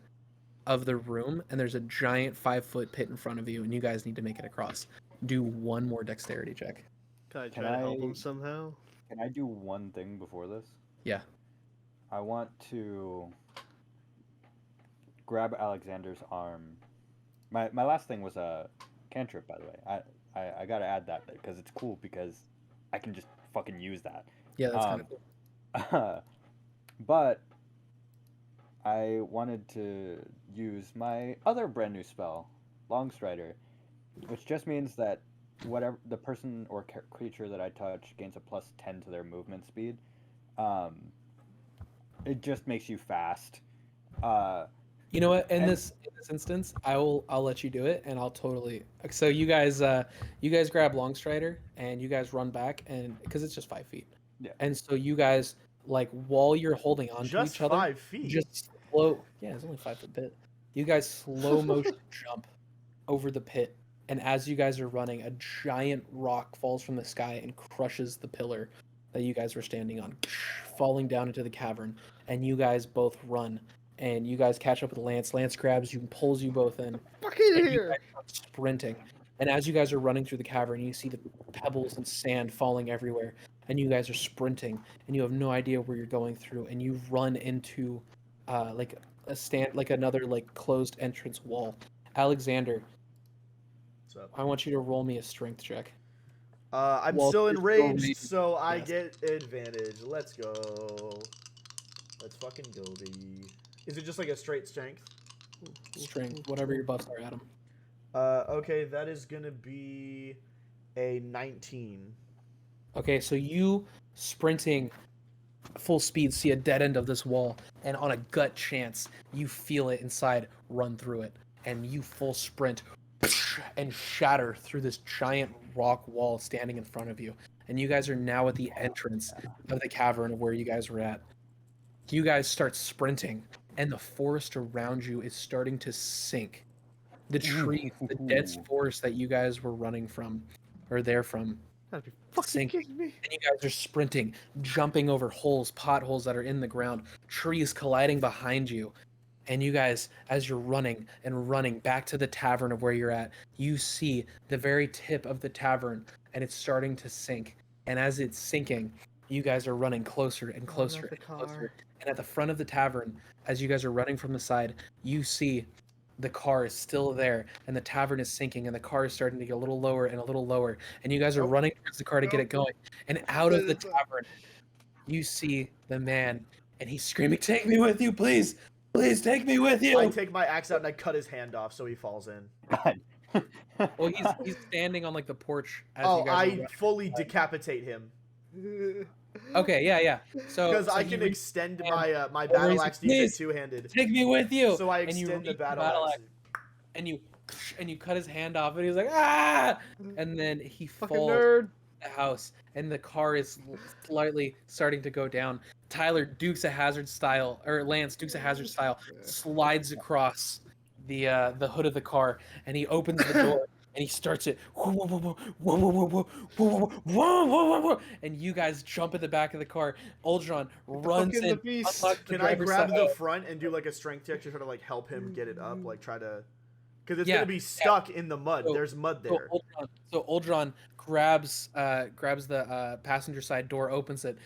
Speaker 2: of the room, and there's a giant 5-foot pit in front of you, and you guys need to make it across. Do one more dexterity check.
Speaker 5: Can I
Speaker 4: Can
Speaker 5: try to help
Speaker 4: I-
Speaker 5: him somehow?
Speaker 4: Can I do one thing before this?
Speaker 2: Yeah.
Speaker 4: I want to grab Alexander's arm, My last thing was a cantrip, by the way. I gotta add that because it's cool because I can just fucking use that.
Speaker 2: Yeah, that's kind of cool.
Speaker 4: But I wanted to use my other brand new spell, Longstrider, which just means that whatever the person or creature that I touch gains a +10 to their movement speed. Um, it just makes you fast.
Speaker 2: You know what? In
Speaker 4: And-
Speaker 2: this instance, I'll let you do it, and I'll totally. So you guys grab Longstrider and you guys run back, and because it's just 5 feet.
Speaker 4: Yeah.
Speaker 2: And so you guys like while you're holding on to
Speaker 1: Just
Speaker 2: each other,
Speaker 1: 5 feet.
Speaker 2: just slow. Yeah, it's only 5 foot pit. You guys slow motion jump over the pit, and as you guys are running, a giant rock falls from the sky and crushes the pillar that you guys were standing on, falling down into the cavern. And you guys both run. And you guys catch up with Lance. Lance grabs you and pulls you both in.
Speaker 5: Fucking
Speaker 2: And you
Speaker 5: here.
Speaker 2: guys start sprinting. And as you guys are running through the cavern, you see the pebbles and sand falling everywhere. And you guys are sprinting, and you have no idea where you're going through. And you run into, like another like closed entrance wall. Alexander,
Speaker 1: What's up?
Speaker 2: I want you to roll me a strength check.
Speaker 1: I'm
Speaker 2: Well,
Speaker 1: still
Speaker 2: you're still
Speaker 1: enraged,
Speaker 2: enraged,
Speaker 1: so I
Speaker 2: yes.
Speaker 1: get advantage. Let's go. Let's fucking go, baby. Is it just like a straight strength?
Speaker 2: Strength, whatever your buffs are, Adam.
Speaker 1: Okay, that is gonna be a 19.
Speaker 2: Okay, so you sprinting full speed see a dead end of this wall, and on a gut chance, you feel it inside, run through it, and you full sprint and shatter through this giant rock wall standing in front of you. And you guys are now at the entrance of the cavern of where you guys were at. You guys start sprinting, and the forest around you is starting to sink. The trees, the dense forest that you guys were running from, or there from,
Speaker 5: Gotta be fucking
Speaker 2: sinking.
Speaker 5: kidding me.
Speaker 2: And you guys are sprinting, jumping over holes, potholes that are in the ground, trees colliding behind you. And you guys, as you're running and running back to the tavern of where you're at, you see the very tip of the tavern, and it's starting to sink. And as it's sinking, you guys are running closer and closer
Speaker 5: not the
Speaker 2: and closer.
Speaker 5: car.
Speaker 2: And at the front of the tavern, as you guys are running from the side, you see the car is still there, and the tavern is sinking, and the car is starting to get a little lower and a little lower. And you guys are
Speaker 1: Nope.
Speaker 2: running towards the car to get it going. And out of the
Speaker 5: Nope.
Speaker 2: tavern, you see the man, and he's screaming, "Take me with you, please! Please take me with you!"
Speaker 1: I take my axe out and I cut his hand off so he falls in.
Speaker 4: God.
Speaker 2: Well, he's standing on like the porch as
Speaker 1: Oh,
Speaker 2: you guys are
Speaker 1: I
Speaker 2: running.
Speaker 1: fully decapitate him.
Speaker 2: Okay, yeah. So
Speaker 1: Because
Speaker 2: so
Speaker 1: I
Speaker 2: you
Speaker 1: can
Speaker 2: reach
Speaker 1: extend
Speaker 2: hand,
Speaker 1: my my
Speaker 2: or
Speaker 1: battle
Speaker 2: he's
Speaker 1: axe
Speaker 2: like,
Speaker 1: to use
Speaker 2: "Please,
Speaker 1: it two-handed.
Speaker 2: take me with you.
Speaker 1: So I
Speaker 2: And you
Speaker 1: extend the
Speaker 2: reach
Speaker 1: battle axe.
Speaker 2: and you cut his hand off, and he's like, "Ah!" And then he
Speaker 5: Fucking
Speaker 2: falls
Speaker 5: nerd.
Speaker 2: the house, and the car is slightly starting to go down. Tyler Dukes a Hazard style, or Lance Dukes a Hazard style, slides across the hood of the car, and he opens the door, and he starts it. And you guys jump in the back of the car. Uldron runs
Speaker 5: fuck in the
Speaker 2: in.
Speaker 5: beast.
Speaker 2: unlocks the
Speaker 1: Can I
Speaker 2: driver's
Speaker 1: grab
Speaker 2: side.
Speaker 1: the front and do like a strength check to try to like help him get it up? Like try to, because it's
Speaker 2: Yeah,
Speaker 1: gonna be stuck in the mud.
Speaker 2: So-
Speaker 1: There's mud
Speaker 2: So
Speaker 1: there.
Speaker 2: Uldron grabs the passenger side door, opens it.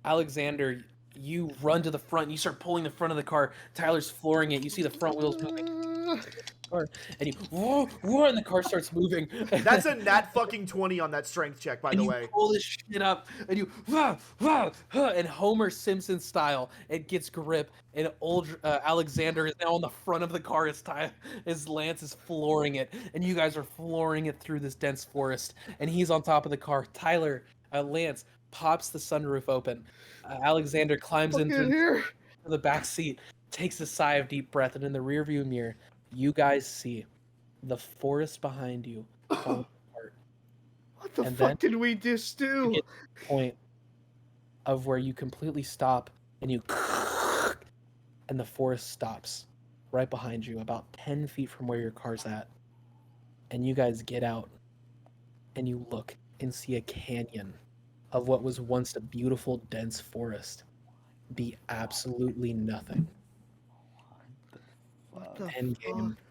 Speaker 2: Alexander, you run to the front. You start pulling the front of the car. Tyler's flooring it. You see the front wheels moving, and you and the car starts moving.
Speaker 1: That's a nat fucking 20 on that strength check, by
Speaker 2: and
Speaker 1: the
Speaker 2: you
Speaker 1: way.
Speaker 2: pull this shit up, and you and Homer Simpson style, it gets grip, and Alexander is now on the front of the car as Lance is flooring it, and you guys are flooring it through this dense forest, and he's on top of the car. Lance pops the sunroof open. Alexander climbs
Speaker 5: Fucking
Speaker 2: into
Speaker 5: here.
Speaker 2: the back seat, takes a sigh of deep breath, and in the rearview mirror, you guys see the forest behind you falling apart.
Speaker 5: What the
Speaker 2: And
Speaker 5: fuck
Speaker 2: then-
Speaker 5: did we just do?
Speaker 2: get to the point of where you completely stop and you and the forest stops right behind you about 10 feet from where your car's at, and you guys get out and you look and see a canyon of what was once a beautiful dense forest be absolutely nothing.
Speaker 5: What the
Speaker 2: Endgame.
Speaker 5: fuck?